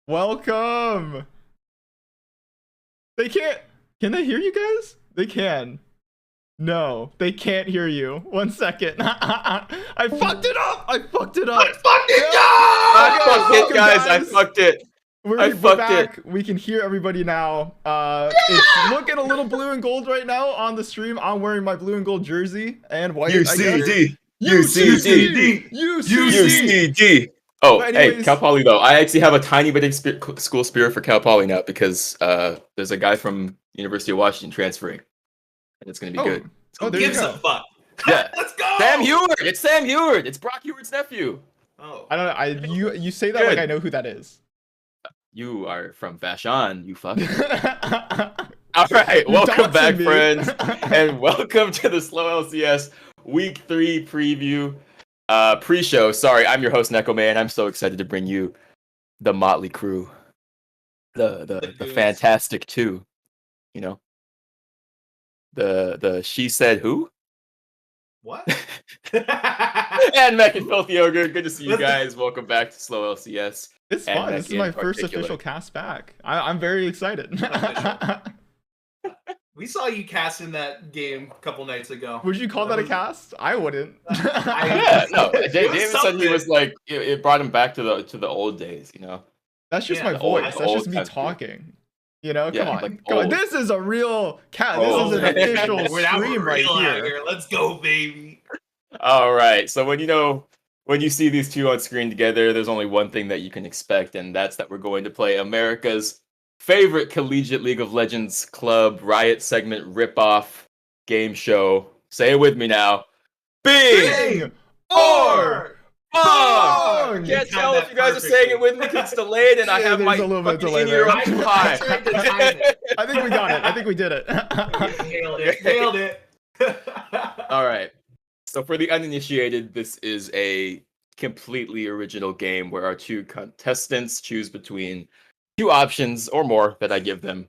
Welcome! They can't... Can they hear you guys? They can. No, they can't hear you. 1 second. I fucked it up! I fucked it up! I fucked it up! I fucked it, guys. I fucked it. We're back. We can hear everybody now. It's looking a little blue and gold right now on the stream. I'm wearing my blue and gold jersey and white. UCD. UCD. UCD. Oh, hey, Cal Poly though. I actually have a tiny bit of school spirit for Cal Poly now because there's a guy from University of Washington transferring, and it's gonna be good. Who gives a fuck? Yeah, Let's go. Sam Heward. It's Sam Heward. It's Brock Heward's nephew. Oh, I don't know. You say that like I know who that is. You are from Vashon, you fuck. All right, welcome back, friends, and welcome to the Slow LCS Week 3 preview. Pre-show. Sorry, I'm your host Neko Man. I'm so excited to bring you the motley crew, the fantastic two. You know, the she said who? what? And Mech and Filthy Ogre. Good to see you guys. Welcome back to Slow LCS. It's fun. This is my first official cast back. I'm very excited. We saw you cast in that game a couple nights ago. Would you call that a cast? I wouldn't. Yeah, no. David said he was like it brought him back to the old days. You know. That's just my voice. That's just me talking. You know, come on. Like come on. This is a real cat. This is an official stream right here. Let's go, baby. All right. So when you see these two on screen together, there's only one thing that you can expect, and that's that we're going to play America's favorite collegiate League of Legends club riot segment ripoff game show. Say it with me now. Bing or bong. Can't tell if you guys are saying it with me because it's delayed, and I have my a little bit fucking delay there. up too high. I think we got it. I think we did it. Nailed it. All right. So for the uninitiated, this is a completely original game where our two contestants choose between two options or more that I give them,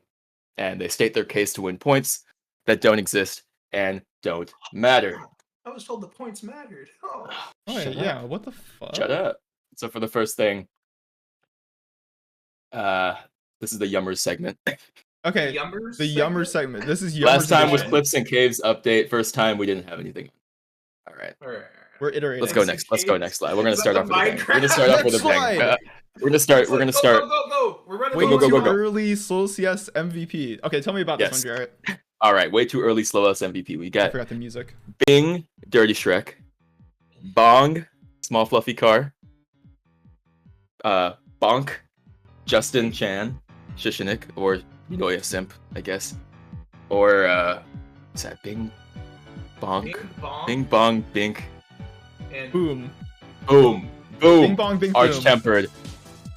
and they state their case to win points that don't exist and don't matter. I was told the points mattered. Oh, yeah. What the fuck? Shut up. So for the first thing, this is the Yummers segment. Okay, Yummers the Yummer segment. This is Yummer Last time was segment. Cliffs and Caves update. First time we didn't have anything. All right. All right. We're iterating. Let's go next. Let's go next slide. We're gonna Is that start the off with a bang. Minecraft? We're gonna start off with a Next bang. slide. We're gonna start. We're gonna start. Go. We're running. Way Go, go, too go, go. early SLOLCS MVP. Okay, tell me about Yes. this one, Jarrett. All right. Way too early. Slow us MVP. We I got forgot the music. Bing, Dirty Shrek, Bong, Small Fluffy Car, Bonk, Justin Chan, Shishinik, or Yoya Simp, I guess, or is that Bing, Bonk, Bing Bong, Bink, And Boom. Boom, Bing bong, bing boom. Arch-tempered,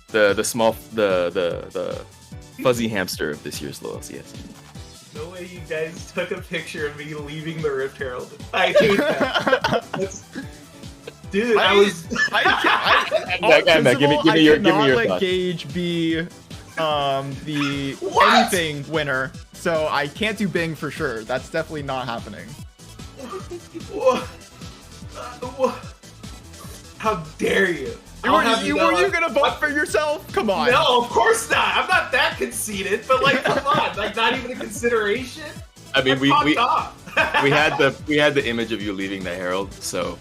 the small, the fuzzy hamster of this year's LOLCS. no way you guys took a picture of me leaving the Rift Herald. I hate that. Dude, I was. Give me your let thoughts. Gage be the What? anything winner, so I can't do Bing for sure. That's definitely not happening. What? How dare you? Were you gonna vote for yourself? Come on. No, of course not. I'm not that conceited, but like, come on, like, not even a consideration. I mean, we fucked up. had the image of you leaving the Herald, so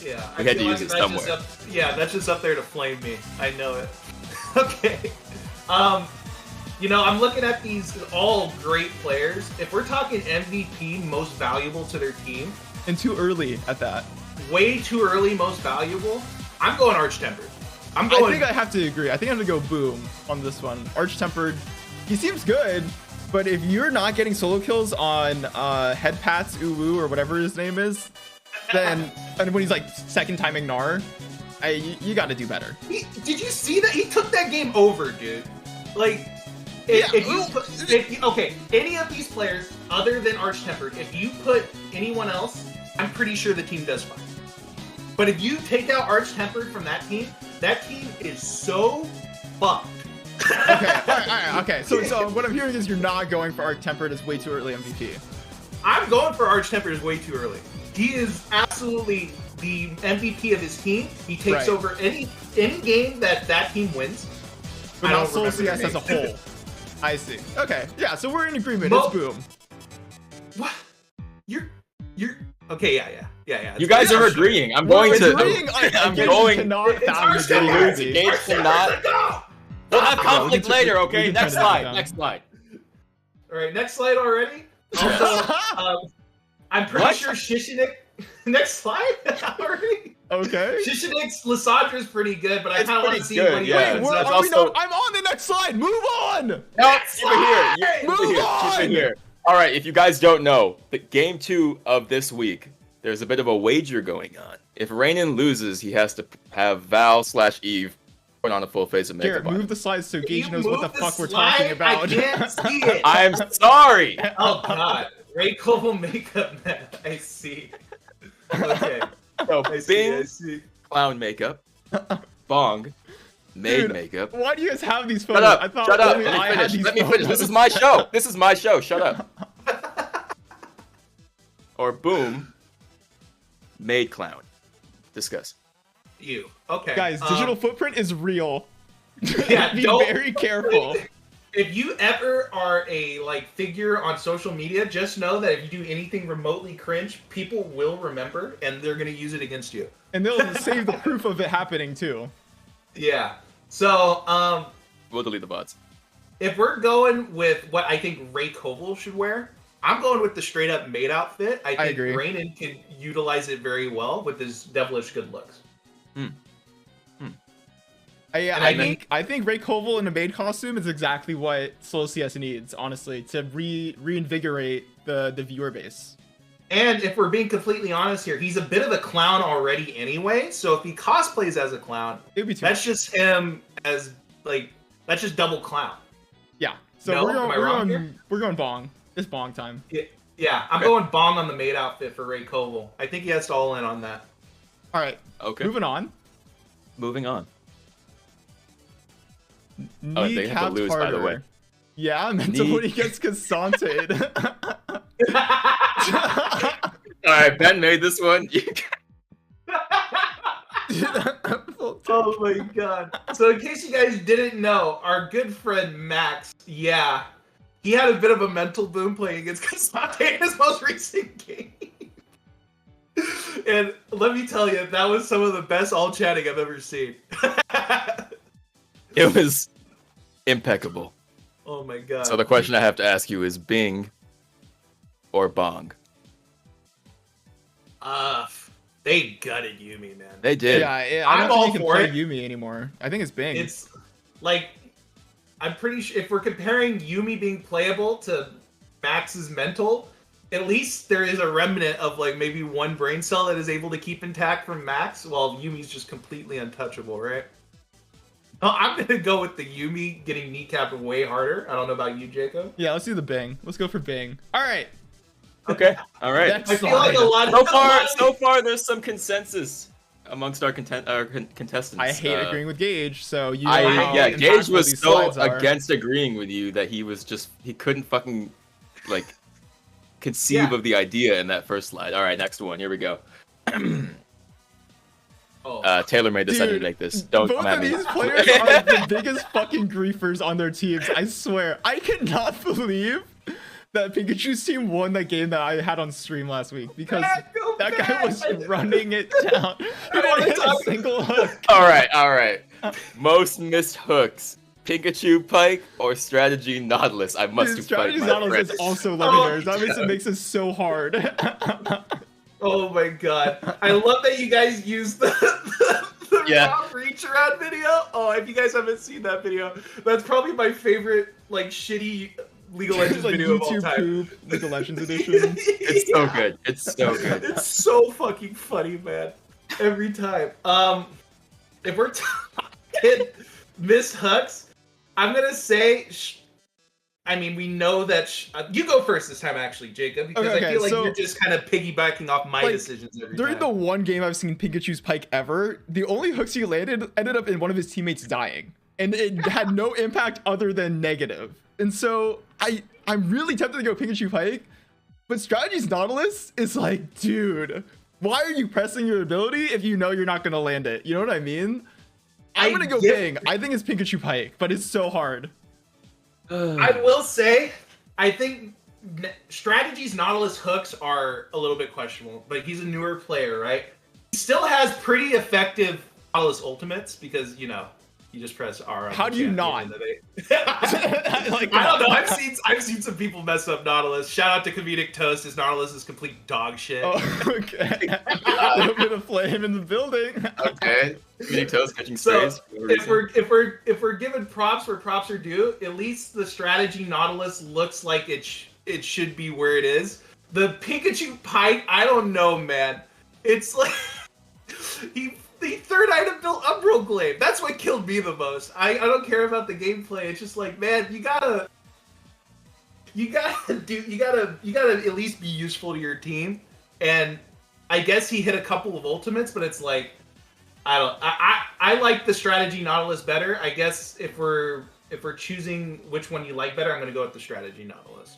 Yeah, we I had to feel use it that's just somewhere. that's just up there to flame me. I know it. Okay. You know, I'm looking at these all great players. If we're talking MVP, most valuable to their team, And too early at that. way too early, most valuable, I'm going Arch-Tempered. I'm I going. think I have to agree. I think I'm gonna go Boom on this one. Arch-tempered. He seems good, but if you're not getting solo kills on Head Pats Uwu or whatever his name is, then and when he's like second timing Gnar, you got to do better. Did you see that? He took that game over, dude. Like, okay, any of these players other than Arch-Tempered, if you put anyone else, I'm pretty sure the team does fine. But if you take out Arch-Tempered from that team is so fucked. Okay, all right, okay. So what I'm hearing is you're not going for Arch-Tempered as way too early MVP. I'm going for Arch-Tempered is way too early. He is absolutely the MVP of his team. He takes Right. over any game that team wins. But I not don't Soul remember CS their as a name. whole. I see. Okay, yeah, so we're in agreement. Well- It's Boom. What? You're okay, yeah. You guys are agreeing. I'm going to. Agreeing, I'm Gage going. cannot It's value Arch-Tempered. the Gage cannot. We'll have conflict turn- later, we okay? can Next turn it slide. down. Next slide. All right, next slide already. Also, I'm pretty What? sure Shishinik. Next slide already. Okay. Shishinik's Lysandra's pretty good, but I It's kind of want to pretty see good, what he yeah. Wait, ends where up. are we also- not? I'm on the next slide. Move on. No, Next keep it here. slide! Keep Move it here. on! Keep it here. All right. If you guys don't know, the game 2 of this week, there's a bit of a wager going on. If Rainan loses, he has to have Val/Eve put on a full face of makeup. Garrett, on move him. the slides so Can Gage you knows what the move fuck we're slide? talking about. I can't see it. I'm sorry. Oh god, Ray Koval makeup man. I see. Okay, So, I see. I Bing, see. clown makeup. Bong, maid Dude, makeup. Why do you guys have these Shut photos? up. I thought Shut up. only Let me I had finish. these Let me finish. This photos. is my show. This is my show. Shut up. Or boom, maid clown. Discuss. You okay? Guys, digital footprint is real. Yeah, Be don't- very careful. If you ever are a figure on social media, just know that if you do anything remotely cringe, people will remember and they're gonna use it against you. And they'll save the proof of it happening too. Yeah. So, We'll delete the bots. if we're going with what I think Ray Koval should wear, I'm going with the straight up maid outfit. I think agree. Rainan can utilize it very well with his devilish good looks. I think Ray Koval in a maid costume is exactly what SLOLCS needs, honestly, to reinvigorate the viewer base. And if we're being completely honest here, he's a bit of a clown already anyway. So if he cosplays as a clown, It'd be too that's just him as that's just double clown. yeah. So No? we're Am I wrong here? going Bong. It's Bong time. Yeah, I'm going bong on the maid outfit for Ray Koval. I think he has to all in on that. All right. Okay. Moving on. Moving on. Oh, they have to Kneecapped lose, by the harder. way. Yeah, mental when he gets Casanted. All right, Ben made this one. Oh my god. So in case you guys didn't know, our good friend Max, he had a bit of a mental boom playing against Kasate in his most recent game. And let me tell you, that was some of the best all chatting I've ever seen. It was impeccable. Oh my god. So the question I have to ask you is Bing or Bong? They gutted Yumi, man. They did. Yeah, I I'm don't all think you can for play it. Yumi anymore. I think it's Bing. It's like, I'm pretty sure if we're comparing Yumi being playable to Max's mental, at least there is a remnant of like maybe one brain cell that is able to keep intact from Max, while Yumi's just completely untouchable, right? Oh, I'm gonna go with the Yumi getting kneecapped way harder. I don't know about you, Jacob. Yeah, let's do the Bing. Let's go for Bing. All right. Okay. All right. Next I feel like a slide. lot. So far, there's some consensus amongst our contestants. I hate agreeing with Gage, so you know how Gage impactful was these so slides are. against agreeing with you that he couldn't fucking like conceive of the idea in that first slide. All right, next one. Here we go. Taylor made this. I didn't make this. Don't Both come at of me. these players are the biggest fucking griefers on their teams. I swear. I cannot believe that Pikachu's team won that game that I had on stream last week because that guy was running it down. He didn't hit a single hook. All right. Most missed hooks. Pikachu Pike or Strategy Nautilus? I must have Strategy my Nautilus friend. is also legendaries. That makes it so hard. Oh my god. I love that you guys used the raw reach around video. Oh, if you guys haven't seen that video, that's probably my favorite like shitty League of Legends like video of all YouTube time. poop, League of Legends edition. It's so good. It's so good. It's so fucking funny, man. Every time. If we're talking missed hooks, I'm gonna say. I mean, we know that. You go first this time, actually, Jacob, because I feel like you're just kind of piggybacking off my decisions every during time. the one game I've seen Pikachu's Pike ever, the only hooks he landed ended up in one of his teammates dying, and it had no impact other than negative. And so I'm really tempted to go Pikachu Pike, but Strategy's Nautilus is like, dude, why are you pressing your ability if you know you're not gonna land it? You know what I mean? I'm gonna go Bing. I think it's Pikachu Pike, but it's so hard. I will say, I think Strategy's Nautilus hooks are a little bit questionable, but he's a newer player, right? He still has pretty effective Nautilus ultimates because, you know, you just press R. How do you not? I don't know. I've seen some people mess up Nautilus. Shout out to Comedic Toast. His Nautilus is complete dog shit. Oh, okay. A little bit of flame in the building. Okay. Comedic Toast catching So strays. if we're giving props where props are due, at least the Strategy Nautilus looks like it should be where it is. The Pikachu Pike, I don't know, man. It's like the third item built Umbral Glaive. That's what killed me the most. I don't care about the gameplay. It's just like, man, you gotta at least be useful to your team. And I guess he hit a couple of ultimates, but it's like, I like the Strategy Nautilus better. I guess if we're choosing which one you like better, I'm gonna go with the Strategy Nautilus.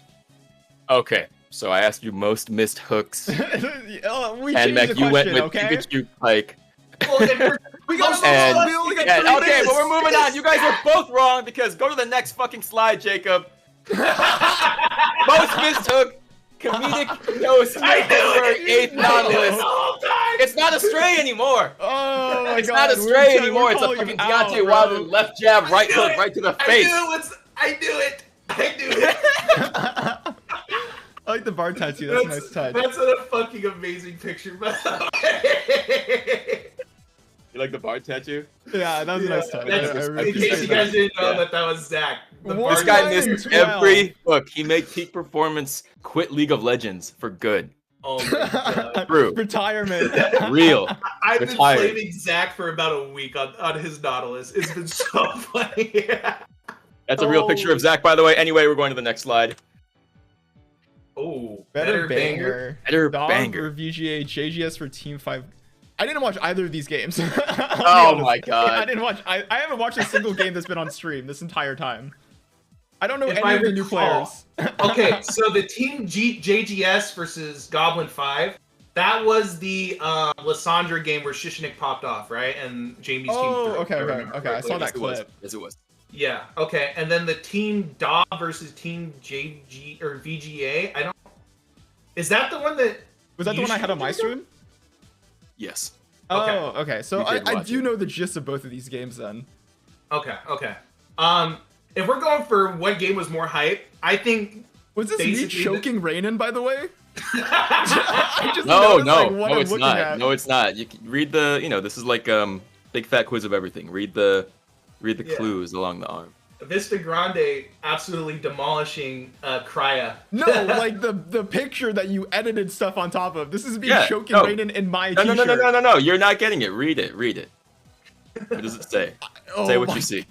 Okay, so I asked you most missed hooks, We and Mac, you went with Pikachu Pike. Well, we got only got 3 okay, minutes. but we're moving on. You guys are both wrong because go to the next fucking slide, Jacob. Most missed hook, Comedic Toast, eighth Nautilus. It's not a stray ananymore. Oh my It's god. not a stray anymore. It's a fucking Deontay Wilder left jab, right hook, right to the face. I knew it. I like the bar tattoo. That's a nice touch. That's a fucking amazing picture, by the way. You like the bar tattoo? Yeah, that was a nice touch. In case you guys didn't know that was Zach. This guy missed every hook. He made peak performance quit League of Legends for good. Oh my god. True. Retirement. Real. I've been blaming Zach for about a week on his Nautilus. It's been so funny. That's a real picture of Zach, by the way. Anyway, we're going to the next slide. Oh, Better banger. Better Dog banger. or VGA, JGS for Team 5. I didn't watch either of these games. Oh my god. I didn't watch. I haven't watched a single game that's been on stream this entire time. I don't know If any I of the new recall. players. Okay, so the Team JGS versus Goblin 5, that was the Lysandra game where Shishnik popped off, right? And Jamie's team threw. Okay. I saw that Yes, it was. clip. Yes, it was. Yeah. Okay. And then the Team DA versus Team JG or VGA. I don't. Is that the one that? Was that the one I had on my stream? Yes. Okay. Oh, okay. So I do know the gist of both of these games then. Okay. Okay. If we're going for what game was more hype, I think. Was this me choking Rainin, by the way? No, it's not. No, it's not. You can read the, this is like big fat quiz of everything. Read the clues along the arm. Vista Grande absolutely demolishing Crya. No, like the picture that you edited stuff on top of. This is me choking Rainin in my t-shirt. No. You're not getting it. Read it. What does it say? Say what you see.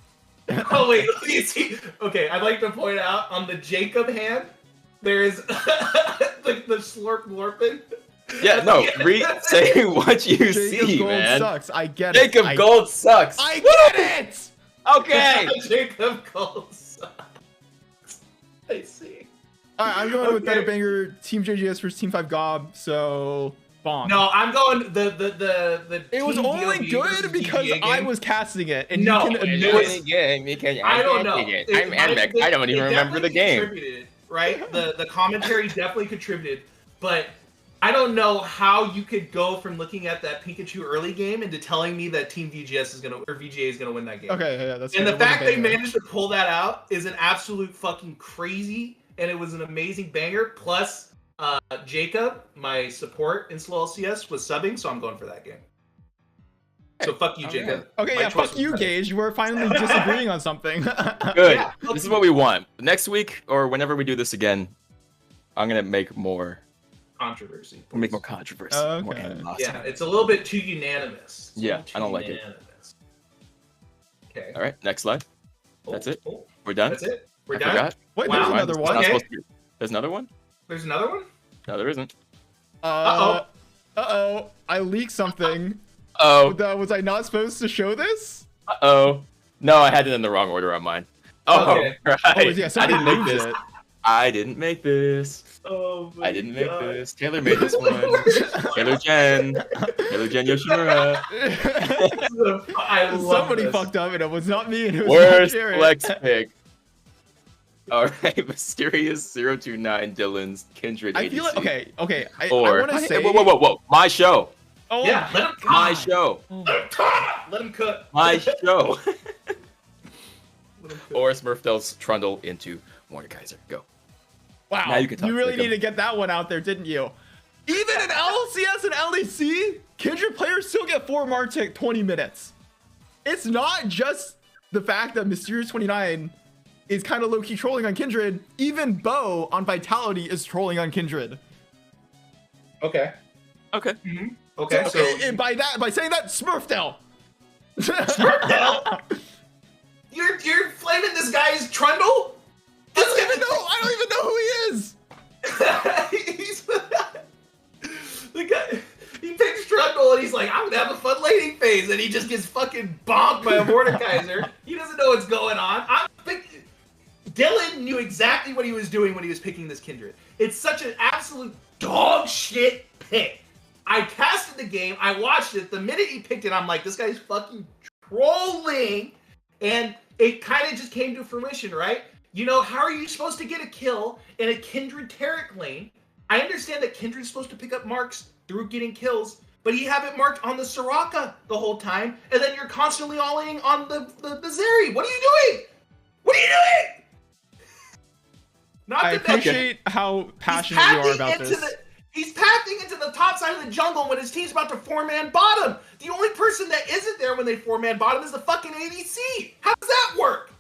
Oh wait, let me see. Okay, I'd like to point out on the Jacob hand, there's like the slurping. Yeah, no. Say what you see, Gold man. Sucks. I get it. Jacob Gold sucks. I get it. Okay. Jacob Gold sucks. I see. All right, I'm going with Better Banger, Team JGS versus Team 5 Gob. So bomb. No, I'm going the. It was only good because I was casting it, and no, you can admit. I don't know. I'm Anmek. I don't even remember the game. Right? The commentary definitely contributed, but I don't know how you could go from looking at that Pikachu early game into telling me that Team VGA is gonna win that game. Okay, yeah, that's. And the fact they managed to pull that out is an absolute fucking crazy, and it was an amazing banger. Plus, Jacob, my support in SLOLCS, was subbing, so I'm going for that game. So fuck you, Jacob. Okay, yeah, fuck you, Gage. We're finally disagreeing on something. Good. Yeah, this is what we want. Next week, or whenever we do this again, I'm gonna make more controversy. We'll make more controversy. More animosity. Yeah, it's a little bit too unanimous. I don't like it. Okay. All right, next slide. That's it. We're done. That's it. We're I done. Forgot. Wait, there's another one. Okay. There's another one? There's another one? No, there isn't. Uh-oh. I leaked something. Was I not supposed to show this? No, I had it in the wrong order on mine. Okay. Right. Yeah, I didn't make this. It. I didn't make this. Oh my I didn't make this. Taylor made this one. Taylor Jen Yoshimura. Somebody fucked up, and it was not me. And it was worst flex pick. All right, Mysterious 029 Dylan's Kindred. I feel like okay. I want to say whoa! My show. Oh yeah, let him cook. My show. Let him cook. My show. Or Smurfdell's Trundle into Mordekaiser. Go. Wow, now you can talk. You really need to get that one out there, didn't you? Even in LCS and LEC, Kindred players still get 4 Martic 20 minutes. It's not just the fact that Mysterious 29 is kind of low-key trolling on Kindred. Even Bo on Vitality is trolling on Kindred. Okay. Mm-hmm. Okay. So by saying that, Smurfdell. Smurfdell? You're flaming this guy's Trundle? I don't even know who he is. The guy, he picks Trundle and he's like, I'm gonna have a fun laning phase, and he just gets fucking bonked by a Mordekaiser. He doesn't know what's going on. Dylan knew exactly what he was doing when he was picking this Kindred. It's such an absolute dog shit pick. I casted the game, I watched it. The minute he picked it, I'm like, this guy's fucking trolling. And it kind of just came to fruition, right? You know, how are you supposed to get a kill in a Kindred Taric lane? I understand that Kindred's supposed to pick up marks through getting kills, but you have it marked on the Soraka the whole time, and then you're constantly all-in on the Zeri. What are you doing? What are you doing? I appreciate how passionate you are about this. He's pathing into the top side of the jungle when his team's about to 4-man bottom. The only person that isn't there when they 4-man bottom is the fucking ADC. How does that work?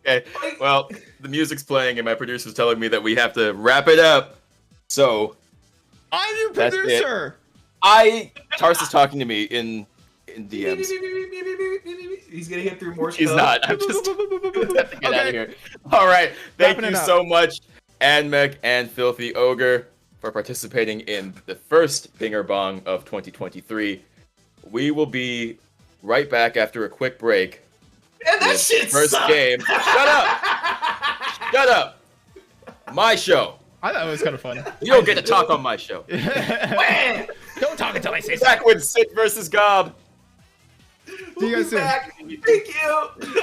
Okay, well, the music's playing and my producer's telling me that we have to wrap it up. So, I'm your producer. Tars is talking to me in DMs. He's gonna hit through more. He's not. I'm just have to get out of here. All right, thank you so much, Anmek and Filthy Ogre, for participating in the first Binger Bong of 2023. We will be right back after a quick break. And that shit first sucked. Game. Shut up! Shut up! My show. I thought it was kind of fun. You don't get to talk on my show. Don't talk until I say Back with Sit versus Gob. See you guys soon. Back. Thank you.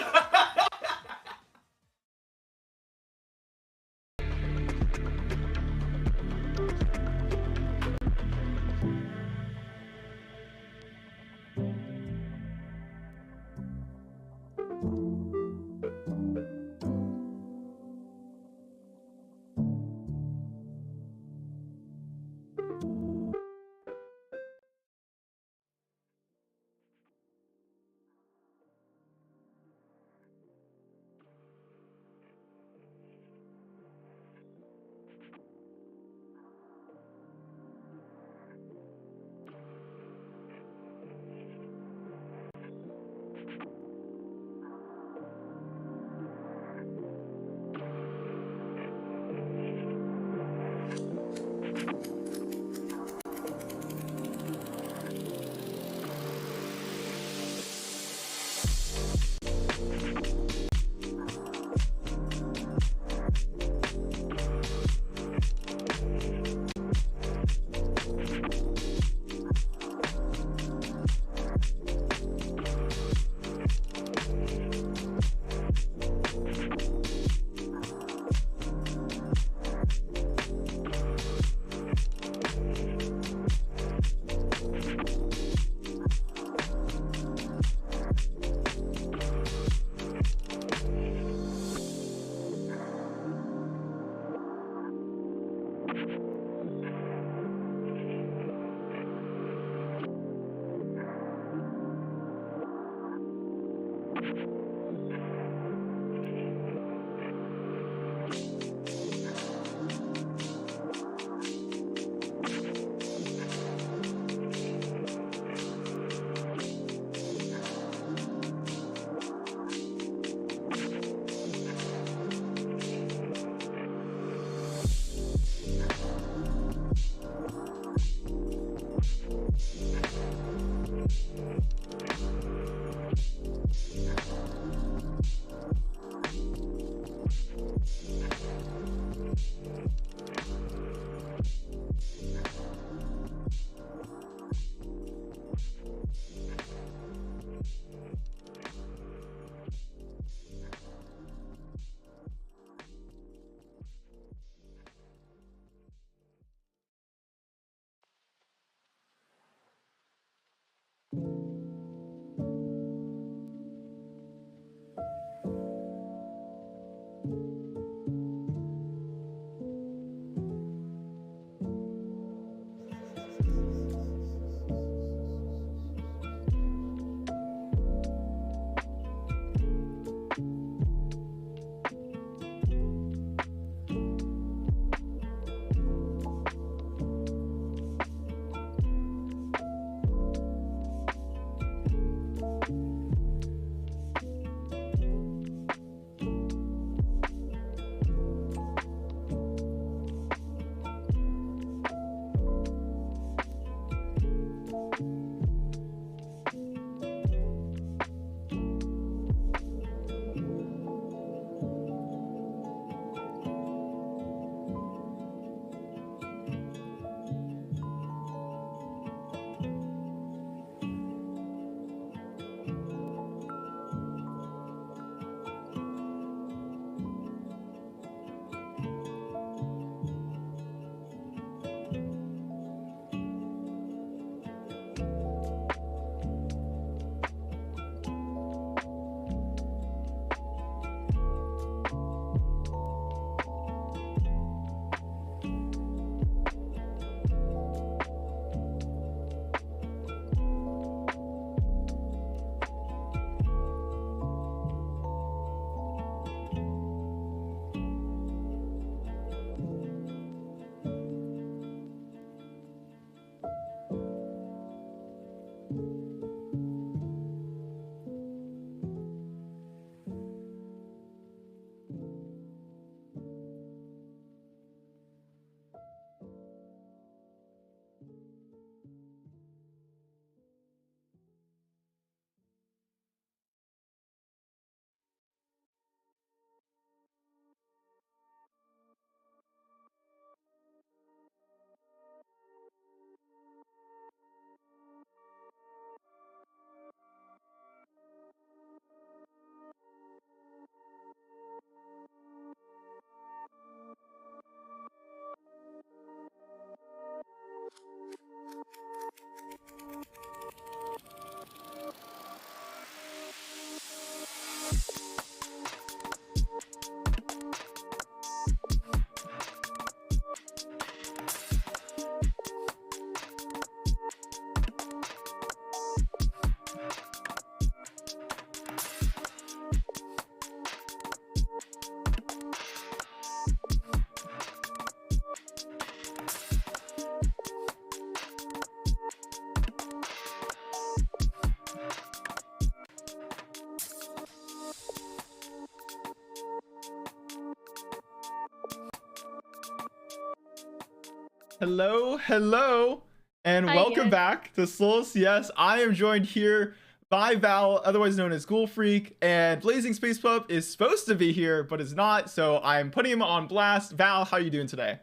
Hello, hello, and Hi, welcome yeah. back to SLOLCS. Yes, I am joined here by Val, otherwise known as Ghoul Freak, and Blazing Space Pup is supposed to be here, but is not, so I'm putting him on blast. Val, how you doing today?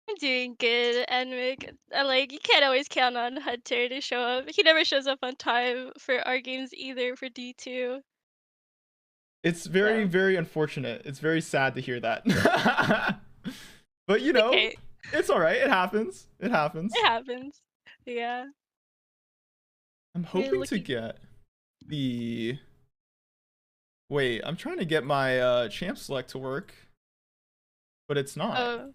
I'm doing good, and like you can't always count on Hunter to show up. He never shows up on time for our games either for D2. It's very, So very unfortunate. It's very sad to hear that. But you know, okay, it's all right. It happens. It happens. it happens. Yeah, I'm we're hoping to looking. get the. Wait, I'm trying to get my champ select to work, but it's not. Oh,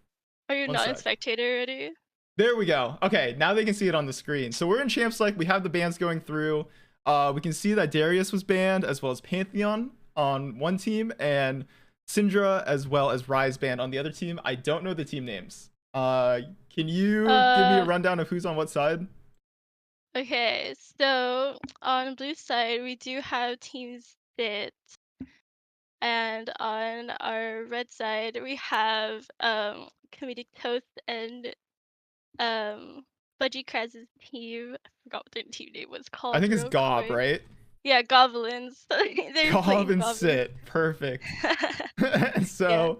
are you One not in sec. spectator already? There we go. Okay, now they can see it on the screen. So we're in champ select. We have the bans going through. We can see that Darius was banned, as well as Pantheon on one team, and Syndra as well as Rise banned on the other team. I don't know the team names. Can you give me a Uh, rundown of who's on what side? okay. So on blue side, we do have Team Sit, and on our red side, we have Comedic Toast and Budgie Kraz's team. I forgot what their team name was I called think it's real Gob, quick. right? Yeah, Goblins. They're Gob playing and Goblins. Sit. Perfect. Yeah. So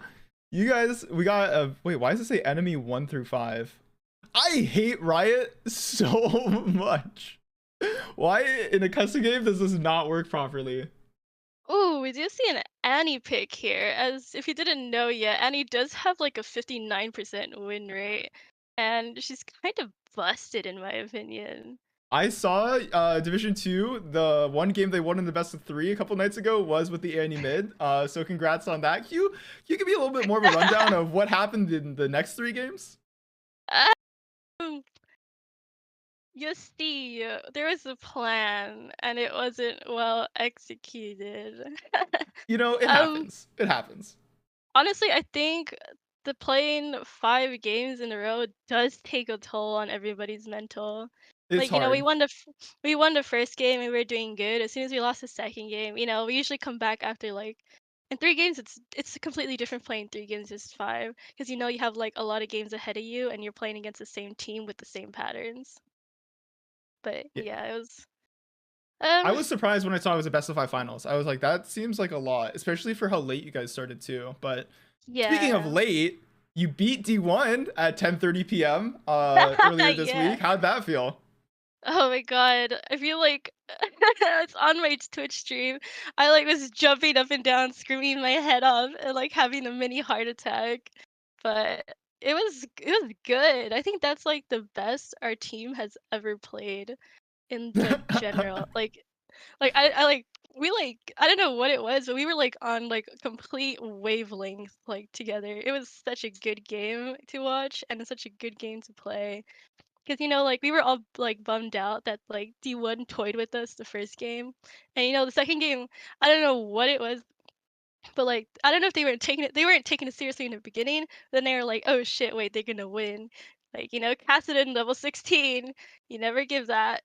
you guys, we got a wait. Why does it say enemy 1 through 5? I hate Riot so much. Why in a custom game does this not work properly? Ooh, we do see an Annie pick here. As if you didn't know yet, Annie does have like a 59% win rate, and she's kind of busted in my opinion. I saw Division 2, the one game they won in the best of 3 a couple nights ago was with the Annie mid. So congrats on that. You give me a little bit more of a rundown of what happened in the next 3 games? Um, you see, there was a plan, and it wasn't well executed. You know, it um, happens. It happens. Honestly, I think the playing 5 games in a row does take a toll on everybody's mental. It's Like, you know, we hard. won we won the first game and we were doing good. As soon as we lost the second game, you know, we usually come back after like in 3 games. It's completely different playing 3 games versus 5 because you know you have like a lot of games ahead of you and you're playing against the same team with the same patterns. But Yeah. yeah, it was I um was surprised when I saw it was a best of 5 finals. I was like, that seems like a lot, especially for how late you guys started too. But speaking of yeah. late, you beat D1 at 10:30 p.m. Earlier this Yeah. week. How'd that feel? Oh my god, I feel like it's on my Twitch stream. I like was jumping up and down, screaming my head off, and like having a mini heart attack. But it was good. I think that's like the best our team has ever played in like general. Like I like we like I don't know what it was, but we were like on like a complete wavelength like together. It was such a good game to watch and such a good game to play. Because, you know, like, we were all, like, bummed out that, like, D1 toyed with us the first game. And, you know, the second game, I don't know what it was, but, like, I don't know if they weren't taking it seriously in the beginning. Then they were like, "Oh shit, wait, they're gonna win." Like, you know, Kassadin level 16, you never give that.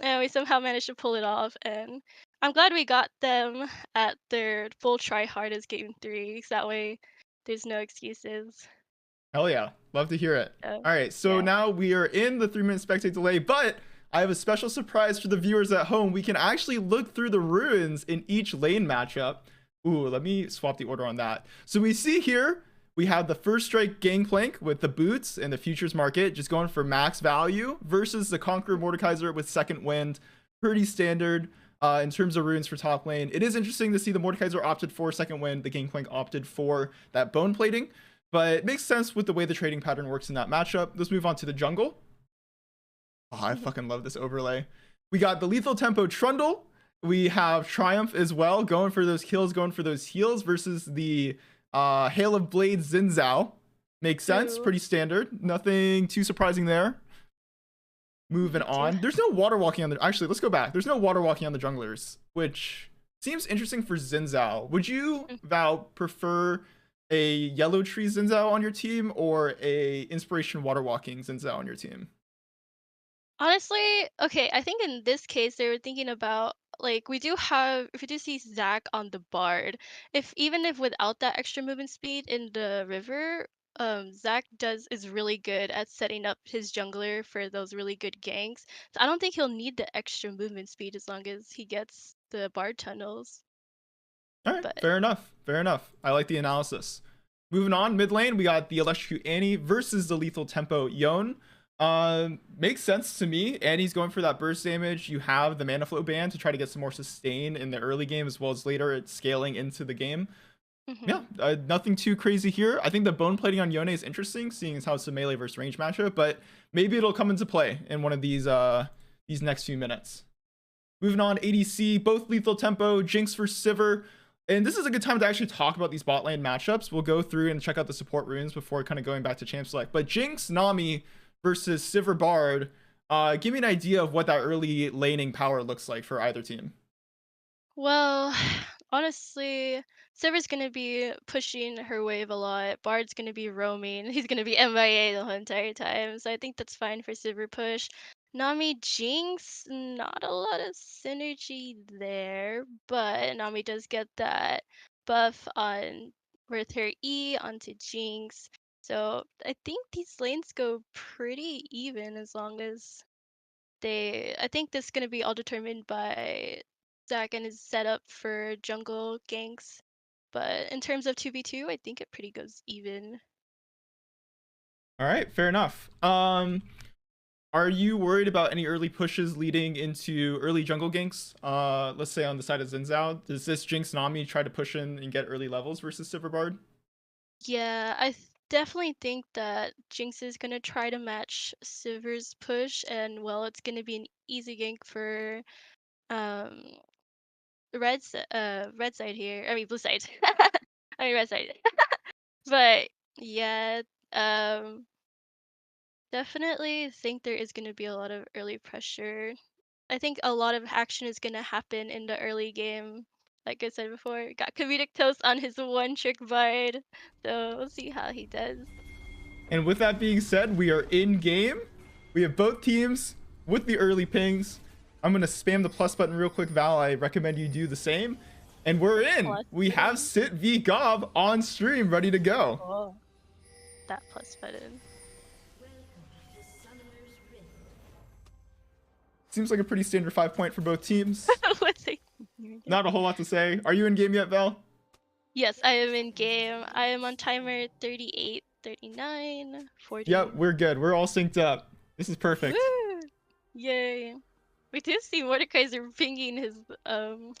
And we somehow managed to pull it off, and I'm glad we got them at their full try hardest game 3, so that way there's no excuses. Hell yeah. Love to hear it. So, All right. So yeah. now we are in the 3-minute spectate delay, but I have a special surprise for the viewers at home. We can actually look through the ruins in each lane matchup. Ooh, let me swap the order on that. So we see here, we have the first strike gangplank with the boots and the futures market just going for max value versus the Conqueror Mordekaiser with second wind. Pretty standard in terms of runes for top lane. It is interesting to see the Mordekaiser opted for second wind, the gangplank opted for that bone plating. But it makes sense with the way the trading pattern works in that matchup. Let's move on to the jungle. Oh, I fucking love this overlay. We got the lethal tempo Trundle. We have Triumph as well, going for those kills, going for those heals versus the Hail of Blades Xin Zhao. Makes sense, True. pretty standard. Nothing too surprising there. Moving We do. on. There's no water walking on the. Actually, let's go back. There's no water walking on the junglers, which seems interesting for Xin Zhao. Would you, Val, prefer a yellow tree Xin Zhao on your team or a inspiration water walking Xin Zhao on your team? Honestly, okay, I think in this case they were thinking about like we do have if you do see Zach on the Bard, if even if without that extra movement speed in the river, Zach is really good at setting up his jungler for those really good ganks. So I don't think he'll need the extra movement speed as long as he gets the bard tunnels. All right, But fair enough. Fair enough. I like the analysis. Moving on, mid lane, we got the Electrocute Annie versus the Lethal Tempo Yone. Makes sense to me. Annie's going for that burst damage. You have the mana flow ban to try to get some more sustain in the early game as well as later it's scaling into the game. Yeah, nothing too crazy here. I think the bone plating on Yone is interesting, seeing as how it's a melee versus range matchup, but maybe it'll come into play in one of these next few minutes. Moving on, ADC, both Lethal Tempo, Jinx for Sivir. And this is a good time to actually talk about these bot lane matchups. We'll go through and check out the support runes before kind of going back to champ select. But Jinx, Nami versus Sivir Bard. Give me an idea of what that early laning power looks like for either team. well, honestly, Sivir's gonna be pushing her wave a lot. Bard's gonna be roaming. He's gonna be MIA the whole entire time. So I think that's fine for Sivir push. Nami Jinx, not a lot of synergy there, but Nami does get that buff on with her E onto Jinx. So I think these lanes go pretty even as long as I think this is gonna be all determined by Zach and his setup for jungle ganks. But in terms of 2v2, I think it pretty goes even. All right, fair enough. Are you worried about any early pushes leading into early jungle ganks? Let's say on the side of Xin Zhao. Does this Jinx Nami try to push in and get early levels versus Sivir Bard? Yeah, definitely think that Jinx is gonna try to match Sivir's push, and well, it's gonna be an easy gank for um red side here. I mean blue side. I mean red side. But yeah, um definitely think there is going to be a lot of early pressure. I think a lot of action is going to happen in the early game. Like I said before, got comedic toast on his one trick bard. So we'll see how he does. And with that being said, we are in game. We have both teams with the early pings. I'm going to spam the plus button real quick, Val. I recommend you do the same. And we're in. Plus We have Sit v Gob on stream, ready to go. Oh, that plus button. Seems like a pretty standard 5-point for both teams. What's it? Not a whole lot to say. Are you in game yet, Val? Yes, I am in game. I am on timer 38, 39, 40. Yep, we're good. We're all synced up. This is perfect. Woo! Yay. We do see Mordekaiser pinging his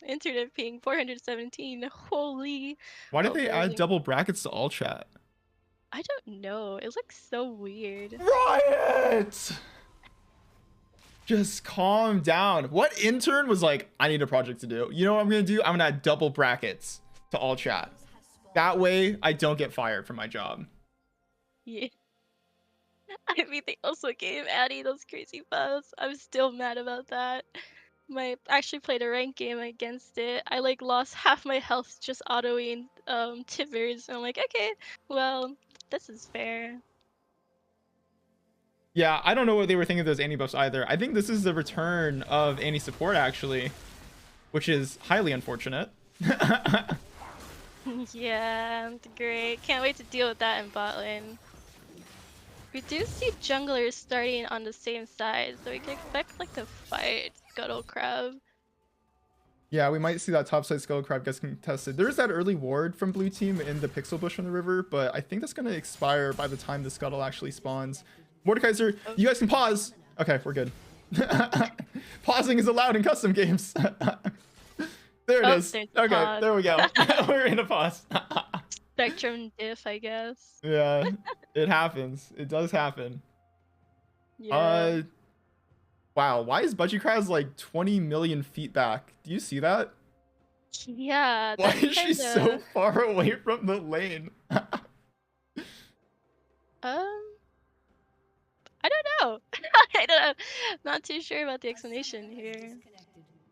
internet ping 417. Holy. Why did they add Hopefully. double brackets to all chat? I don't know. It looks so weird. Riot! Just calm down. What intern was like, I need a project to do? You know what I'm going to do? I'm going to add double brackets to all chat. That way, I don't get fired from my job. Yeah. I mean, they also gave Addie those crazy buffs. I'm still mad about that. I actually played a ranked game against it. I like lost half my health just autoing Tivers. And I'm like, okay, well, this is fair. Yeah, I don't know what they were thinking of those Annie buffs either. I think this is the return of Annie support, actually, which is highly unfortunate. Yeah, great. Can't wait to deal with that in bot lane. We do see junglers starting on the same side, so we can expect like to fight Scuttle Crab. Yeah, we might see that topside Skull Crab gets contested. There's that early ward from blue team in the Pixel Bush from the river, but I think that's going to expire by the time the Scuttle actually spawns. Mordekaiser, you guys can pause. Okay, we're good. Pausing is allowed in custom games. There it is. Okay, pause. there we go. We're in a pause. Spectrum diff, I guess. Yeah, it happens. It does happen. Yeah. Wow, why is Budgie Kraz like 20 million feet back? Do you see that? Yeah. Why that's is she so kinda- far away from the lane? I don't know. I don't know. Not too sure about the explanation here.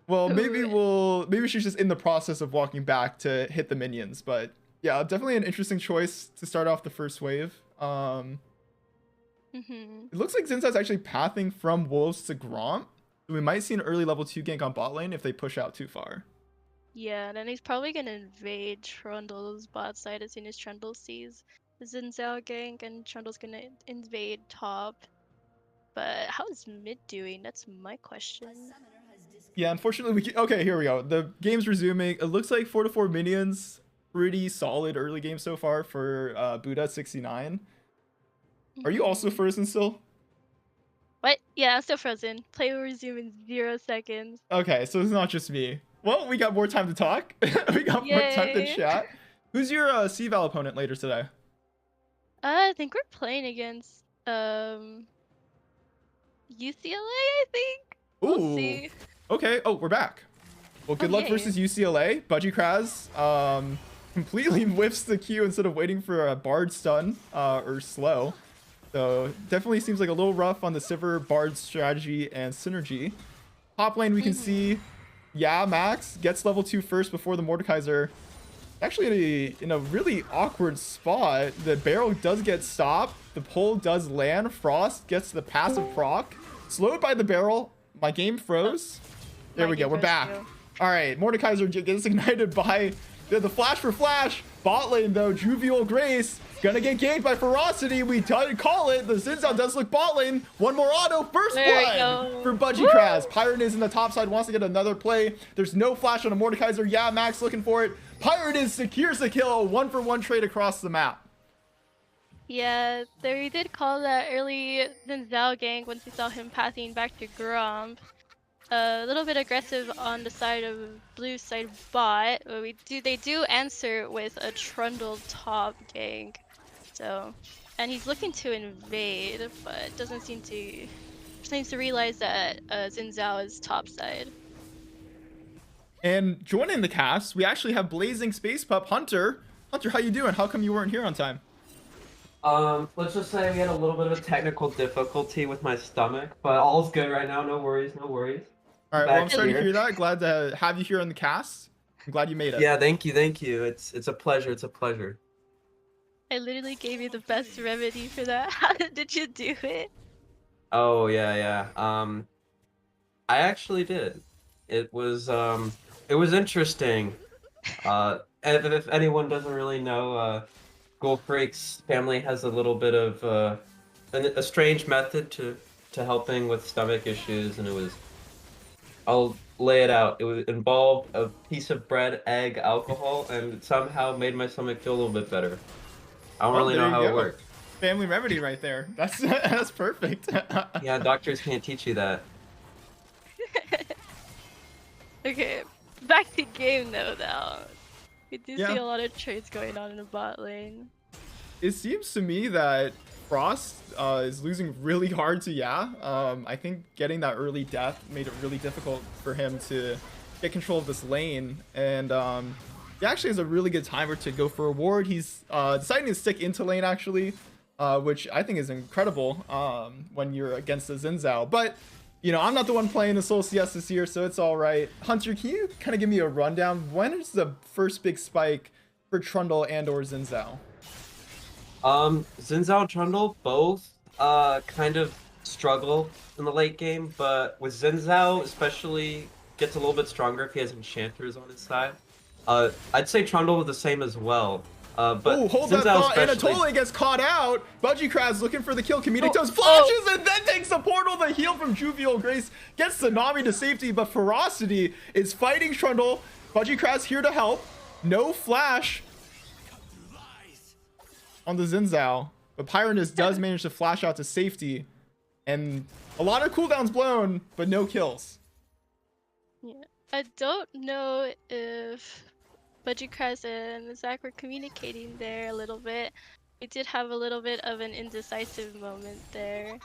Well, maybe she's just in the process of walking back to hit the minions, but yeah, definitely an interesting choice to start off the first wave. It looks like Zinza's actually pathing from Wolves to Gromp. We might see an early level 2 gank on bot lane if they push out too far. Yeah, and then he's probably gonna invade Trundle's bot side as soon as Trundle sees Xin Zhao gank and Trundle's gonna invade top. But how is mid doing? That's my question. Yeah, unfortunately, okay, here we go. The game's resuming. It looks like 4-4 minions. Pretty solid early game so far for Buddha 69. Are you also frozen still? What? Yeah, I'm still frozen. Play will resume in 0 seconds. Okay, so it's not just me. Well, we got more time to talk. We got more time to Yay. chat. Who's your CVAL opponent later today? I think we're playing against UCLA, I think. We'll Ooh. see. Okay. Oh, we're back. Well, good luck yay. versus UCLA. Budgie Kraz completely whiffs the Q instead of waiting for a Bard stun or slow. So definitely seems like a little rough on the Sivir Bard strategy and synergy. Top lane we can see, yeah, Max gets level 2 first before the Mordekaiser. Actually in a really awkward spot. The barrel does get stopped. The pull does land. Frost gets the passive proc. Slowed by the barrel. My game froze. There we go. We're back. All right. Mordekaiser gets ignited by the flash for flash. Bot lane, though. Juvial Grace gonna get ganked by Ferocity. We call it. The Xin Zhao does look bot lane. One more auto. First blood for Budgie Kraz. Pirate is in the top side. Wants to get another play. There's no flash on a Mordekaiser. Yeah, Max looking for it. Pirate is secures the kill. 1-for-1 trade across the map. Yeah, we did call that early Xin Zhao gank once we saw him pathing back to Gromp. A little bit aggressive on the side of blue side bot, but they do answer with a Trundle top gank. So, and he's looking to invade, but seems to realize that Xin Zhao is top side. And joining the cast, we actually have Blazing Space Pup Hunter. Hunter, how you doing? How come you weren't here on time? Let's just say we had a little bit of a technical difficulty with my stomach, but all's good right now. No worries, no worries. All right, well, I'm sorry to hear that. Glad to have you here on the cast. I'm glad you made it. Yeah, thank you, thank you. It's a pleasure. It's a pleasure. I literally gave you the best remedy for that. How did you do it? Oh yeah. I actually did. It was interesting. If anyone doesn't really know, Gold Freak's family has a little bit of a strange method to helping with stomach issues, and it was. I'll lay it out. It involved a piece of bread, egg, alcohol, and it somehow made my stomach feel a little bit better. I don't really know how it worked. Family remedy right there. That's perfect. Yeah, doctors can't teach you that. Okay, back to game though now. We do Yeah. see a lot of trades going on in the bot lane. It seems to me that Frost is losing really hard to I think getting that early death made it really difficult for him to get control of this lane. And he actually has a really good timer to go for a ward. He's deciding to stick into lane actually, which I think is incredible when you're against the Xin Zhao. But you know, I'm not the one playing the SLOLCS this year, so it's all right. Hunter, can you kind of give me a rundown? When is the first big spike for Trundle and or Xin Zhao? Xin Zhao and Trundle both kind of struggle in the late game, but with Xin Zhao especially gets a little bit stronger if he has enchanters on his side. I'd say Trundle was the same as well. But hold Xin that Zhao thought. Anatoly gets caught out. Budgie Kraz looking for the kill. Comedic Toes flashes and then takes the portal. The heal from Juvial Grace gets Tsunami to safety, but Ferocity is fighting Trundle. Budgie Kraz here to help. No flash on the Xin Zhao, but Pyronus does manage to flash out to safety, and a lot of cooldowns blown, but no kills. Yeah, I don't know if Budgie Kraz and Zach were communicating there a little bit. We did have a little bit of an indecisive moment there.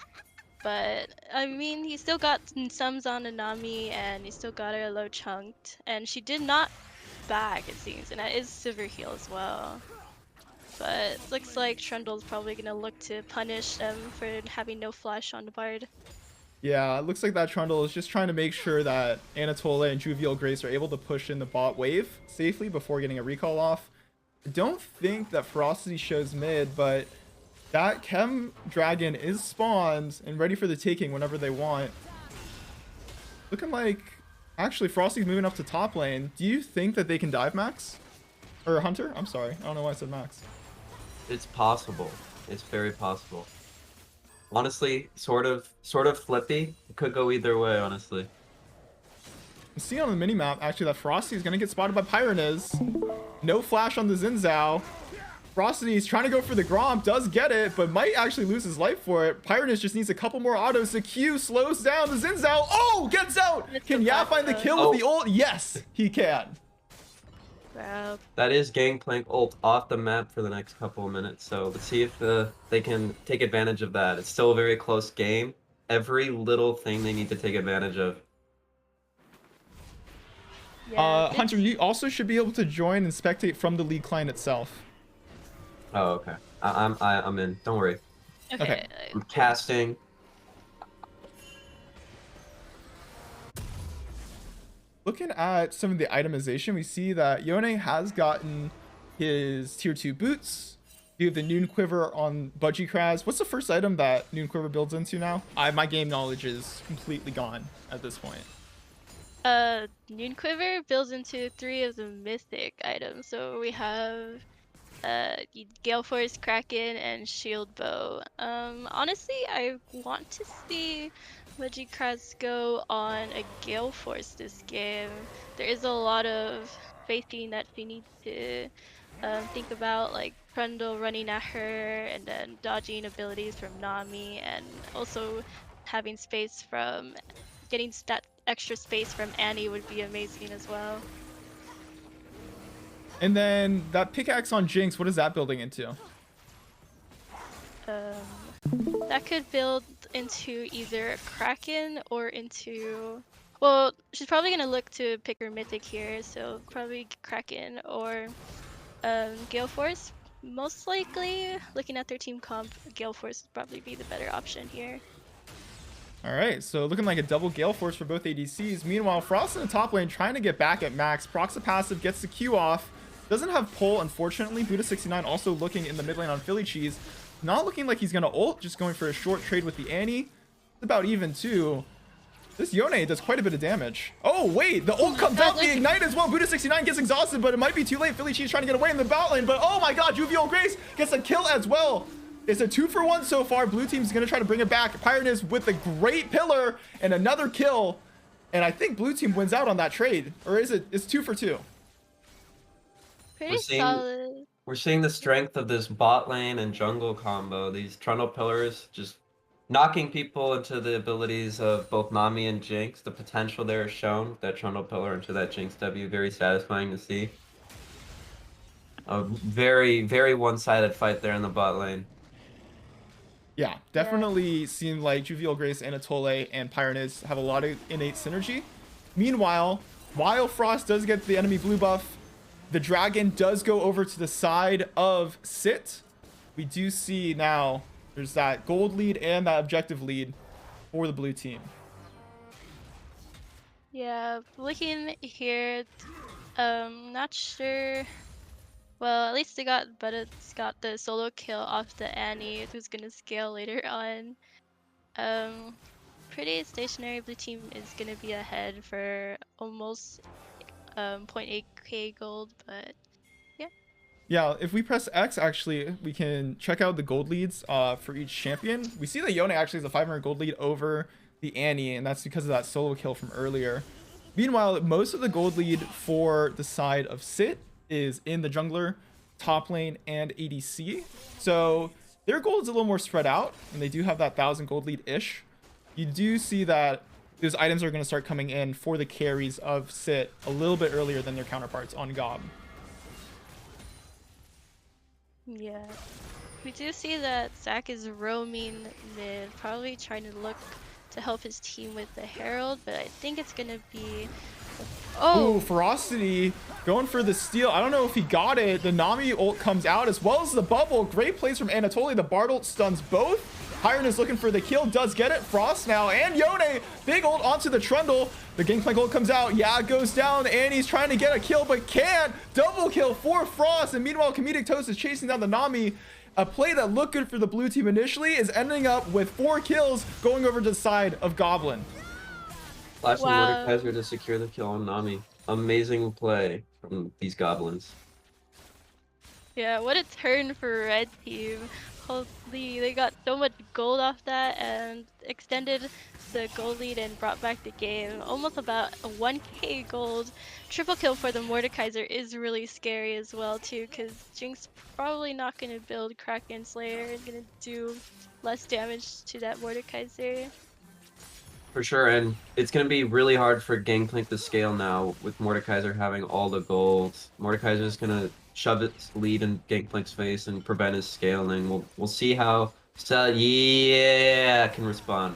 But, I mean, he still got sums on Nanami, and he still got her low chunked. And she did not back, it seems, and that is Sivir heal as well. But looks like Trundle's probably going to look to punish them for having no flash on the Bard. Yeah, it looks like that Trundle is just trying to make sure that Anatoly and Juvial Grace are able to push in the bot wave safely before getting a recall off. I don't think that Ferocity shows mid, but that Chem Dragon is spawned and ready for the taking whenever they want. Looking like, actually, Frosty's moving up to top lane. Do you think that they can dive Max? Or Hunter? I'm sorry. I don't know why I said Max. It's possible. It's very possible. Honestly, sort of flippy. It could go either way, honestly. See on the minimap, actually, that Frosty is going to get spotted by Pyronez. No flash on the Xin Zhao. Frosty is trying to go for the Gromp, does get it, but might actually lose his life for it. Pyronez just needs a couple more autos. The Q slows down the Xin Zhao. Oh, gets out! Can Ya find the kill with the ult? Yes, he can. Wow. That is Gangplank ult off the map for the next couple of minutes, so let's see if they can take advantage of that. It's still a very close game. Every little thing they need to take advantage of. Yeah, Hunter, you also should be able to join and spectate from the League client itself. Oh, okay. I'm in. Don't worry. Okay. I'm casting. Looking at some of the itemization, we see that Yone has gotten his tier 2 boots. You have the Noon Quiver on Budgie Kraz. What's the first item that Noon Quiver builds into now? My game knowledge is completely gone at this point. Noon Quiver builds into 3 of the mythic items. So we have Gale Force, Kraken, and Shield Bow. Honestly, I want to see Budgie Kraz go on a Gale Force this game. There is a lot of faithing that we need to think about, like Trundle running at her and then dodging abilities from Nami, and also having space from getting that extra space from Annie would be amazing as well. And then that pickaxe on Jinx, what is that building into? That could build into either a Kraken or into... Well, she's probably going to look to pick her mythic here, so probably Kraken or Gale Force. Most likely, looking at their team comp, Gale Force would probably be the better option here. All right, so looking like a double Gale Force for both ADCs. Meanwhile, Frost in the top lane trying to get back at max. Procs a passive, gets the Q off. Doesn't have pull, unfortunately. Buddha69 also looking in the mid lane on Philly Cheese. Not looking like he's going to ult, just going for a short trade with the Annie. It's about even, too. This Yone does quite a bit of damage. Oh, wait, the ult comes out, the ignite as well. Buddha69 gets exhausted, but it might be too late. Philly Cheese trying to get away in the bot lane, but oh my god, Juvial Grace gets a kill as well. It's a 2-for-1 so far. Blue team's going to try to bring it back. Pyronez with a great pillar and another kill. And I think blue team wins out on that trade. Or is it? It's 2-for-2. Pretty solid. We're seeing the strength of this bot lane and jungle combo. These Trundle pillars just knocking people into the abilities of both Nami and Jinx. The potential there is shown. That Trundle pillar into that Jinx W. Very satisfying to see. A very, very one-sided fight there in the bot lane. Yeah, definitely seemed like Juvial Grace, Anatole, and Pyronez have a lot of innate synergy. Meanwhile, while Frost does get the enemy blue buff, the dragon does go over to the side of Sit. We do see now there's that gold lead and that objective lead for the blue team. Yeah, looking here, not sure. Well, at least they got, but it's got the solo kill off the Annie, who's gonna scale later on. Pretty stationary. Blue team is gonna be ahead for almost 0.8k gold, but yeah. Yeah, if we press X, actually, we can check out the gold leads for each champion. We see that Yone actually has a 500 gold lead over the Annie, and that's because of that solo kill from earlier. Meanwhile, most of the gold lead for the side of Sit is in the jungler, top lane, and ADC. So their gold is a little more spread out, and they do have that 1,000 gold lead-ish. You do see that those items are going to start coming in for the carries of Sit a little bit earlier than their counterparts on Gob. Yeah. We do see that Zach is roaming mid, probably trying to look to help his team with the Herald, but I think it's going to be... Oh! Ooh, Ferocity going for the steal. I don't know if he got it. The Nami ult comes out as well as the bubble. Great plays from Anatoly. The Bard ult stuns both. Hiren is looking for the kill. Does get it. Frost now and Yone. Big ult onto the Trundle. The Gangplank ult comes out. Yeah, it goes down. Annie's trying to get a kill but can't. Double kill for Frost. And meanwhile, Comedic Toast is chasing down the Nami. A play that looked good for the blue team initially is ending up with 4 kills going over to the side of Goblin. Flash and Wow. Mordekaiser to secure the kill on Nami. Amazing play from these goblins. Yeah, what a turn for red team. Holy, they got so much gold off that and extended the gold lead and brought back the game. Almost about a 1k gold. Triple kill for the Mordekaiser is really scary as well too, because Jinx probably not going to build Kraken Slayer and going to do less damage to that Mordekaiser. For sure, and it's going to be really hard for Gangplank to scale now with Mordekaiser having all the gold. Mordekaiser's going to shove its lead in Gangplank's face and prevent his scaling. We'll see how can respond.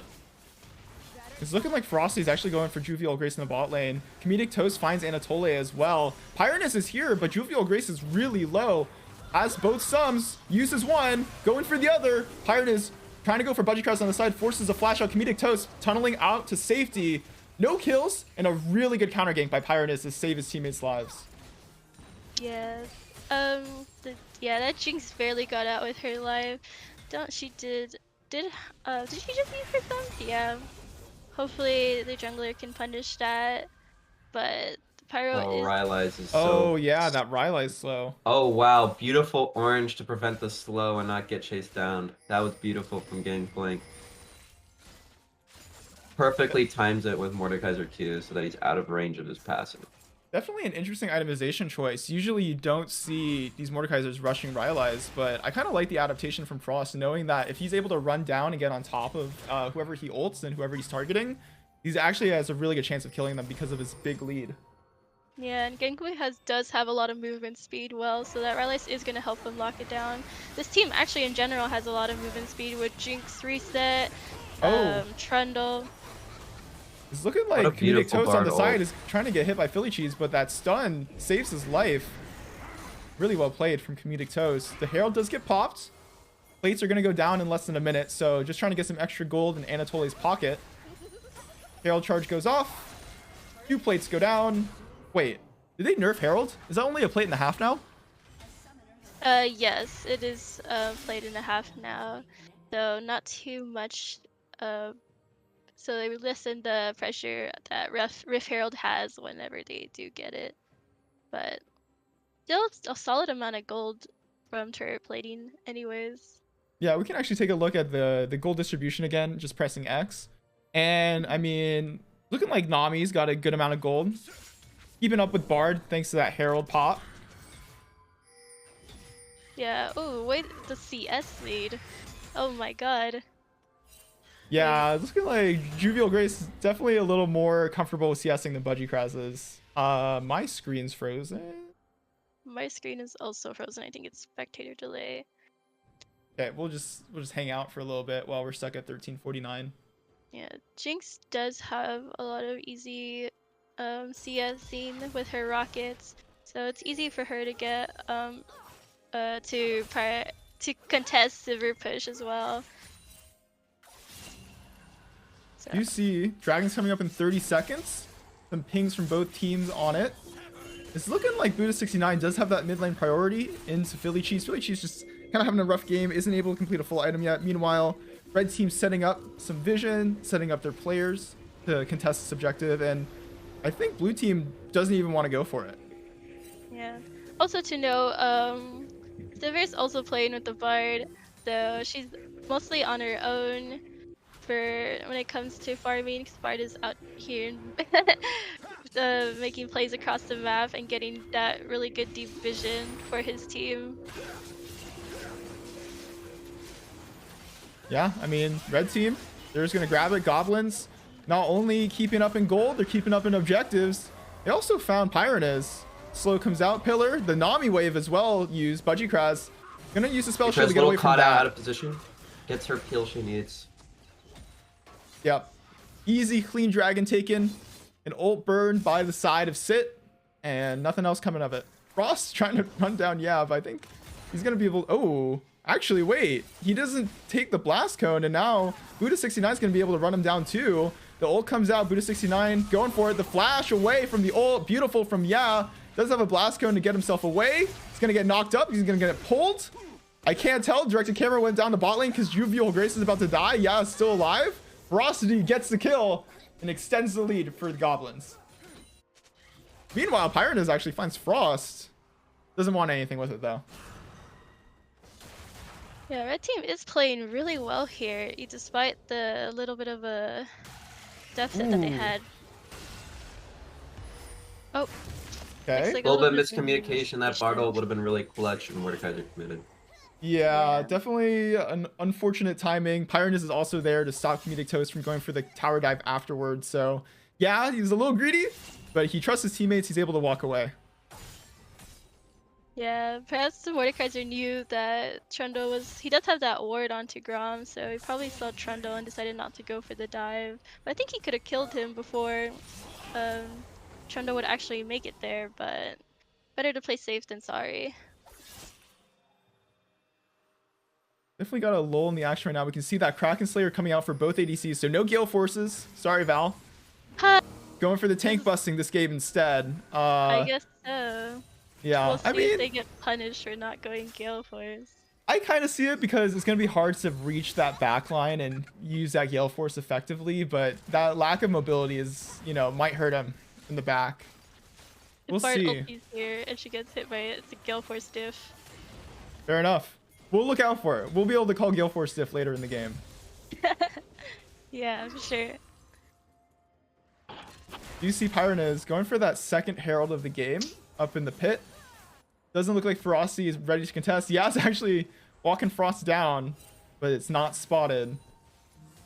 It's looking like Frosty's actually going for Jovial Grace in the bot lane. Comedic Toast finds Anatole as well. Pyronus is here, but Jovial Grace is really low. Has both sums, uses one, going for the other. Pyronus trying to go for Budgie Cross on the side, forces a flash out. Comedic Toast tunneling out to safety. No kills, and a really good counter gank by Pyronus to save his teammates' lives. Yeah. Yeah, that Jinx barely got out with her life. Did she just leave her thumb? Yeah. Hopefully the jungler can punish that. But Pyro is... Rylai's is so... Oh yeah, that Rylai's slow. Oh wow, beautiful orange to prevent the slow and not get chased down. That was beautiful from Gangplank. Perfectly times it with Mordekaiser Q so that he's out of range of his passive. Definitely an interesting itemization choice. Usually you don't see these Mordekaisers rushing Rylai's, but I kind of like the adaptation from Frost, knowing that if he's able to run down and get on top of whoever he ults and whoever he's targeting, he's actually has a really good chance of killing them because of his big lead. Yeah, and Gangplank does have a lot of movement speed so that Rylai's is going to help them lock it down. This team actually in general has a lot of movement speed with Jinx reset, Trundle. It's looking like Comedic Toast on the side is trying to get hit by Philly Cheese, but that stun saves his life. Really well played from Comedic Toast. The Herald does get popped. Plates are going to go down in less than a minute, so just trying to get some extra gold in Anatole's pocket. Herald charge goes off. 2 plates go down. Wait, did they nerf Herald? Is that only a plate and a half now? Yes, it is plate and a half now, so not too much. So they lessen the pressure that Rift Herald has whenever they do get it. But still a solid amount of gold from turret plating anyways. Yeah, we can actually take a look at the gold distribution again, just pressing X. And I mean, looking like Nami's got a good amount of gold. Keeping up with Bard thanks to that Herald pop. Yeah, oh wait, the CS lead. Oh my god. Yeah, it's looking like Jovial Grace is definitely a little more comfortable with CSing than Budgie Kraz is. My screen's frozen. My screen is also frozen. I think it's spectator delay. Okay, we'll just hang out for a little bit while we're stuck at 1349. Yeah, Jinx does have a lot of easy CSing with her rockets, so it's easy for her to get to contest Silver Push as well. So. You see Dragon's coming up in 30 seconds. Some pings from both teams on it. It's looking like Buddha69 does have that mid lane priority into Philly Cheese. Philly Cheese just kind of having a rough game, isn't able to complete a full item yet. Meanwhile, red team setting up some vision, setting up their players to contest this objective, and I think blue team doesn't even want to go for it. Yeah. Also to know, Silver's also playing with the Bard, so she's mostly on her own for when it comes to farming, because Bard is out here making plays across the map and getting that really good deep vision for his team. Yeah, I mean, red team, they're just going to grab it. Goblins, not only keeping up in gold, they're keeping up in objectives. They also found Pyronez. Slow comes out, Pillar, the Nami wave as well used. Budgie Kraz going to use the spell shield to get away from that. Out of position, gets her kill she needs. Yep. Easy, clean dragon taken. An ult burn by the side of Sit. And nothing else coming of it. Frost trying to run down Yav. I think he's going to be able... Oh, actually, wait. He doesn't take the blast cone. And now Buddha69 is going to be able to run him down too. The ult comes out. Buddha69 going for it. The flash away from the ult. Beautiful from Ya. Does have a blast cone to get himself away. He's going to get knocked up. He's going to get pulled. I can't tell. Directed camera went down the bot lane because Jovial Grace is about to die. Ya is still alive. Ferocity gets the kill and extends the lead for the Goblins. Meanwhile, Pyronez actually finds Frost. Doesn't want anything with it though. Yeah, red team is playing really well here, despite the little bit of a deficit that they Ooh. had. Oh, Okay. looks A like little bit of of miscommunication. That Bartle miscommunication. would have been really clutch, and Mordekaiser committed. Yeah, Yeah. definitely an unfortunate timing. Pyronus is also there to stop Comedic Toast from going for the tower dive afterwards. So yeah, he's a little greedy, but he trusts his teammates. He's able to walk away. Yeah, perhaps the Mordekaiser knew that Trundle he does have that ward onto Grom, so he probably saw Trundle and decided not to go for the dive. But I think he could have killed him before Trundle would actually make it there, but better to play safe than sorry. Definitely got a lull in the action right now. We can see that Kraken Slayer coming out for both ADCs. So no Gale Forces. Sorry, Val. Going for the tank busting this game instead. I guess so. Yeah, We'll see I mean, if they get punished for not going Gale Force. I kind of see it because it's going to be hard to reach that back line and use that Gale Force effectively, but that lack of mobility is, you know, might hurt him in the back. We'll If Bart see. ulti's here and she gets hit by it, it's a Gale Force diff. Fair enough. We'll look out for it. We'll be able to call Gale Force diff later in the game. Yeah, for sure. You see Pyronez going for that second Herald of the game up in the pit. Doesn't look like Ferocity is ready to contest. Yaz actually walking Frost down, but it's not spotted.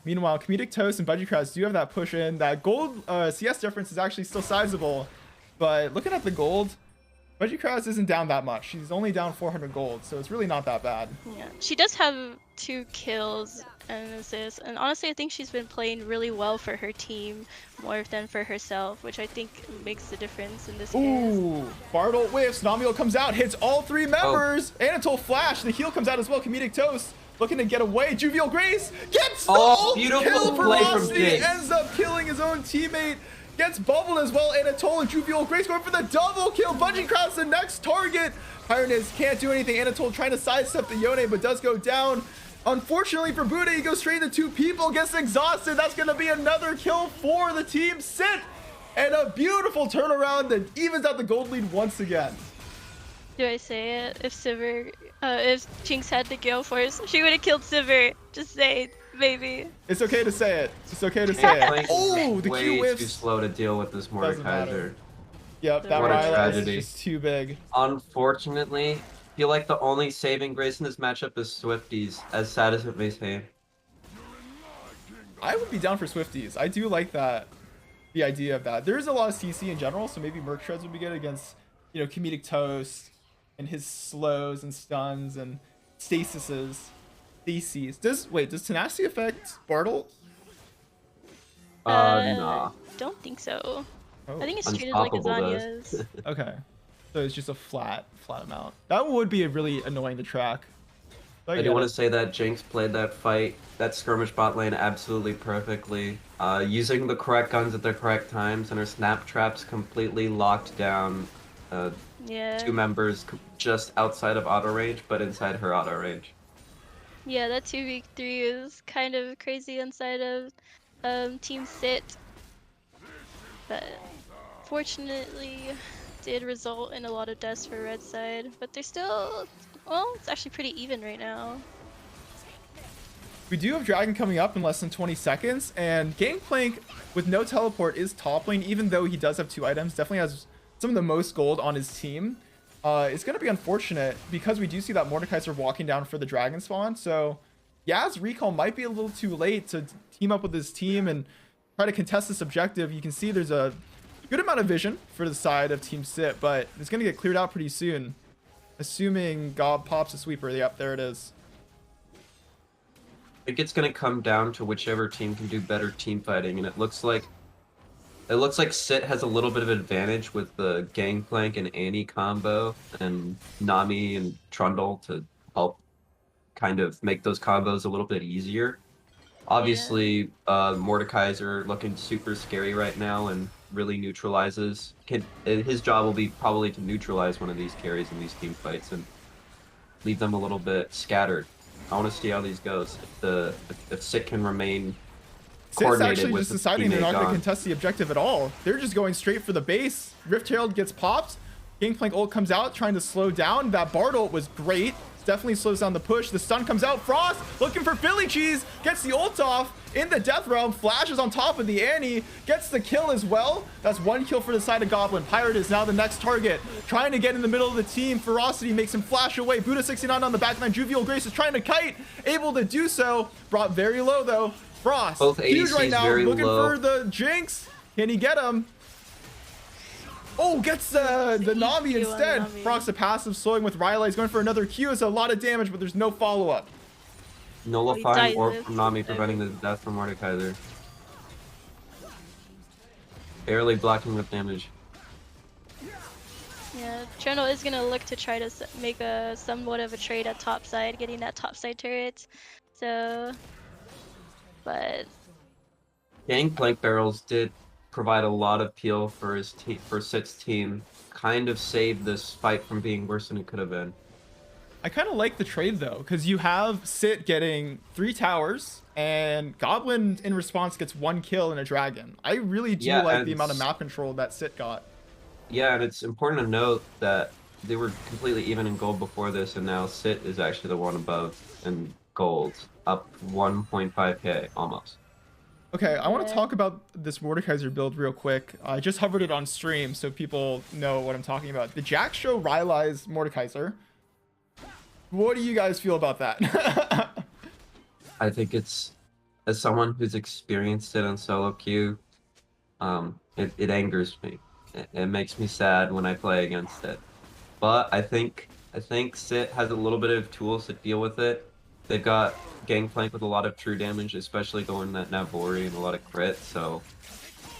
Meanwhile, Comedic Toast and Budgie Kraz do have that push in. That gold CS difference is actually still sizable, but looking at the gold, Budgie Kraz isn't down that much. She's only down 400 gold, so it's really not that bad. Yeah, she does have 2 kills and assists, and honestly I think she's been playing really well for her team more than for herself, which I think makes the difference in this case. Ooh, Bartle whiffs, Namiel comes out, hits all 3 members. Anatole Flash, the heal comes out as well. Comedic Toast looking to get away. Juvial Grace gets the ult beautiful kill. play from Ferocity Jinx. ends up killing his own teammate. Gets bubbled as well. Anatole and Juvial Grace going for the double kill. Budgie Kraz the next target. Pyronez can't do anything. Anatole trying to sidestep the Yone, but does go down. Unfortunately for Buddha, he goes straight into 2 people, gets exhausted. That's going to be another kill for the team Sit. And a beautiful turnaround that evens out the gold lead once again. Do I say it? If Jinx had the Gale Force, she would have killed Sivir. Just say it, maybe. It's okay to say it. It's okay to say it. Link Oh, is the way Q too whiffs. slow to deal with this Doesn't matter. Mordekaiser. Yep, that What a Ryla is tragedy. just too big. Unfortunately, I feel like the only saving grace in this matchup is Swifties, as sad as it may seem. I would be down for Swifties. I do like that, the idea of that. There's a lot of CC in general, so maybe Merc Shreds would be good against, you know, Comedic Toast and his slows and stuns and stasises. Stacies. Does Tenacity affect Bartle? Nah. Don't think so. Oh, I think it's treated like Unstoppable Azania's. okay. So it's just a flat amount. That would be really annoying to track. But I do get want to it. say that Jinx played that fight, that skirmish bot lane absolutely perfectly. Using the correct guns at the correct times, and her snap traps completely locked down Yeah. 2 members just outside of auto range, but inside her auto range. Yeah, that 2v3 is kind of crazy inside of Team Sit. But fortunately did result in a lot of deaths for red side. But they're still, well, it's actually pretty even right now. We do have Dragon coming up in less than 20 seconds, and Gangplank with no teleport is top lane, even though he does have 2 items. Definitely has some of the most gold on his team. It's going to be unfortunate because we do see that Mordekaiser walking down for the Dragon spawn. So Yaz recall might be a little too late to team up with his team and try to contest this objective. You can see there's a good amount of vision for the side of Team Sit, but it's going to get cleared out pretty soon. Assuming Gob pops a sweeper. Yep, there it is. I think it's going to come down to whichever team can do better team fighting, and it looks like Sit has a little bit of advantage with the Gangplank and Annie combo, and Nami and Trundle to help kind of make those combos a little bit easier. Obviously, Mordekaiser looking super scary right now and really neutralizes. His job will be probably to neutralize one of these carries in these team fights and leave them a little bit scattered. I want to see how these goes. If Sit can remain Sit's coordinated actually with just the deciding they're teammate not going to gone. contest the objective at all. They're just going straight for the base. Rift Herald gets popped. Gangplank ult comes out, trying to slow down. That Bard ult was great. definitely slows down the push. The stun comes out. Frost looking for Philly Cheese, gets the ult off in the Death Realm, flashes on top of the Annie, gets the kill as well. That's 1 kill for the side of Goblin. Pirate is now the next target, trying to get in the middle of the team. Ferocity makes him flash away. Buddha 69 on the backline. Juvial Grace is trying to kite, able to do so. Brought very low though. Frost, Both huge ADCs right now, very looking low. for the Jinx. Can he get him? Oh, gets the Nami Q on the instead. Nami. Frost's a passive, slowing with Rylai. He's going for another Q. It's a lot of damage, but there's no follow-up. Nullifying dies Orb this. from Nami, preventing the death from Mordekaiser. Barely blocking with damage. Yeah, Trundle is gonna look to try to make a somewhat of a trade at top side, getting that top side turret. So, but Gangplank barrels did provide a lot of peel for his for Sit's team. Kind of saved this fight from being worse than it could have been. I kind of like the trade though, because you have Sit getting 3 towers, and Goblin in response gets 1 kill and a dragon. I really do like the amount of map control that Sit got. Yeah, and it's important to note that they were completely even in gold before this, and now Sit is actually the one above in gold, up 1.5k almost. Okay, I want to Yeah. talk about this Mordekaiser build real quick. I just hovered it on stream so people know what I'm talking about. The Jack show Rylai's Mordekaiser. What do you guys feel about that? I think it's, as someone who's experienced it on solo queue, it angers me. It makes me sad when I play against it. But I think Sit has a little bit of tools to deal with it. They've got Gangplank with a lot of true damage, especially going that Navori and a lot of crit, so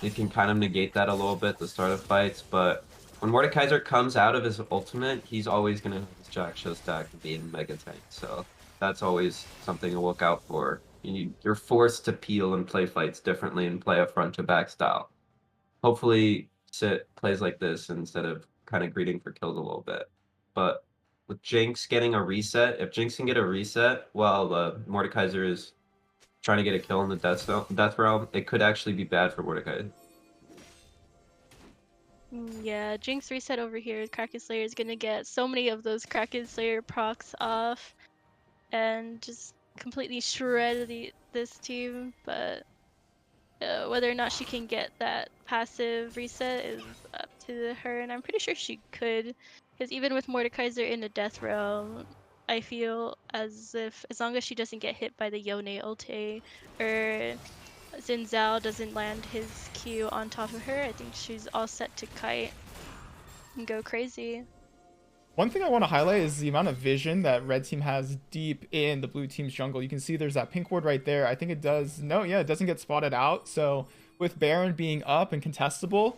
they can kind of negate that a little bit at the start of fights. But when Mordekaiser comes out of his ultimate, he's always gonna have his Jack show stack and be in Mega Tank. So that's always something to look out for. You're forced to peel and play fights differently and play a front to back style. Hopefully Sit plays like this instead of kind of greeting for kills a little bit. But with Jinx getting a reset, if Jinx can get a reset while Mordekaiser is trying to get a kill in the Death Realm, it could actually be bad for Mordekaiser. yeah, Jinx reset over here. Kraken Slayer is gonna get so many of those Kraken Slayer procs off, and just completely shred this team. But whether or not she can get that passive reset is up to her, and I'm pretty sure she could, because even with Mordekaiser in the Death Realm, I feel as if as long as she doesn't get hit by the Yone ulti, or Xin Zhao doesn't land his Q on top of her, I think she's all set to kite and go crazy. One thing I want to highlight is the amount of vision that red team has deep in the blue team's jungle. You can see there's that pink ward right there. I think it does. No, yeah, it doesn't get spotted out. So with Baron being up and contestable,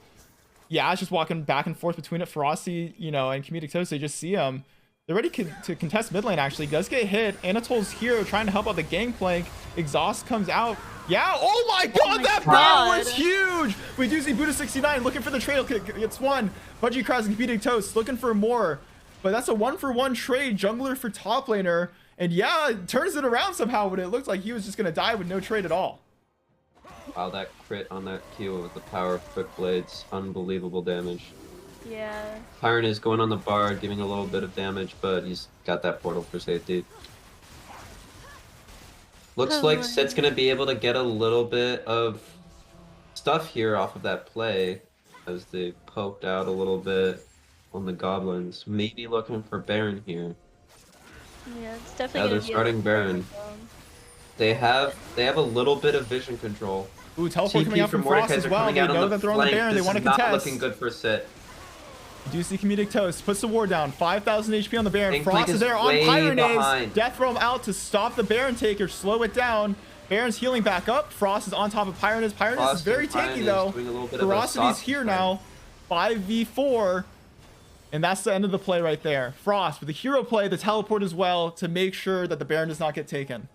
yeah, it's just walking back and forth between it. Ferocity, you know, and Comedic Toast, they just see him. They're ready to contest mid lane, actually. Does get hit. Anatol's here trying to help out the Gangplank. Exhaust comes out. Yeah, oh my god, that Baron was huge! We do see Buddha 69 looking for the trail kick. It's one. Budgie Cross and Comedic Toast looking for more. But that's a 1-for-1 trade, jungler for top laner. And yeah, it turns it around somehow, but it looked like he was just going to die with no trade at all. Wow, that crit on that Q with the power of Quick Blades, unbelievable damage. Yeah. Tyron is going on the Bard, giving a little bit of damage, but he's got that portal for safety. Looks like Sit's going to be able to get a little bit of stuff here off of that play, as they poked out a little bit on the Goblins. Maybe looking for Baron here. Yeah, it's definitely Yeah, gonna they're be starting Baron. They have a little bit of vision control. Ooh, teleport coming TP out from from Frost Mordekaiser as well. coming They out on know the that they're on the flank. Baron. They This want to is not contest. looking good for Sit. You do see Comedic Toast. Puts the ward down. 5,000 HP on the Baron. Gangplank Frost is is there on way Pyrenaise. behind. Death Realm out to stop the Baron taker. Slow it down. Baron's healing back up. Frost is on top of Pyrenaise. Pyrenaise is very tanky though. Ferocity's here now. 5v4. And that's the end of the play right there. Frost with the hero play, the teleport as well, to make sure that the Baron does not get taken.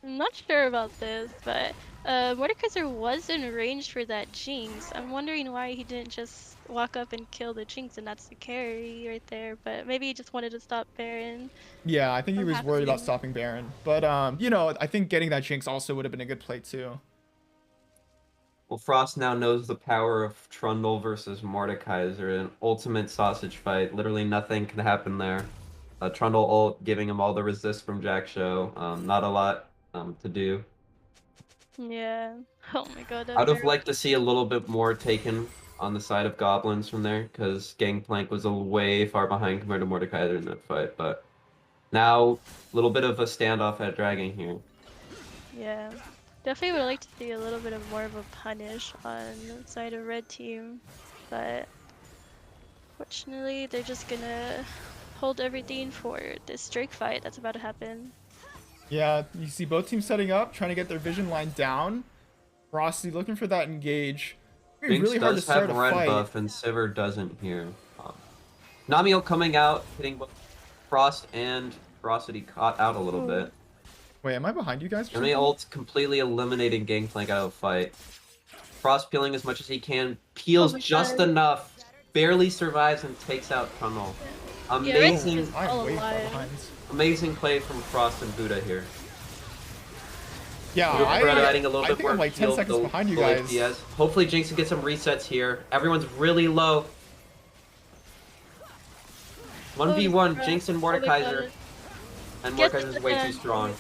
I'm not sure about this, but Mordekaiser was in range for that Jinx. I'm wondering why he didn't just walk up and kill the Jinx, and that's the carry right there. But maybe he just wanted to stop Baron. Yeah, I think he was worried about happening. stopping Baron. But, you know, I think getting that Jinx also would have been a good play too. Well, Frost now knows the power of Trundle versus Mordekaiser, an ultimate sausage fight. Literally nothing can happen there. Trundle ult giving him all the resist from Jack Show. Not a lot to do. Yeah. Oh my god. I'd have liked to see a little bit more taken on the side of Goblins from there, because Gangplank was a way far behind compared to Mordekaiser in that fight, but now a little bit of a standoff at Dragon here. Yeah. Definitely would like to see a little bit of more of a punish on the side of red team, but fortunately they're just gonna hold everything for this Drake fight that's about to happen. Yeah, you see both teams setting up, trying to get their vision line down. Frosty looking for that engage. It's Jinx really hard to does start have a red fight. buff and Sivir doesn't here. Namiel coming out, hitting both Frost and Ferocity caught out a little bit. Wait, am I behind you guys? Namiel ult completely eliminating Gangplank out of the fight. Frost peeling as much as he can, peels just enough, barely survives and takes out Tunnel. Amazing, I'm way far behind. amazing play from Frost and Buddha here. Yeah, adding a little I bit think more I'm like 10 heal seconds to behind you the guys. FPS. Hopefully Jinx can get some resets here. Everyone's really low. 1v1, Jinx and Mordekaiser. And Mordekaiser's way too strong.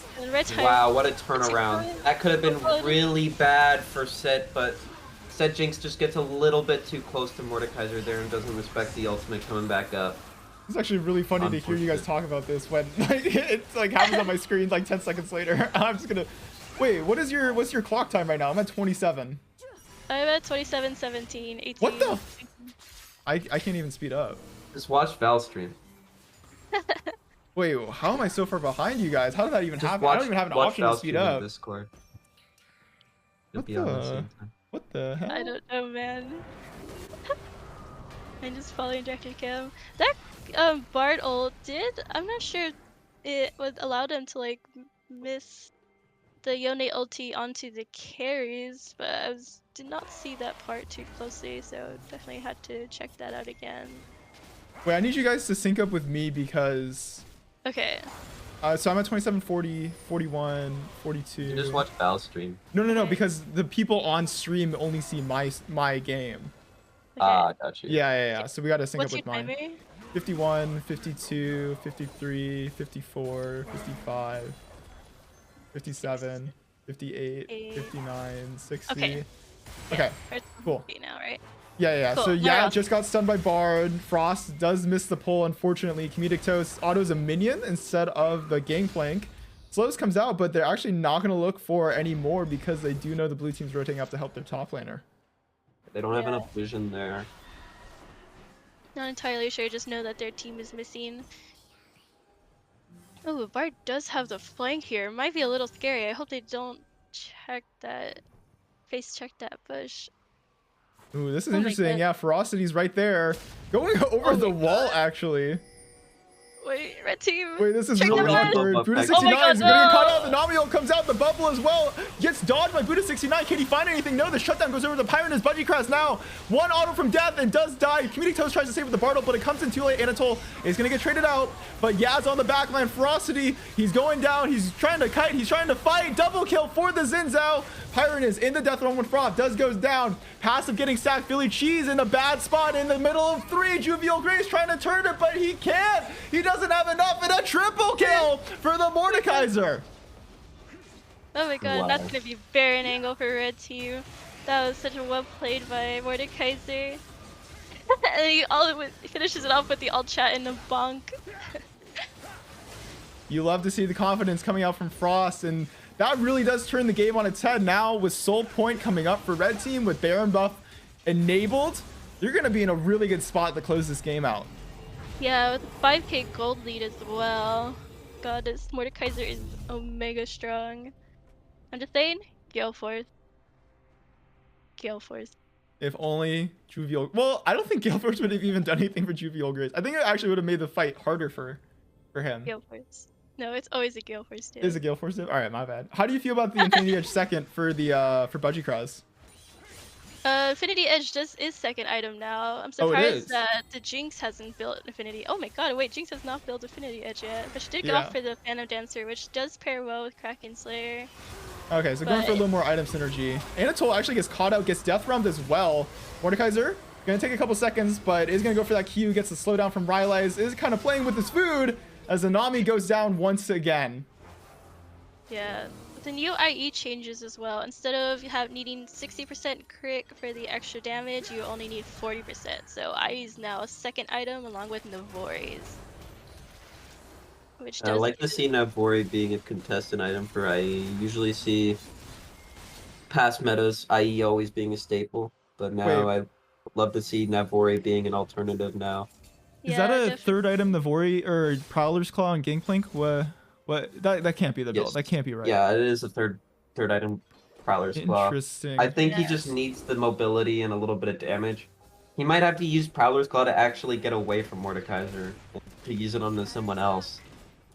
Wow, what a turnaround. That could have been really bad for Set, but Set Jinx just gets a little bit too close to Mordekaiser there and doesn't respect the ultimate coming back up. It's actually really funny to hear you guys talk about this when like it's like happens on my screen like 10 seconds later. I'm just gonna wait. What's your clock time right now? I'm at 27. I'm at 27, 17, 18. What the? I can't even speed up. Just watch Val's stream. Wait, how am I so far behind you guys? How did that even happen? I don't even have an watch option to Val's speed stream up. in Discord. You'll What be on the same time. What the hell? I don't know, man. I'm just following Director Cam. That Bard ult I'm not sure it would allow them to like miss the Yone ulti onto the carries, but did not see that part too closely, so definitely had to check that out again. Wait, I need you guys to sync up with me because Okay. so I'm at 27, 40, 41, 42. You just watch Val's stream. No, because the people on stream only see my game. Okay. Ah, got you. Yeah. So we gotta sync What's up with your mine. timer? 51, 52, 53, 54, 55, 57, 58, 59, 60. Okay. Okay, We're cool. now, right? Yeah. Cool. So Alright, yeah, awesome. just got stunned by Bard. Frost does miss the pull, unfortunately. Comedic Toast autos a minion instead of the Gangplank. SLOLCS comes out, but they're actually not going to look for any more because they do know the blue team's rotating up to help their top laner. They don't have enough vision there. Not entirely sure, just know that their team is missing. Oh, Bard does have the flank here. Might be a little scary. I hope they don't check that, face check that bush. Ooh, this is Oh my interesting. God. Yeah, Ferocity's right there. Going over the wall, actually. Wait, red team. Wait, this is Check really the butt. awkward. Oh Buddha my 69 God, is gonna get caught no. out. The Namiel comes out. The bubble as well. Gets dodged by Buddha 69. Can he find anything? No, the shutdown goes over the Pyron as Budgie Crash now. One auto from death and does die. Comedic Toast tries to save with the Bartle, but it comes in too late. Anatole is gonna get traded out. But Yaz on the backline. Ferocity, he's going down. He's trying to kite. He's trying to fight. Double kill for the Zinzao. Pyron is in the death room when Froth goes down. Passive getting sacked. Philly Cheese in a bad spot in the middle of 3. Juvial Grace trying to turn it, but he can't. He doesn't have enough. And a triple kill for the Mordekaiser. Oh my god, Wow. that's gonna be Baron angle for red team. That was such a well played by Mordekaiser. And he finishes it off with the alt chat in the bonk. You love to see the confidence coming out from Frost, and that really does turn the game on its head now with Soul Point coming up for red team with Baron buff enabled. You're going to be in a really good spot to close this game out. Yeah, with 5k gold lead as well. God, this Mordekaiser is omega strong. I'm just saying, Gale Force. Gale Force. If only Juvial... Well, I don't think Gale Force would have even done anything for Juvial Grace. I think it actually would have made the fight harder for him. Gale Force. No, it's always a Gale Force too. Is it Gale Force? All right, my bad. How do you feel about the Infinity Edge second for the for Budgie Cross? Infinity Edge is second item now. I'm Oh, it surprised is? that the Jinx hasn't built Infinity. Oh my god, wait, Jinx has not built Infinity Edge yet. But she did go Yeah. off for the Phantom Dancer, which does pair well with Kraken Slayer. Okay, so going for a little more item synergy. Anatole actually gets caught out, gets death round as well. Mordekaiser, gonna take a couple seconds, but is gonna go for that Q, gets the slowdown from Rylai's, is kind of playing with his food. as Anami goes down once again. Yeah. The new IE changes as well. Instead of needing 60% crit for the extra damage, you only need 40%. So IE is now a second item along with Navori's. Which I does like to see Navori being a contestant item for IE. Usually see past metas, IE always being a staple, but now Wait. I love to see Navori being an alternative now. Is that a definitely. third item, Navori or Prowler's Claw and Gangplank? What? That can't be the build. Yes. That can't be right. Yeah, it is a third item, Prowler's Claw. Interesting. I think he just Yes. needs the mobility and a little bit of damage. He might have to use Prowler's Claw to actually get away from Mordekaiser, to use it on someone else.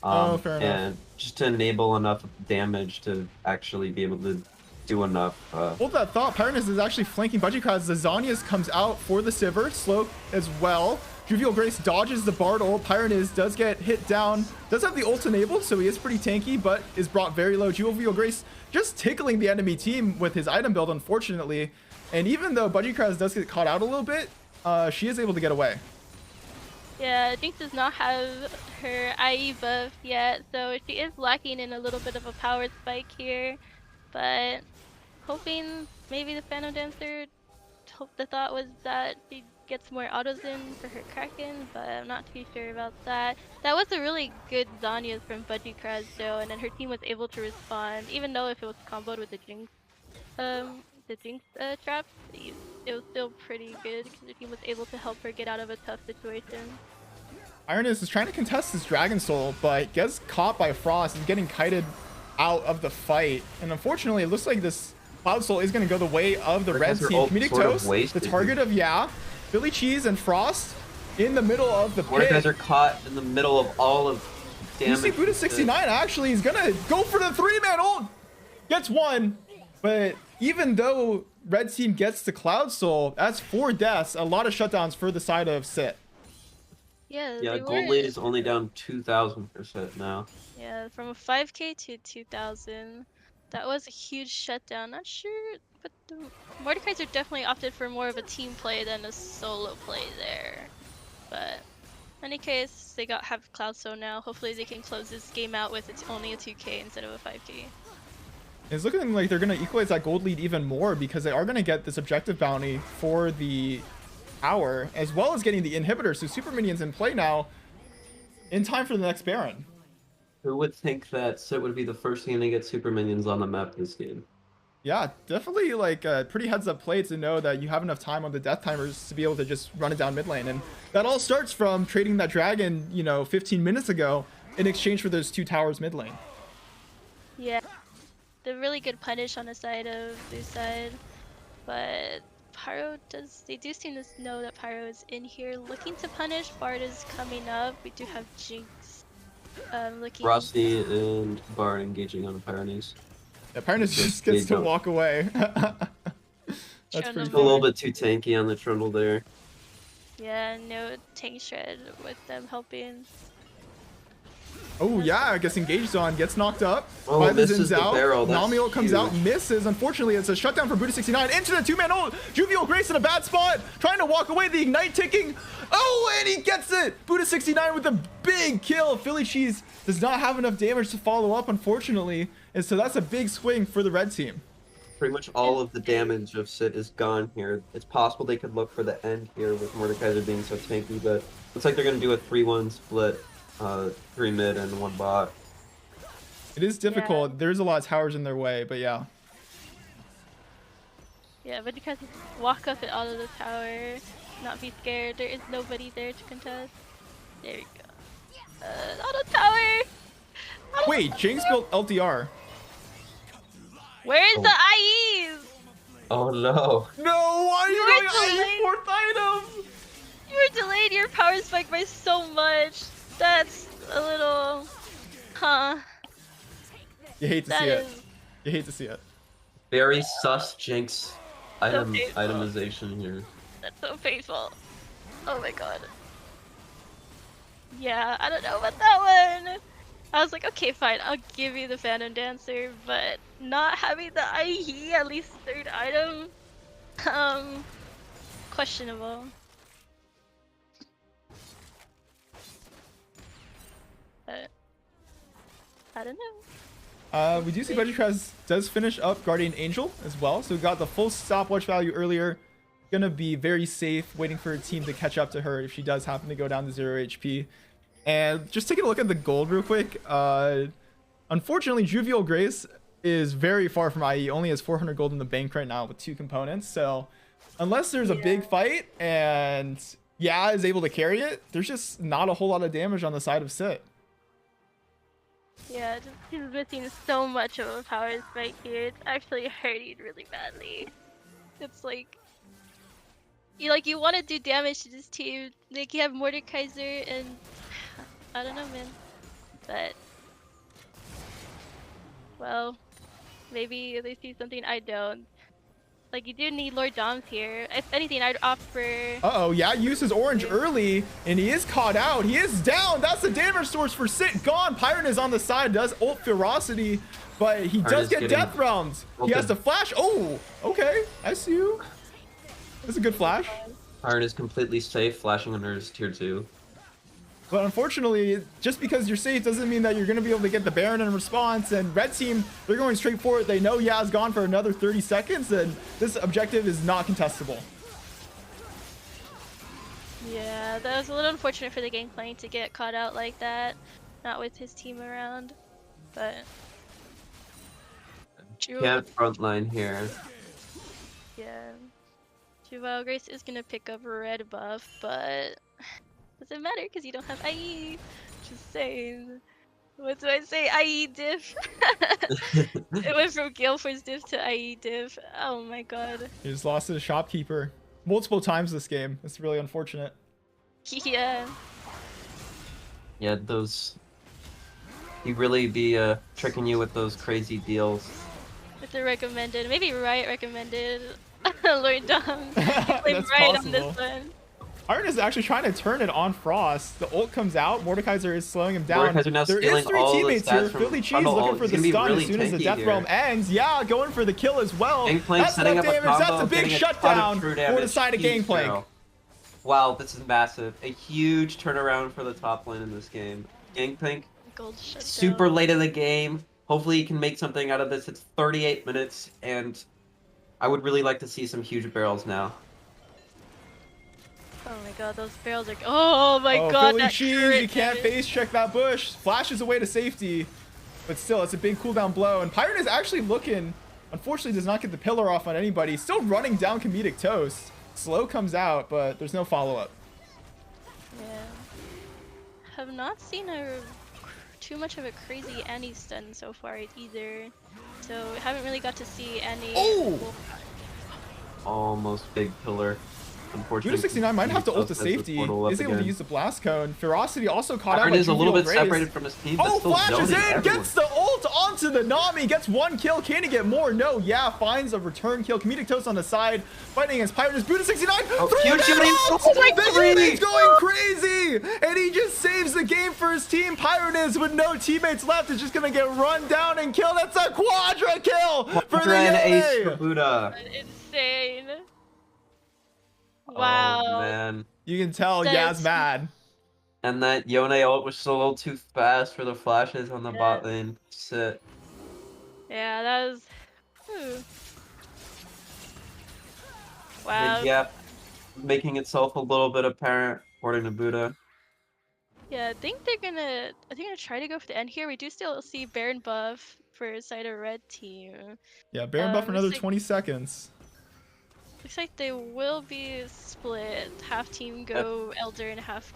Fair enough. And just to enable enough damage to actually be able to do enough. Hold that thought. Pyronus is actually flanking Budgie. The Zanias comes out for the Sivir. Slow as well. Juvial Grace dodges the Bard ult. Pyronus does get hit down. Does have the ult enabled, so he is pretty tanky, but is brought very low. Juvial Grace just tickling the enemy team with his item build, unfortunately. And even though Budgie does get caught out a little bit, she is able to get away. Yeah, Jinx does not have her IE buff yet, so she is lacking in a little bit of a power spike here. But hoping maybe the Phantom Dancer, the thought was that she gets more autos in for her Kraken, but I'm not too sure about that. That was a really good Zanya from Budgie Kraz though, and then her team was able to respond, even though if it was comboed with the Jinx trap, it was still pretty good because the team was able to help her get out of a tough situation. Pyronus is trying to contest his Dragon Soul, but gets caught by Frost and getting kited out of the fight. And unfortunately, it looks like this Cloud Soul is going to go the way of the red team. Comedic Toast, the target of Philly Cheese and Frost in the middle of the pit. Mordekaiser are caught in the middle of all of damage. You see Buddha 69 actually is going to go for the 3-man ult. Gets one, but even though red team gets the Cloud Soul, that's 4 deaths, a lot of shutdowns for the side of Sit. Yeah, Gold Lead is only down 2,000% now. Yeah, from a 5k to 2,000. That was a huge shutdown. Not sure, but the Mordekaiser definitely opted for more of a team play than a solo play there. But in any case, they have Cloud Soul now. Hopefully they can close this game out with it's only a 2k instead of a 5k. It's looking like they're going to equalize that gold lead even more because they are going to get this objective bounty for the hour, as well as getting the inhibitor. So super minions in play now in time for the next Baron. Who would think that Sit would be the first team to get super minions on the map this game? Yeah, definitely like a pretty heads up play to know that you have enough time on the death timers to be able to just run it down mid lane. And that all starts from trading that dragon, 15 minutes ago in exchange for those 2 towers mid lane. Yeah, the really good punish on the side of this side, but Pyro they do seem to know that Pyro is in here looking to punish. Bard is coming up. We do have Jinx looking. Frosty and Bard engaging on Pyronese. Yeah, Pyronese just gets to walk away. That's pretty a little bit too tanky on the Trundle there. Yeah, no tank shred with them helping. Oh yeah, I guess engaged on, gets knocked up by the misses the Zinzao. barrel. That's Namiel comes out, huge. misses. Unfortunately, it's a shutdown for Buddha 69 into the 2-man ult. Juvial Grace in a bad spot, trying to walk away. The ignite ticking. Oh, and he gets it. Buddha 69 with a big kill. Philly Cheese does not have enough damage to follow up, unfortunately, and so that's a big swing for the red team. Pretty much all of the damage of Sit is gone here. It's possible they could look for the end here with Mordekaiser being so tanky, but looks like they're going to do a 3-1 split. 3 mid and 1 bot. It is difficult. Yeah. There's a lot of towers in their way, but yeah. Yeah, but you can walk up and out of the tower, not be scared. There is nobody there to contest. There you go. Auto tower! Wait, Jinx built LDR. Where's the IEs? Oh no. No, why are you going IE 4th item? You were delayed your power spike by so much. That's a little... Huh. You hate to see it. You hate to see it. Very sus Jinx itemization here. That's so painful. Oh my god. Yeah, I don't know about that one. I was like, okay, fine, I'll give you the Phantom Dancer, but not having the IE, at least 3rd item, questionable. I don't know. We do see Budgie does finish up Guardian Angel as well. So we got the full stopwatch value earlier. Gonna be very safe, waiting for a team to catch up to her if she does happen to go down to 0 HP. And just taking a look at the gold real quick. Unfortunately, Jovial Grace is very far from IE. Only has 400 gold in the bank right now with 2 components. So unless there's a big fight and Ya is able to carry it, there's just not a whole lot of damage on the side of Sit. Yeah, just he's missing so much of a power spike here. It's actually hurting really badly. It's like you want to do damage to this team. Like you have Mordekaiser and I don't know, man. But well, maybe they see something I don't. Like you do need Lord Doms here. If anything, I'd offer. Uh-oh, yeah, uses orange early, and he is caught out. He is down. That's the damage source for Sit gone. Pyron is on the side, does ult Ferocity, but he does get death rounds. He has to flash. Oh, okay, I see you. That's a good flash. Pyron is completely safe, flashing under his tier 2. But unfortunately, just because you're safe doesn't mean that you're going to be able to get the Baron in response. And red team, they're going straight for it. They know Ya's gone for another 30 seconds, and this objective is not contestable. Yeah, that was a little unfortunate for the Gangplank to get caught out like that. Not with his team around. But Can't frontline here. yeah. Jovial Grace is going to pick up a red buff, but doesn't matter because you don't have IE. Just saying. What do I say? IE diff. It went from Gale Force diff to IE diff. Oh my god. He just lost to the shopkeeper multiple times this game. It's really unfortunate. Yeah. Yeah, those. He really be tricking you with those crazy deals. With the recommended. Maybe Riot recommended Lord Dom. Played That's Riot on this possible. one. Iron is actually trying to turn it on Frost. The ult comes out. Mordekaiser is slowing him down. Mordekaiser now There is stealing 3 all the teammates stats here. from Philly Cheese Frontal looking ult. for It's the gonna be stun really as soon as the tanky Death here. Realm ends. Yeah, going for the kill as well. Gangplank That's setting enough up a damage. That's combo, a big getting a shutdown ton of true for the damage. side of Huge Gangplank. throw. Wow, this is massive. A huge turnaround for the top lane in this game. Gangplank, Gold shutdown. super late in the game. Hopefully he can make something out of this. It's 38 minutes, and I would really like to see some huge barrels now. Oh my god, those barrels are. Oh my Oh, god, Philly that Cheese, crit you can't damage. face check that bush. Flashes away to safety. But still, it's a big cooldown blow. And Pyron is actually looking, unfortunately does not get the pillar off on anybody. Still running down Comedic Toast. Slow comes out, but there's no follow-up. Yeah. Have not seen too much of a crazy Annie stun so far either. So haven't really got to see Annie. Oh! Almost big pillar. Unfortunately, Buddha69 might have to ult to has the safety. portal up He's able to again. use the blast cone. Ferocity also caught out Pyron by is a little Jovial bit Grace. separated from his team, but Oh, still flashes zoning in, everyone. gets the ult onto the Nami, gets 1 kill. Can he get more? No, yeah, finds a return kill. Comedic Toast on the side, fighting against Pyron. Buddha69, Oh, huge shooting. oh my the God. unit's going crazy, and he just saves the game for his team. Pyron is, with no teammates left, is just gonna get run down and killed. That's a quadra kill for the Quadra and ace for Yone. Buddha. Insane. Wow. Oh, man. You can tell That Yaz is- mad. And that Yone ult was still a little too fast for the flashes on the Yeah. bot lane. Sit. Yeah, that was. Wow. Mid gap making itself a little bit apparent, according to Buddha. Yeah, I think they're gonna try to go for the end here. We do still see Baron buff for side of red team. Yeah, Baron buff for looks another like- 20 seconds. Looks like they will be split. Half team go Elder and half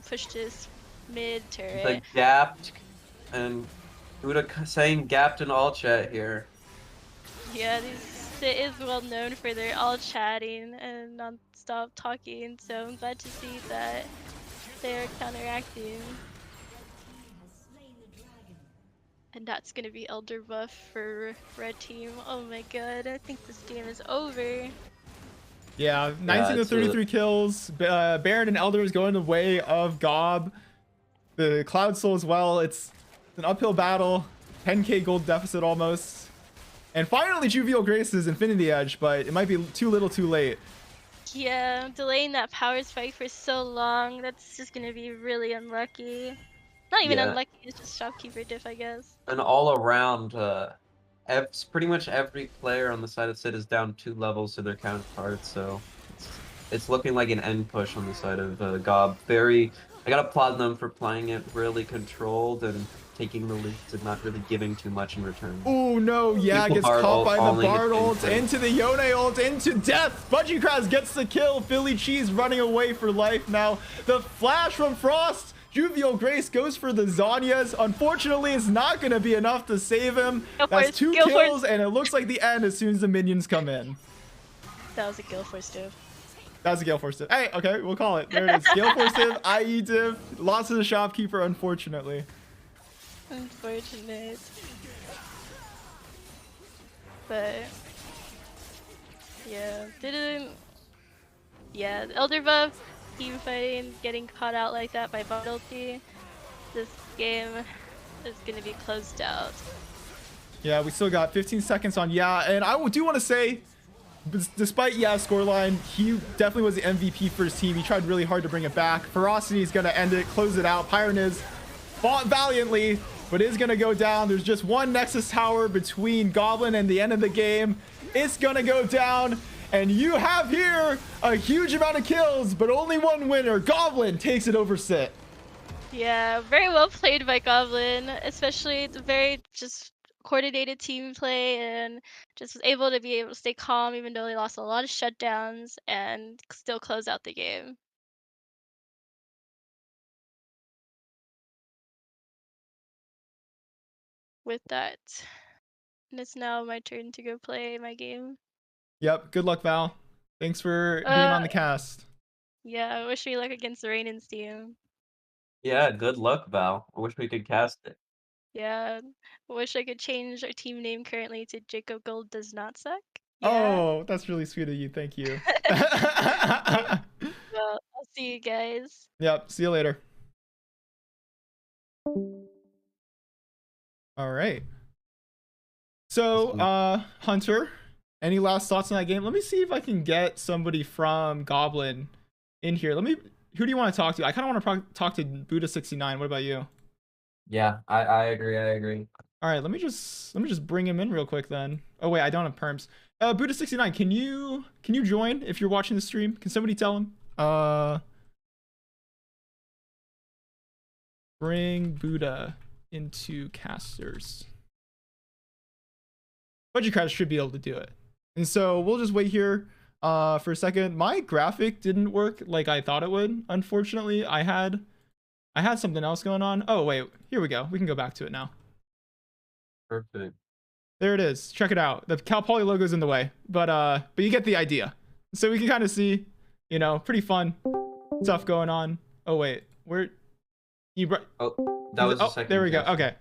push this mid turret. The gapped, and Buddha saying gapped in all chat here. Yeah, it is well known for their all chatting and non-stop talking, so I'm glad to see that they're counteracting. And that's gonna be Elder buff for red team. Oh my god, I think this game is over. Yeah, 19 to it's 33 kills. Baron and Elder is going the way of Gob. The Cloud Soul as well. It's an uphill battle. 10k gold deficit almost. And finally, Jovial Grace is Infinity Edge, but it might be too little too late. Yeah, delaying that power spike for so long, that's just gonna be really unlucky. Not even Yeah. unlucky, it's just shopkeeper diff, I guess. And all around, pretty much every player on the side of Sid is down 2 levels to their counterparts, so it's looking like an end push on the side of Gob. I gotta applaud them for playing it really controlled and taking the leads and not really giving too much in return. Oh no, yeah, People gets Bard caught ult by the falling Bard into ult, infinite. into the Yone ult, into death. Budgiecraz gets the kill. Philly Cheese running away for life now. The flash from Frost. Jovial Grace goes for the Zanyas. Unfortunately, it's not going to be enough to save him. That's 2 kills, and it looks like the end as soon as the minions come in. That was a Gale Force div. That was a Gale Force div. Hey, okay, we'll call it. There it is. Gale Force div, IE div. Lots of the shopkeeper, unfortunately. Unfortunate. But yeah, yeah, the Elder buff, team fighting, getting caught out like that by bot ulti. This game is gonna be closed out. Yeah, we still got 15 seconds on Yeah, and I do want to say, despite Ya's scoreline, he definitely was the MVP for his team. He tried really hard to bring it back. Ferocity is going to end it, close it out. Pyroniz fought valiantly, but is going to go down. There's just one Nexus Tower between Goblin and the end of the game. It's going to go down, and you have here a huge amount of kills, but only one winner. Goblin takes it over Sit. Yeah, very well played by Goblin, especially the very just coordinated team play and just was able to stay calm even though they lost a lot of shutdowns and still close out the game. With that, and it's now my turn to go play my game. Yep, good luck, Val. Thanks for being on the cast. Yeah, I wish me luck against the Rainen's team. Yeah, good luck, Val. I wish we could cast it. Yeah, I wish I could change our team name currently to Jacob Gold Does Not Suck. Yeah. Oh, that's really sweet of you. Thank you. Well, I'll see you guys. Yep, see you later. All right. So, Hunter, any last thoughts on that game? Let me see if I can get somebody from Goblin in here. Who do you want to talk to? I kind of want to talk to Buddha69. What about you? Yeah, I agree. All right, let me just bring him in real quick then. Oh wait, I don't have perms. Buddha69, can you join if you're watching the stream? Can somebody tell him? Bring Buddha into casters. Budgiecraz should be able to do it. And so we'll just wait here for a second. My graphic didn't work like I thought it would. Unfortunately, I had something else going on. Oh wait, here we go. We can go back to it now. Perfect. There it is. Check it out. The Cal Poly logo is in the way, but you get the idea. So we can kind of see, pretty fun stuff going on. Oh wait, where you? Oh, that was the second. There we go. Okay.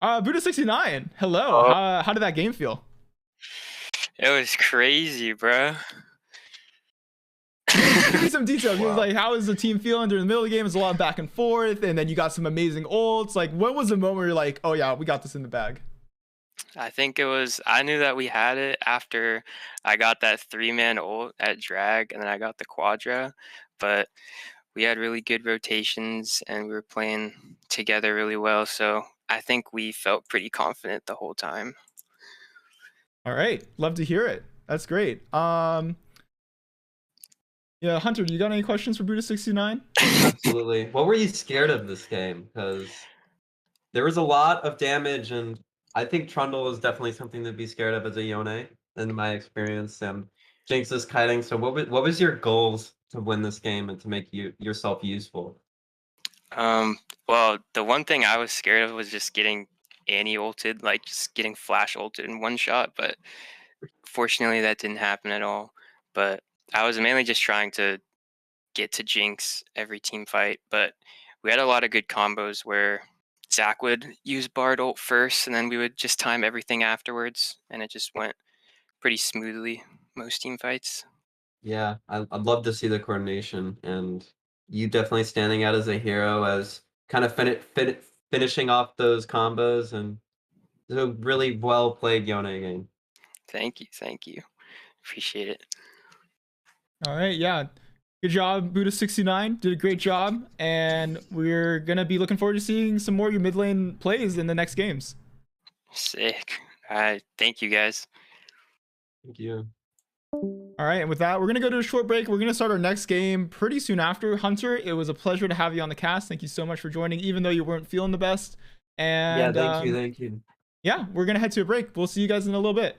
Buddha69. Hello. How did that game feel? It was crazy, bro. Give me some details. Wow. He was like, how is the team feeling during the middle of the game? It's a lot of back and forth, and then you got some amazing ults. Like, when was the moment where you're like, oh yeah, we got this in the bag? I think I knew that we had it after I got that 3-man ult at drag, and then I got the quadra, but we had really good rotations and we were playing together really well. So I think we felt pretty confident the whole time. All right. Love to hear it. That's great. Yeah, Hunter, do you got any questions for Buddha69? Absolutely. What were you scared of this game? Because there was a lot of damage, and I think Trundle is definitely something to be scared of as a Yone, in my experience. Jinx is kiting. So what was your goals to win this game and to make yourself useful? Well, the one thing I was scared of was just getting Annie ulted, like just getting flash ulted in one shot, but fortunately that didn't happen at all. But I was mainly just trying to get to Jinx every team fight, but we had a lot of good combos where Zach would use Bard ult first, and then we would just time everything afterwards, and it just went pretty smoothly most team fights. Yeah, I'd love to see the coordination, and you definitely standing out as a hero, as kind of finishing off those combos, and it's a really well played Yone game. Thank you, appreciate it. All right, yeah. Good job, Buddha69. Did a great job, and we're gonna be looking forward to seeing some more of your mid lane plays in the next games. Sick. All right. Thank you guys. Thank you. All right, and with that, we're gonna go to a short break. We're gonna start our next game pretty soon after. Hunter, it was a pleasure to have you on the cast. Thank you so much for joining, even though you weren't feeling the best. And Yeah, thank you. yeah, we're gonna head to a break. We'll see you guys in a little bit.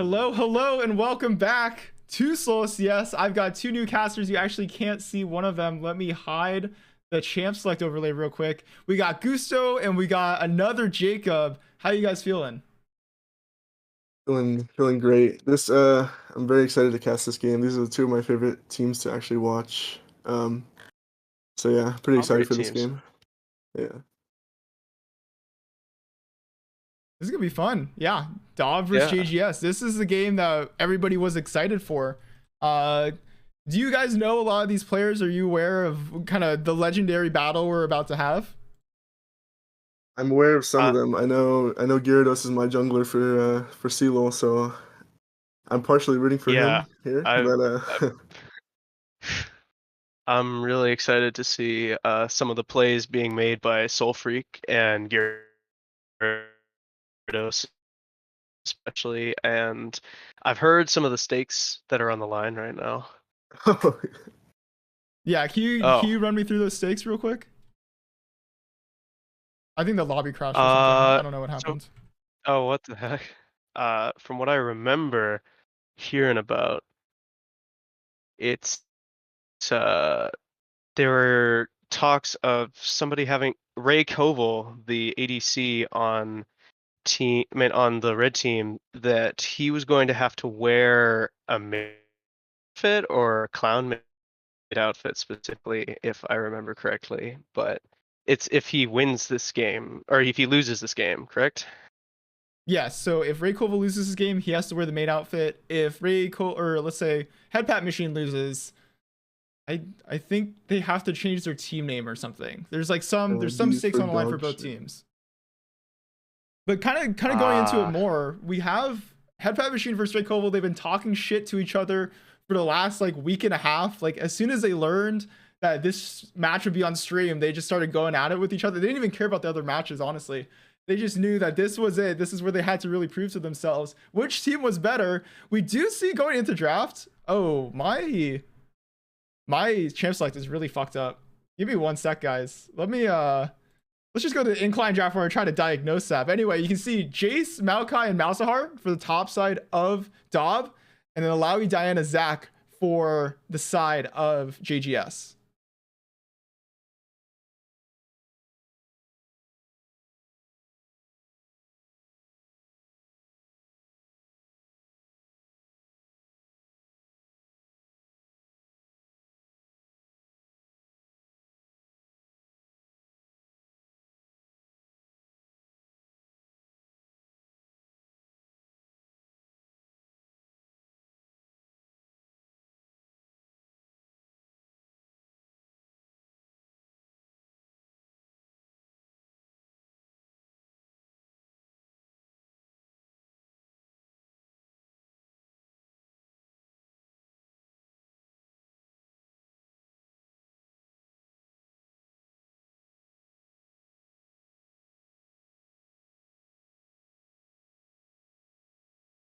Hello, and welcome back to SLOLCS. I've got two new casters. You actually can't see one of them. Let me hide the champ select overlay real quick. We got Gusto and we got another Jacob. How you guys feeling? Feeling great. I'm very excited to cast this game. These are two of my favorite teams to actually watch. So yeah, pretty All excited great for this teams. game. Yeah. This is gonna be fun. Yeah, Dog versus JGS. This is the game that everybody was excited for. Do you guys know a lot of these players? Are you aware of kind of the legendary battle we're about to have? I'm aware of some of them. I know Gyarados is my jungler for CLOL, so I'm partially rooting for him here. I'm really excited to see some of the plays being made by Soul Freak and Gyarados especially, and I've heard some of the stakes that are on the line right now. Yeah, can you run me through those stakes real quick? I think the lobby crashed or something. I don't know what happened. What the heck? From what I remember hearing about, it's there were talks of somebody having Ray Koval, the ADC on the red team, that he was going to have to wear a maid outfit or a clown maid outfit specifically, if I remember correctly. But it's if he wins this game or if he loses this game, correct? Yes. So if Ray Koval loses his game, he has to wear the main outfit. If or let's say Headpat Machine loses, I think they have to change their team name or something. There's like some stakes on the line for both teams. But kind of going into it more, we have Headpat Machine versus Ray Koval. They've been talking shit to each other for the last like week and a half. Like as soon as they learned that this match would be on stream, they just started going at it with each other. They didn't even care about the other matches, honestly. They just knew that this was it. This is where they had to really prove to themselves which team was better. We do see going into draft. Oh, my champ select is really fucked up. Give me 1 sec, guys. Let's just go to the incline draft where I try to diagnose that. But anyway, you can see Jace, Maokai, and Malzahar for the top side of Dob, and then Alawi, Diana, Zach for the side of JGS.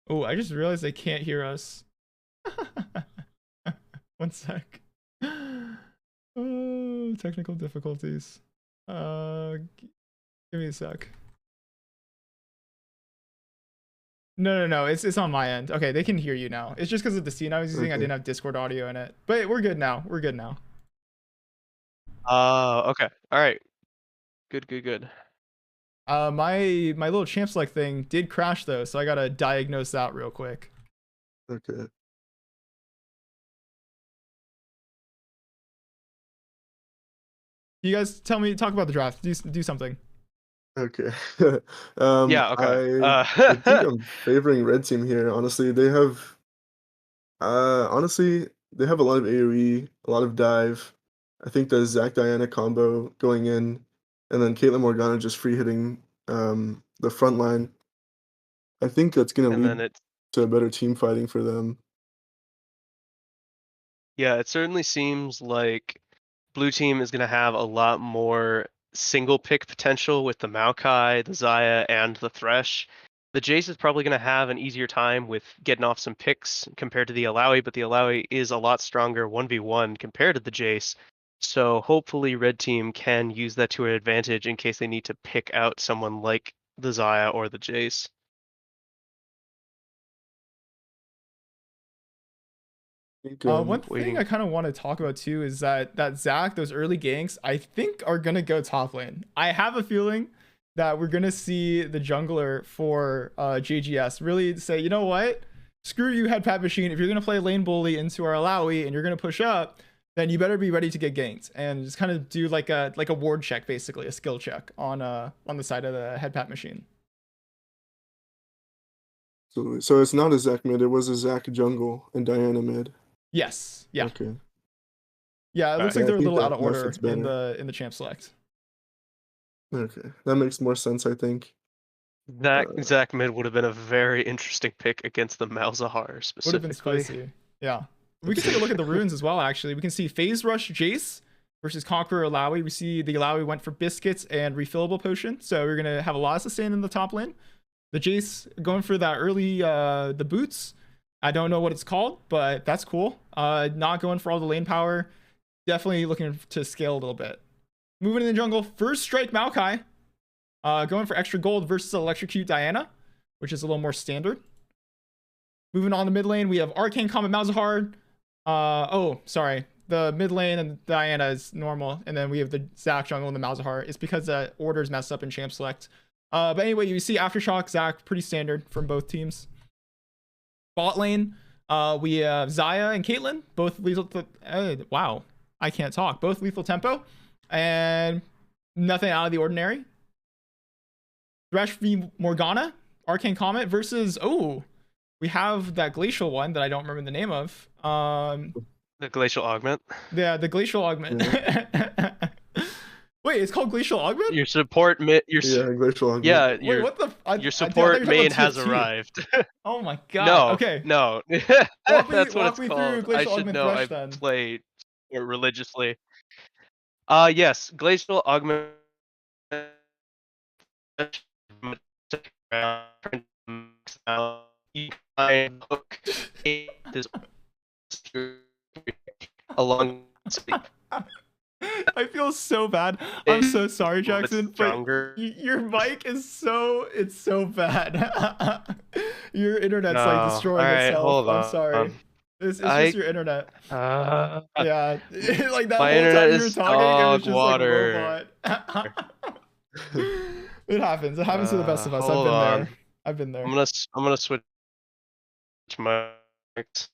Oh, I just realized they can't hear us. 1 sec. Oh, technical difficulties. Give me a sec. No. It's on my end. Okay, they can hear you now. It's just because of the scene I was using. I didn't have Discord audio in it. But we're good now. Okay. All right. Good. My little champ select thing did crash though, so I gotta diagnose that real quick. Okay. You guys talk about the draft. Do something. Okay. Okay. I think I'm favoring red team here. Honestly, they have a lot of AoE, a lot of dive. I think the Zac Diana combo going in, and then Caitlyn Morgana just free hitting the front line. I think that's gonna lead to a better team fighting for them. Yeah, it certainly seems like blue team is going to have a lot more single pick potential with the Maokai, the Xayah, and the Thresh. The Jace is probably going to have an easier time with getting off some picks compared to the Alawi, but the Alawi is a lot stronger 1v1 compared to the Jace. So hopefully red team can use that to their advantage in case they need to pick out someone like the Xayah or the Jace. think, One thing waiting. I kind of want to talk about too is that Zach, those early ganks, I think are gonna go top lane. I have a feeling that we're gonna see the jungler for JGS really say, you know what? Screw you, head pat machine. If you're gonna play lane bully into our Alawi and you're gonna push up, then you better be ready to get ganked and just kind of do like a ward check, basically a skill check on the side of the head pat machine. So it's not a Zac mid. It was a Zac jungle and Diana mid. Yes. Yeah. Okay. Yeah. It looks Yeah, like I they're a think little that out of order fits better. in the champ select. Okay, that makes more sense, I think. Zach mid would have been a very interesting pick against the Malzahar specifically. Would have been spicy. Yeah. We can take a look at the runes as well, actually. We can see Phase Rush Jace versus Conqueror Alawi. We see the Alawi went for Biscuits and Refillable Potion. So we're going to have a lot of sustain in the top lane. The Jace going for that early, the boots. I don't know what it's called, but that's cool. Not going for all the lane power. Definitely looking to scale a little bit. Moving in the jungle, First Strike Maokai. Going for extra gold versus Electrocute Diana, which is a little more standard. Moving on to mid lane, we have Arcane Comet Malzahar. Oh, sorry. The mid lane and Diana is normal. And then we have the Zac jungle and the Malzahar. It's because the order's messed up in champ select. But anyway, you see Aftershock, Zac, pretty standard from both teams. Bot lane, we have Xayah and Caitlyn, both lethal. Wow, I can't talk. Both lethal tempo. And nothing out of the ordinary. Thresh v Morgana, Arcane Comet versus, oh, we have that glacial one that I don't remember the name of. The Glacial Augment. Yeah, the glacial augment. Wait, it's called glacial augment? Your support Glacial Augment. Yeah, Wait, what the? your support main has arrived. Oh my god. No, Okay. No. That's what it's me called. through I glacial should augment know. Thresh, I then. play sport religiously. Yes, Glacial Augment. You can hook this along. I feel so bad. I'm so sorry, Jackson, but stronger. your mic is it's so bad. Your internet's like destroying All right, itself. hold I'm on. sorry. It's just your internet. Yeah, Like that my whole internet time you were is talking, it was just water. like a robot. It happens. It happens to the best of us. Hold on. I've been there. I'm gonna switch mics.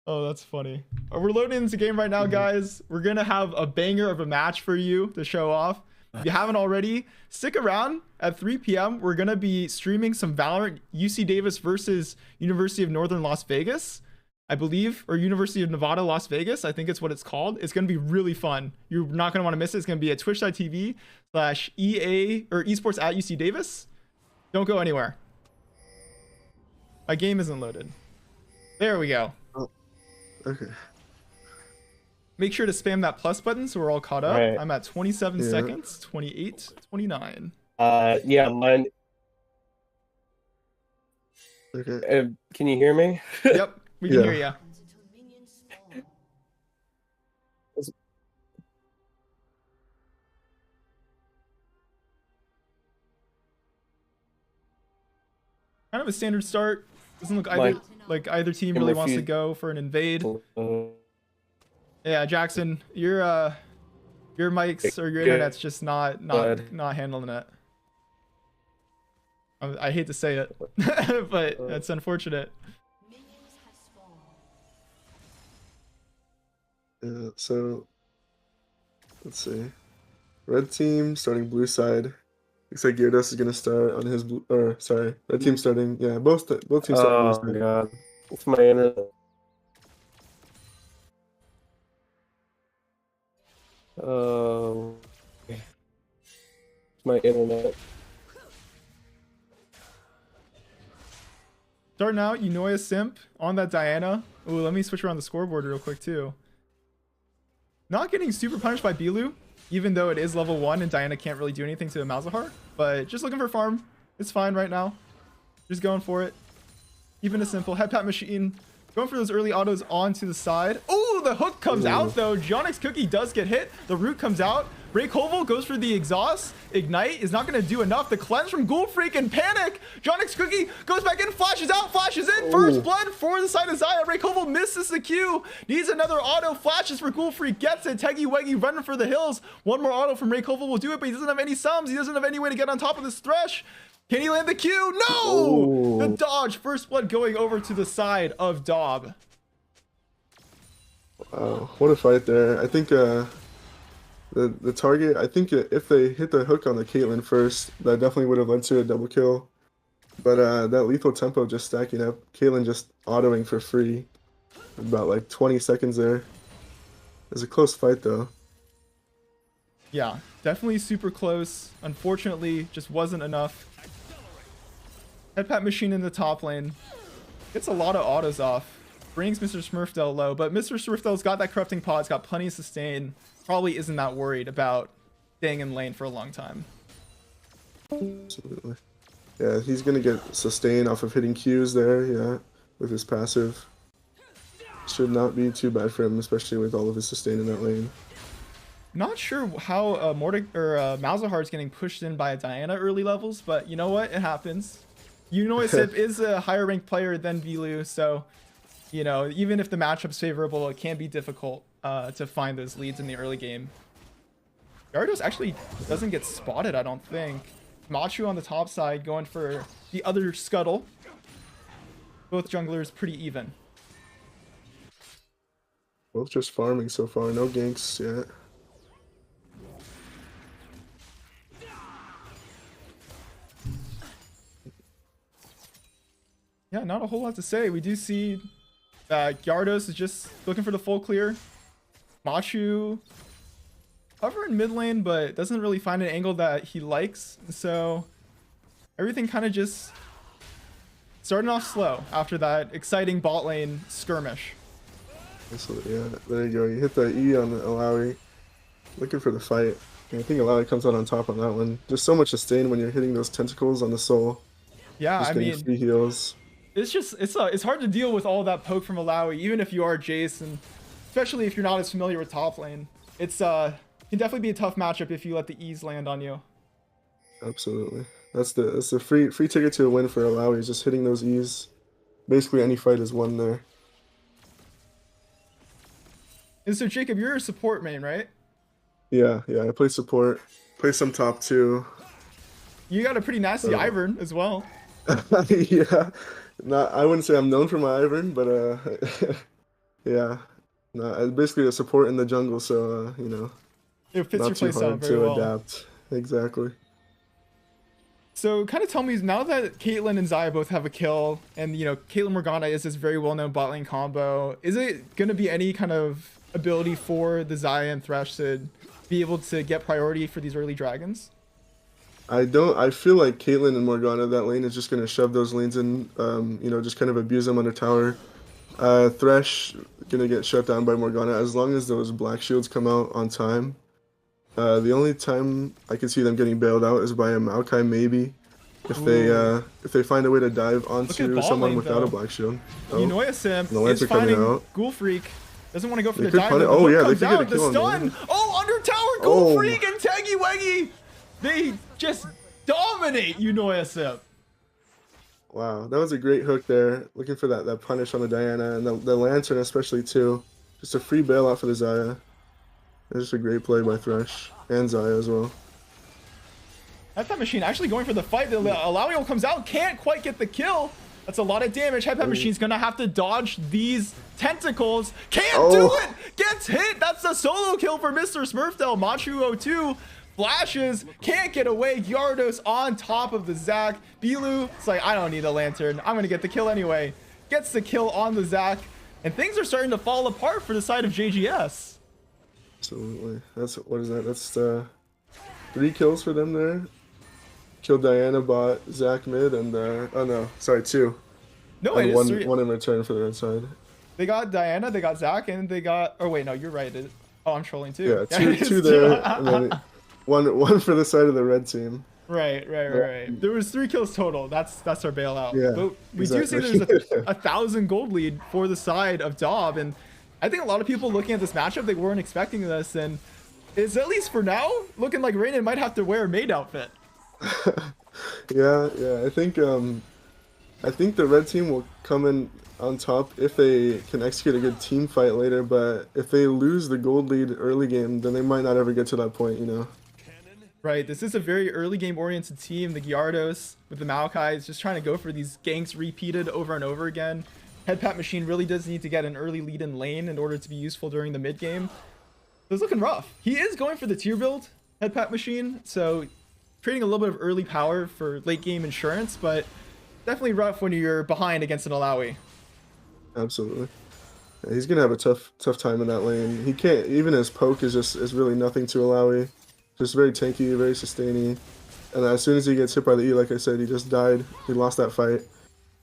Oh, that's funny. We're loading into the game right now, guys. We're gonna have a banger of a match for you to show off. If you haven't already, stick around. At 3 p.m., we're gonna be streaming some Valorant UC Davis versus University of Northern Las Vegas, I believe, or University of Nevada, Las Vegas. I think it's what it's called. It's gonna be really fun. You're not gonna want to miss it. It's gonna be at twitch.tv/EA or esports at UC Davis. Don't go anywhere. My game isn't loaded. There we go. Okay. Make sure to spam that plus button so we're all caught up. Right. I'm at 27 seconds, 28, 29. Yeah, mine. Okay. Can you hear me? Yep, we can hear you. Kind of a standard start. Doesn't look like either team really wants to go for an invade. Yeah, Jackson, your mics or your internet's just not handling it. I hate to say it, but that's unfortunate. So let's see. Red team starting blue side. Looks like Gyarados is gonna start on his blue. Or sorry, red team starting. Yeah, both teams starting blue side. Oh god, it's my internet. Oh, it's my internet. Starting out, Unoya Simp on that Diana. Ooh, let me switch around the scoreboard real quick too. Not getting super punished by Bilu, even though it is level 1 and Diana can't really do anything to a Malzahar. But just looking for farm. It's fine right now. Just going for it. Even a simple head pat machine. Going for those early autos onto the side. Oh, the hook comes out though. Jonix Cookie does get hit. The root comes out. Ray Koval goes for the exhaust. Ignite is not going to do enough. The cleanse from Ghoul Freak and Panic. John X Cookie goes back in, flashes out, flashes in. First blood for the side of Xayah. Ray Koval misses the Q. Needs another auto. Flashes for Ghoul Freak. Gets it. Teggy Weggy running for the hills. One more auto from Ray Koval will do it, but he doesn't have any sums. He doesn't have any way to get on top of this Thresh. Can he land the Q? No! The dodge. First blood going over to the side of Daub. Wow, what a fight there. I think the target, I think if they hit the hook on the Caitlyn first, that definitely would have led to a double kill. But that lethal tempo just stacking up, Caitlyn just autoing for free. About like 20 seconds there. It was a close fight though. Yeah, definitely super close. Unfortunately, just wasn't enough. Headpat Machine in the top lane. Gets a lot of autos off. Brings Mr. Smurfdale low, but Mr. Smurfdale's got that corrupting pod, has got plenty of sustain. Probably isn't that worried about staying in lane for a long time. Absolutely. Yeah, he's gonna get sustain off of hitting Qs there, yeah, with his passive. Should not be too bad for him, especially with all of his sustain in that lane. Not sure how Malzahar's getting pushed in by a Diana early levels, but you know what? It happens. Sip is a higher ranked player than Vilu, so you know, even if the matchup's favorable, it can be difficult to find those leads in the early game. Gyarados actually doesn't get spotted, I don't think. Machu on the top side going for the other scuttle. Both junglers pretty even. Both just farming so far, no ganks yet. Yeah, not a whole lot to say. We do see that Gyarados is just looking for the full clear. Machu cover in mid lane, but doesn't really find an angle that he likes. So everything kind of just starting off slow after that exciting bot lane skirmish. Absolutely, yeah. There you go. You hit the E on the Alawi. Looking for the fight. And I think Alawi comes out on top on that one. Just so much sustain when you're hitting those tentacles on the soul. Yeah, just I mean, free heals. It's hard to deal with all that poke from Alawi, even if you are Jace, and especially if you're not as familiar with top lane. It's can definitely be a tough matchup if you let the E's land on you. Absolutely. That's the free ticket to a win for Alawi, is just hitting those E's. Basically any fight is won there. And so Jacob, you're a support main, right? Yeah, I play support. Play some top too. You got a pretty nasty Ivern as well. Yeah. I wouldn't say I'm known for my Ivern, but yeah. No, basically a support in the jungle, so you know. It fits not your too playstyle hard very to well. adapt. Exactly. So kind of tell me, now that Caitlyn and Xayah both have a kill, and you know Caitlyn Morgana is this very well-known bot lane combo, is it going to be any kind of ability for the Xayah and Thresh to be able to get priority for these early dragons? I feel like Caitlyn and Morgana, that lane is just going to shove those lanes in, you know, just kind of abuse them under tower. Thresh going to get shut down by Morgana as long as those black shields come out on time. The only time I can see them getting bailed out is by a Maokai, maybe. If they find a way to dive onto someone without a black shield. Sim is finding Ghoul Freak. Doesn't want to go for the dive. Oh yeah, they could get a kill on stun. Oh, under tower Ghoul Freak and Teggy Weggy. They just dominate Sim. Wow, that was a great hook there. Looking for that punish on the Diana and the Lantern especially too. Just a free bailout for the Xayah. It's just a great play by Thresh and Xayah as well. Headpat Machine actually going for the fight. The Alawi comes out, can't quite get the kill. That's a lot of damage. Headpat Machine's gonna have to dodge these tentacles. Can't do it! Gets hit! That's a solo kill for Mr. Smurfdale. Machu 02 flashes, can't get away. Gyarados on top of the Zac. Bilu, it's like, I don't need a lantern. I'm gonna get the kill anyway. Gets the kill on the Zac. And things are starting to fall apart for the side of JGS. Absolutely. What is that? That's 3 kills for them there. Killed Diana, bot, Zac mid, and oh no, sorry, 2. No, and one in return for the red side. They got Diana, they got Zac, and they got. Oh wait, no, you're right. Oh, I'm trolling too. Yeah, two there, and then one for the side of the red team. Right. There was 3 kills total. That's our bailout. Yeah, but we do see there's a 1,000 gold lead for the side of Daub, and I think a lot of people looking at this matchup, they weren't expecting this, and It's at least for now looking like Raiden might have to wear a maid outfit. Yeah. I think the red team will come in on top if they can execute a good team fight later, but if they lose the gold lead early game, then they might not ever get to that point, you know? Right, this is a very early game oriented team. The Gyarados with the Maokai is just trying to go for these ganks repeated over and over again. Headpat Machine really does need to get an early lead in lane in order to be useful during the mid game. So it's looking rough. He is going for the tier build, Headpat Machine, so trading a little bit of early power for late game insurance, but definitely rough when you're behind against an Alawi. Absolutely. Yeah, he's gonna have a tough time in that lane. He can't, even his poke is really nothing to Alawi. Just very tanky, very sustaining. And as soon as he gets hit by the E, like I said, he just died. He lost that fight.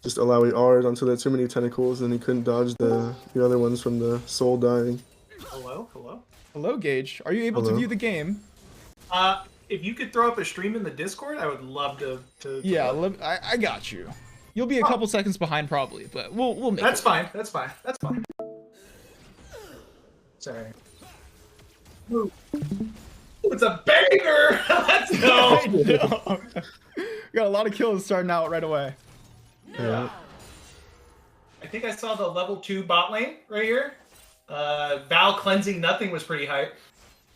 Just Alawi R'd onto the too many tentacles, and he couldn't dodge the other ones from the soul dying. Hello, Gage. Are you able to view the game? If you could throw up a stream in the Discord, I would love to Yeah, I got you. You'll be a couple seconds behind probably, but we'll make That's it. fine. Sorry. Ooh. It's a banger! Let's go! We got a lot of kills starting out right away. Yeah. I think I saw the level 2 bot lane right here. Val cleansing nothing was pretty hype.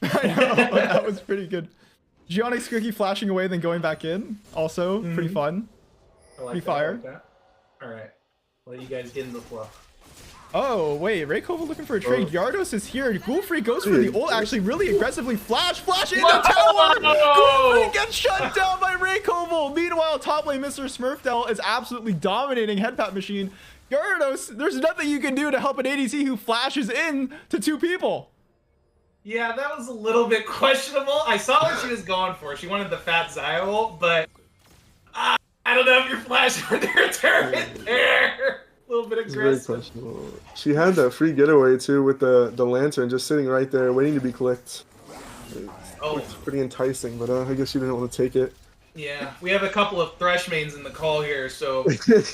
I know, that was pretty good. Geonix Cookie flashing away, then going back in. Also, pretty fun. I like Pretty that, I fire. like that. Alright. Let you guys get in the flow. Oh, wait. Raycova looking for a trade. Gyarados is here. Ghoulfrey goes for the ult, actually really aggressively. Flash in the tower! Ghoulfrey gets shut down by Raycova. Meanwhile, top lane Mr. Smurfdell is absolutely dominating Headpat Machine. Gyarados, there's nothing you can do to help an ADC who flashes in to 2 people. Yeah, that was a little bit questionable. I saw what she was going for. She wanted the fat Zio ult, but I don't know if you're flashing for their turret there. A little bit It's very aggressive. questionable. She had that free getaway too with the lantern just sitting right there waiting to be clicked. It's pretty enticing, but I guess she didn't want to take it. Yeah, we have a couple of Thresh mains in the call here, so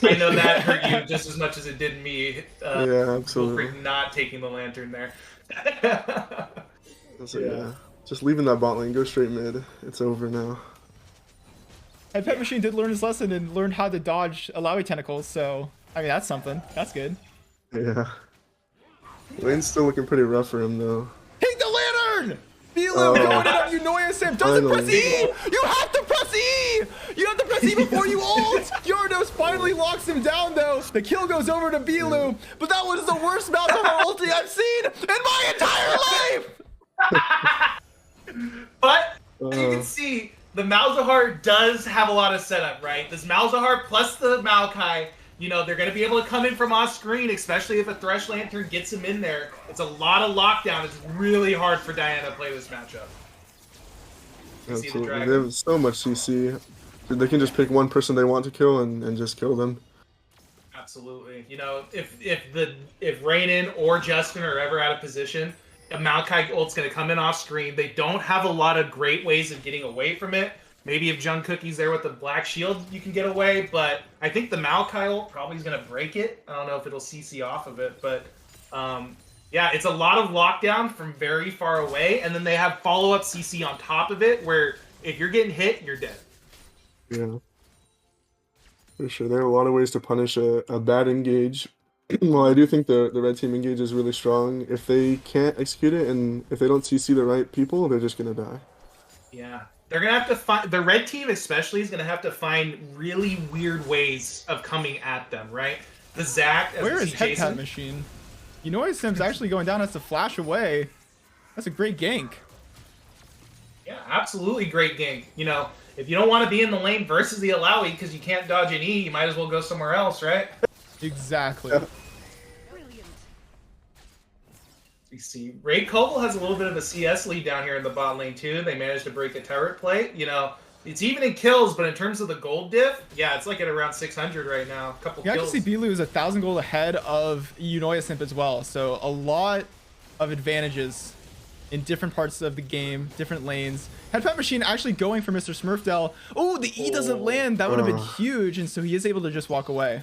I know that hurt you just as much as it did me. Yeah, absolutely. For not taking the lantern there. So, yeah, just leaving that bot lane, go straight mid. It's over now. Headpat Machine did learn his lesson and learned how to dodge Alawi tentacles, so I mean that's something. That's good. Yeah. Lane's still looking pretty rough for him though. Take the lantern! Bilu going in on Unoya Sim. Doesn't press E! You have to press E! You have to press E before you ult! Gyarados finally locks him down though. The kill goes over to Bilu, but that was the worst mouse of our ulti I've seen in my entire life! But you can see the Malzahar does have a lot of setup, right? This Malzahar plus the Maokai, you know, they're going to be able to come in from off screen, especially if a Thresh Lantern gets him in there. It's a lot of lockdown. It's really hard for Diana to play this matchup. Absolutely. They have so much CC. They can just pick one person they want to kill and just kill them. Absolutely. You know, if Rainin or Justin are ever out of position, a Maokai ult's going to come in off screen. They don't have a lot of great ways of getting away from it. Maybe if Jung Cookie's there with the black shield, you can get away, but I think the Maokai ult probably is going to break it. I don't know if it'll CC off of it, but yeah, it's a lot of lockdown from very far away, and then they have follow-up CC on top of it, where if you're getting hit, you're dead. Yeah. For sure. There are a lot of ways to punish a bad engage. Well, I do think the red team engage is really strong. If they can't execute it and if they don't CC the right people, they're just going to die. Yeah. They're going to have to find... The red team especially is going to have to find really weird ways of coming at them, right? The Zac... Where is Headpat Machine? You know what? Sim's actually going down, has to flash away. That's a great gank. Yeah, absolutely great gank. You know, if you don't want to be in the lane versus the Alawi because you can't dodge an E, you might as well go somewhere else, right? Exactly. Yeah. You see, Ray Koval has a little bit of a CS lead down here in the bot lane too. They managed to break a turret plate. You know, it's even in kills, but in terms of the gold diff, yeah, it's like at around 600 right now. A couple kills. You actually see Bilu is 1,000 gold ahead of Unoya Simp as well. So a lot of advantages in different parts of the game, different lanes. Headpat Machine actually going for Mr. Smurfdell. Oh, the E doesn't land. That would have been huge, and so he is able to just walk away.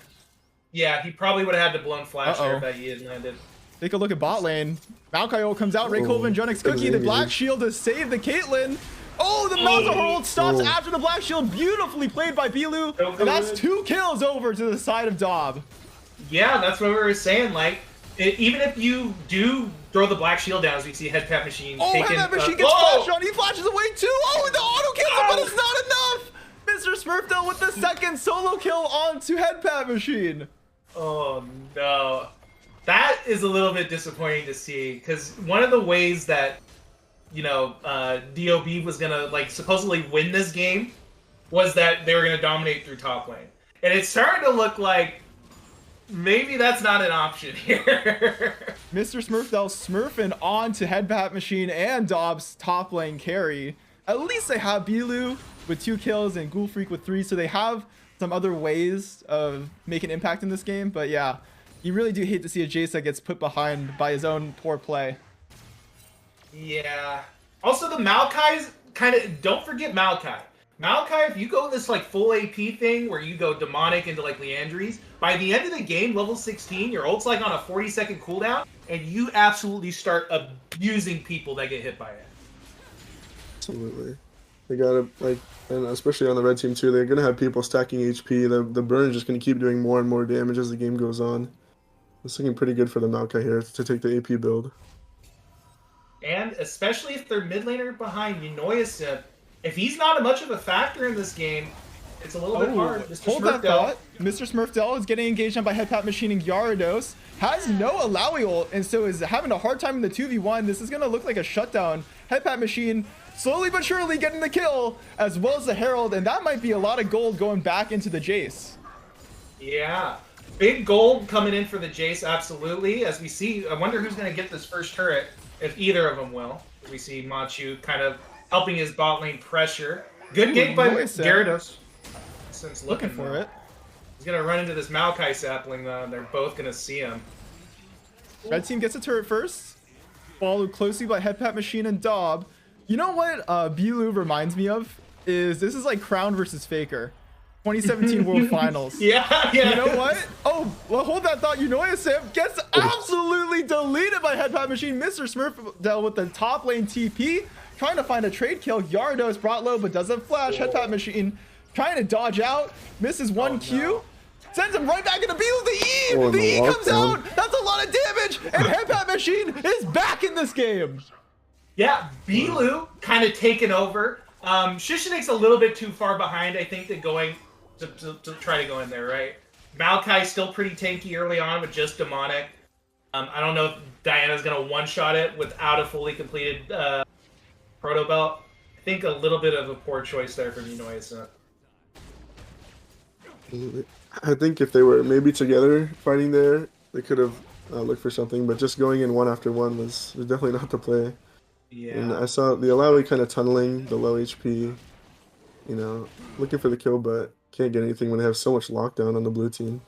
Yeah, he probably would have had to blown flash there if that E had landed. Take a look at bot lane. Maokai ult comes out. Ray Colvin and Jonix Cookie. The Black Shield to save the Caitlyn. Oh, the Malzahar ult stops after the Black Shield. Beautifully played by Bilu. And that's 2 kills over to the side of Dob. Yeah, that's what we were saying. Like, even if you do throw the Black Shield down, as we see Headpat Machine. Oh, Headpat Machine gets flashed on. He flashes away too. Oh, the auto kill, but it's not enough. Mr. Smurfdale with the second solo kill onto Headpat Machine. Oh no, that is a little bit disappointing to see, because one of the ways that, you know, DOB was gonna like supposedly win this game was that they were gonna dominate through top lane, and it's starting to look like maybe that's not an option here. Mr. Smurfdale smurfing on to Headpat Machine and Dobbs top lane carry. At least they have Bilu with 2 kills and Ghoul Freak with 3, so they have some other ways of making impact in this game. But yeah, you really do hate to see a Jace that gets put behind by his own poor play. Yeah. Also, the Maokai's kind of, don't forget Maokai. Maokai, if you go this like full AP thing where you go demonic into like Leandries, by the end of the game, level 16, your ult's like on a 40-second cooldown, and you absolutely start abusing people that get hit by it. Absolutely. They gotta, like, and especially on the red team too, they're gonna have people stacking HP. The burn is just gonna keep doing more and more damage as the game goes on. It's looking pretty good for the Maokai here to take the AP build. And especially if they're mid laner behind Yunoyasip, if he's not much of a factor in this game, it's a little bit hard. Hold that thought. Mr. Smurfdale is getting engaged on by Headpat Machine, and Gyarados has no Alawi ult, and so is having a hard time in the 2v1. This is going to look like a shutdown. Headpat Machine slowly but surely getting the kill, as well as the Herald, and that might be a lot of gold going back into the Jace. Yeah. Big gold coming in for the Jace, absolutely. As we see, I wonder who's going to get this first turret, if either of them will. We see Machu kind of helping his bot lane pressure. Good game by Gyarados. Since looking for it. He's going to run into this Maokai sapling, though, and they're both going to see him. Red team gets a turret first, followed closely by Headpat Machine and Dob. You know what Bilu reminds me of? This is like Crown versus Faker. 2017 World Finals. Yeah. You know what? Oh, well, hold that thought. Yunoyasip gets absolutely deleted by Headpat Machine. Mr. Smurfdale with the top lane TP, trying to find a trade kill. Gyarados brought low, but doesn't flash. Headpat Machine trying to dodge out, misses 1 Q. Sends him right back into Bilu. The E! The E comes out! That's a lot of damage! And Headpat Machine is back in this game! Yeah, Bilu kind of taken over. Shishinik's a little bit too far behind, I think, to try to go in there, right? Maokai still pretty tanky early on with just Demonic. I don't know if Diana's going to one-shot it without a fully completed Proto Belt. I think a little bit of a poor choice there from Yunoyasip. I think if they were maybe together fighting there, they could have looked for something, but just going in one after one was definitely not the play. Yeah. And I saw the Alawi kind of tunneling, the low HP, you know, looking for the kill, but can't get anything when they have so much lockdown on the blue team.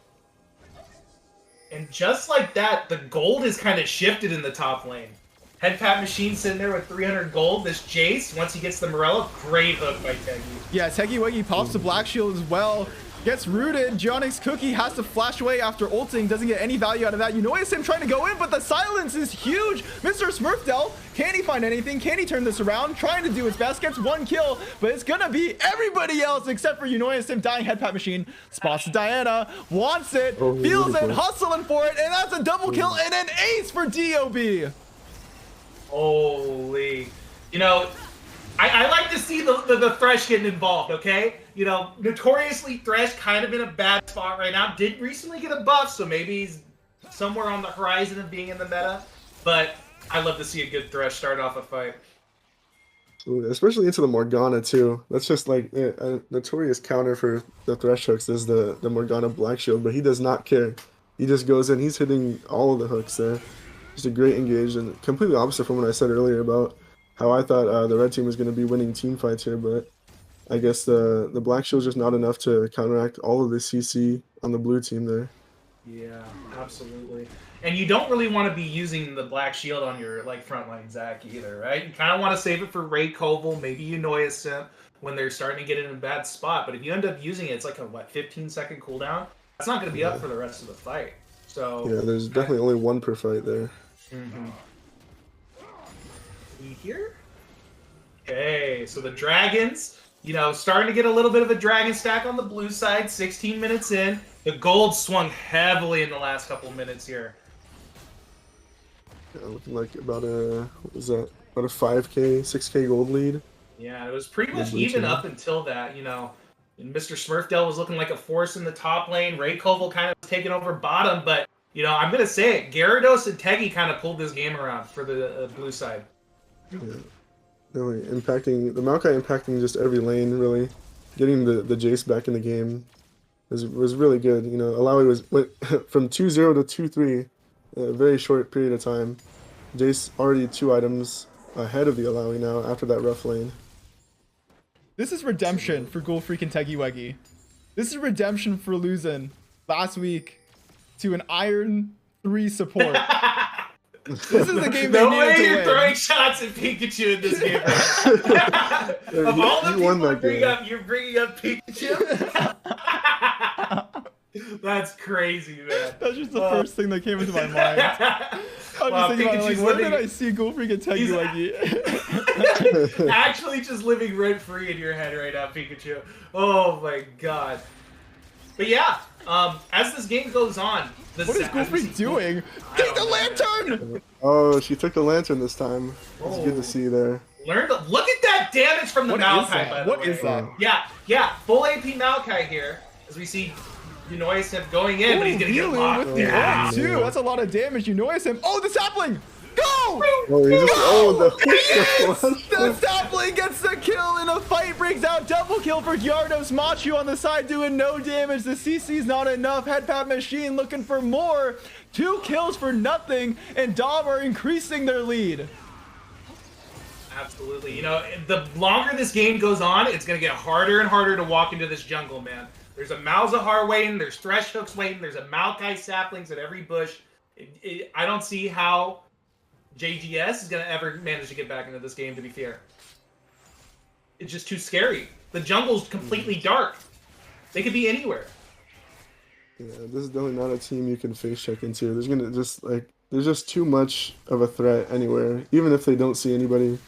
And just like that, the gold is kind of shifted in the top lane. Headpat Machine sitting there with 300 gold. This Jace, once he gets the Morella, great hook by Teggy. Yeah, Teggy Weggy pops the Black Shield as well. Gets rooted. Jonix Cookie has to flash away after ulting. Doesn't get any value out of that. Yunoyasip trying to go in, but the silence is huge. Mr. Smurfdale, can he find anything? Can he turn this around? Trying to do his best. Gets 1 kill, but it's gonna be everybody else except for Yunoyasip dying. Headpat Machine spots Diana, wants it, feels it, hustling for it, and that's a double kill and an ace for DOB. Holy. You know, I like to see the Thresh getting involved, okay? You know, notoriously Thresh kind of in a bad spot right now. Did recently get a buff, so maybe he's somewhere on the horizon of being in the meta. But I love to see a good Thresh start off a fight. Ooh, especially into the Morgana too. That's just like a notorious counter for the Thresh hooks is the Morgana Black Shield, but he does not care. He just goes in, he's hitting all of the hooks there. Just a great engage, and completely opposite from what I said earlier about how I thought the red team was going to be winning team fights here, but I guess the Black Shield's just not enough to counteract all of the CC on the blue team there. Yeah, absolutely. And you don't really want to be using the Black Shield on your like frontline Zac either, right? You kind of want to save it for Ray Koval, maybe Yunoyasip when they're starting to get in a bad spot. But if you end up using it, it's like a 15-second cooldown. That's not going to be up for the rest of the fight. So yeah, there's definitely only one per fight there. Mm-hmm. We here? Okay, so the dragons, you know, starting to get a little bit of a dragon stack on the blue side. 16 minutes in. The gold swung heavily in the last couple of minutes here. Yeah, looking like about a, what was that? About a 5K, 6K gold lead. Yeah, it was pretty much blue even team. up until that, you know. And Mr. Smurfdale was looking like a force in the top lane. Ray Koval kind of was taking over bottom, but, you know, I'm going to say it. Gyarados and Teggy kind of pulled this game around for the blue side. Yeah. Really impacting, the Maokai impacting just every lane, really. Getting the Jace back in the game was really good. You know, Alawi went from 2-0 to 2-3 in a very short period of time. Jace already 2 items ahead of the Alawi now after that rough lane. This is redemption for Ghoul Freak and Teggy Weggy. This is redemption for losing last week to an Iron 3 support. This is the game they No needed way to you're win. throwing shots at Pikachu in this game. Right? Of all the people to bring up, you're bringing up Pikachu? That's crazy, man. That's just the first thing that came into my mind. I'm Wow, just thinking about, like, Pikachu's where living- did I see Ghoul Freak and Teggy Weggy? Actually just living rent-free in your head right now, Pikachu. Oh my god. But yeah, as this game goes on... What is Ghoul Freak doing? Take the lantern! Oh, she took the lantern this time. It's good to see there. Look at that damage from the What is Maokai, that? by the What way. is that? Yeah, full AP Maokai here, as we see Unoysim going in, but he's gonna get Bilu locked with the down. ult too. That's a lot of damage. You notice him. Oh, the sapling! Go! Oh, he just, oh, Yes! The sapling gets the kill and a fight breaks out. Double kill for Gyarados. Machu on the side doing no damage. The CC's not enough. Headpat Machine looking for more. 2 kills for nothing, and Dom are increasing their lead. Absolutely. You know, the longer this game goes on, it's going to get harder and harder to walk into this jungle, man. There's a Malzahar waiting, there's Thresh Hooks waiting, there's a Maokai saplings at every bush. I don't see how JGS is going to ever manage to get back into this game, to be fair. It's just too scary. The jungle's completely dark. They could be anywhere. Yeah, this is definitely not a team you can face check into. There's gonna just like there's just too much of a threat anywhere. Even if they don't see anybody,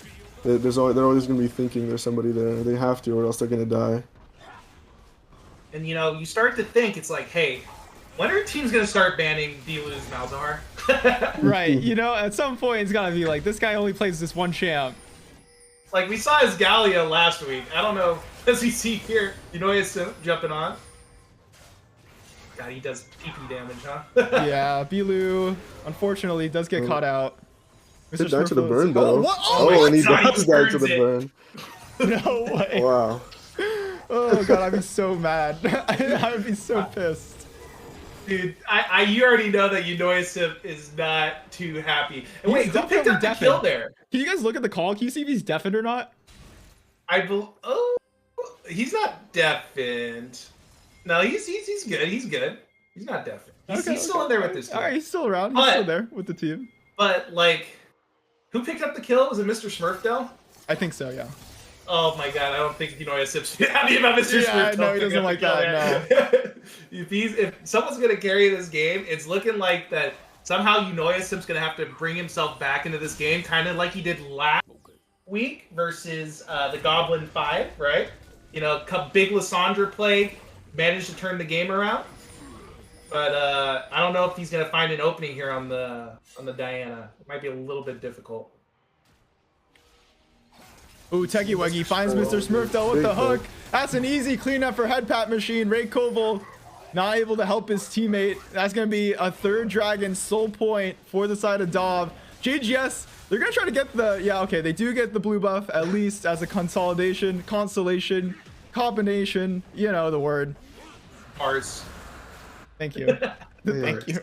they're always gonna be thinking there's somebody there. They have to, or else they're gonna die. And you know, you start to think it's like, hey, when are teams gonna start banning Bilu's Malzahar? Right. You know, at some point it's gotta be like, this guy only plays this one champ. Like we saw his Gallia last week. I don't know. Does he see here? You know he's jumping on. God, he does PP damage, huh? Yeah, Bilu, unfortunately, does get caught out. It died to the Smurfos- burn though. Oh, what? Oh, and he God, he does die to burns the it. burn. No way. Wow. Oh god, I'd be so mad. I'd be so pissed. Dude, you already know that Unoysim is not too happy. And wait, He's who picked up the definitely kill there? Can you guys look at the call? Can you see if he's deafened or not? Oh, he's not deafened. No, he's good. He's good. He's not deafened. He's still in there with this team. All right, he's still around. He's But- still there with the team. But like, who picked up the kill? Was it Mr. Smurfdale? I think so, yeah. Oh my god, I don't think Unoysim's happy about Mr. Yeah, Smurfdale. no, he picking doesn't up like the kill that, there. If someone's gonna carry this game, it's looking like that somehow Unoysim's gonna have to bring himself back into this game, kind of like he did last week versus the Goblin 5, right? You know, big Lissandra play, managed to turn the game around. But I don't know if he's gonna find an opening here on the Diana. It might be a little bit difficult. Ooh, Teggy Weggy finds Mr. Smurfdale with the hook. That's an easy cleanup for Headpat Machine. Ray Koval not able to help his teammate. That's going to be a 3rd Dragon soul point for the side of Dov. JGS, they're going to try to get the... Yeah, okay, they do get the blue buff, at least as a consolidation, constellation, combination. You know the word. Ours. Thank you. Thank you.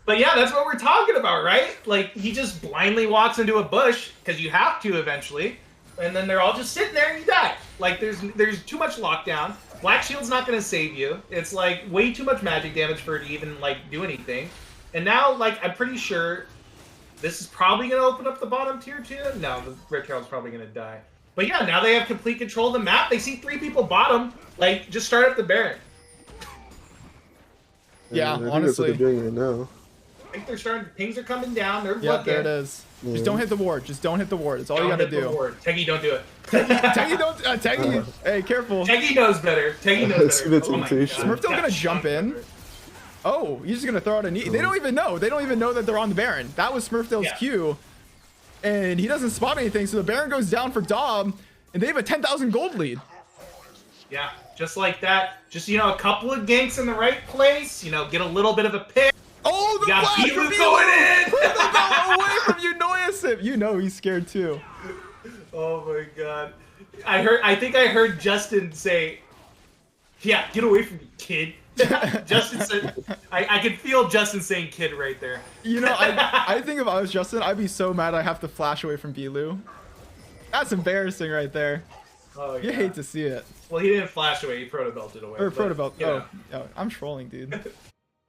But yeah, that's what we're talking about, right? Like, he just blindly walks into a bush, because you have to eventually, and then they're all just sitting there and you die. Like, there's too much lockdown. Black Shield's not going to save you. It's, like, way too much magic damage for it to even, like, do anything. And now, like, I'm pretty sure this is probably going to open up the bottom tier, too. No, the Red Carol's probably going to die. But yeah, now they have complete control of the map. They see 3 people bottom. Like, just start up the Baron. Yeah, I think honestly. that's what they're doing right now. I think they're starting. Pings are coming down. They're Yeah, looking. there it is. Just don't hit the ward. Just don't hit the ward. That's all you gotta do. Teggy, don't do it. Teggy, don't. Teggy, hey, careful. Teggy knows better. Teggy knows better. Oh my God. Smurfdale gonna jump in. Oh, he's just gonna throw out a knee. They don't even know. They don't even know that they're on the Baron. That was Smurfdale's cue, and he doesn't spot anything. So the Baron goes down for Dom, and they have a 10,000 gold lead. Yeah, just like that. Just, you know, a couple of ganks in the right place. You know, get a little bit of a pick. Oh, the got flash Bilu from going in. Where'd they go away from you, Noyasim? You know he's scared too. Oh my God. I think I heard Justin say, "Yeah, get away from me, kid." Justin said, I could feel Justin saying "kid" right there. You know, I think if I was Justin, I'd be so mad I have to flash away from Bilu. That's embarrassing right there. Oh, You hate to see it. Well, he didn't flash away. He protobelted away. Or but, protobelt. you know. Oh, I'm trolling, dude.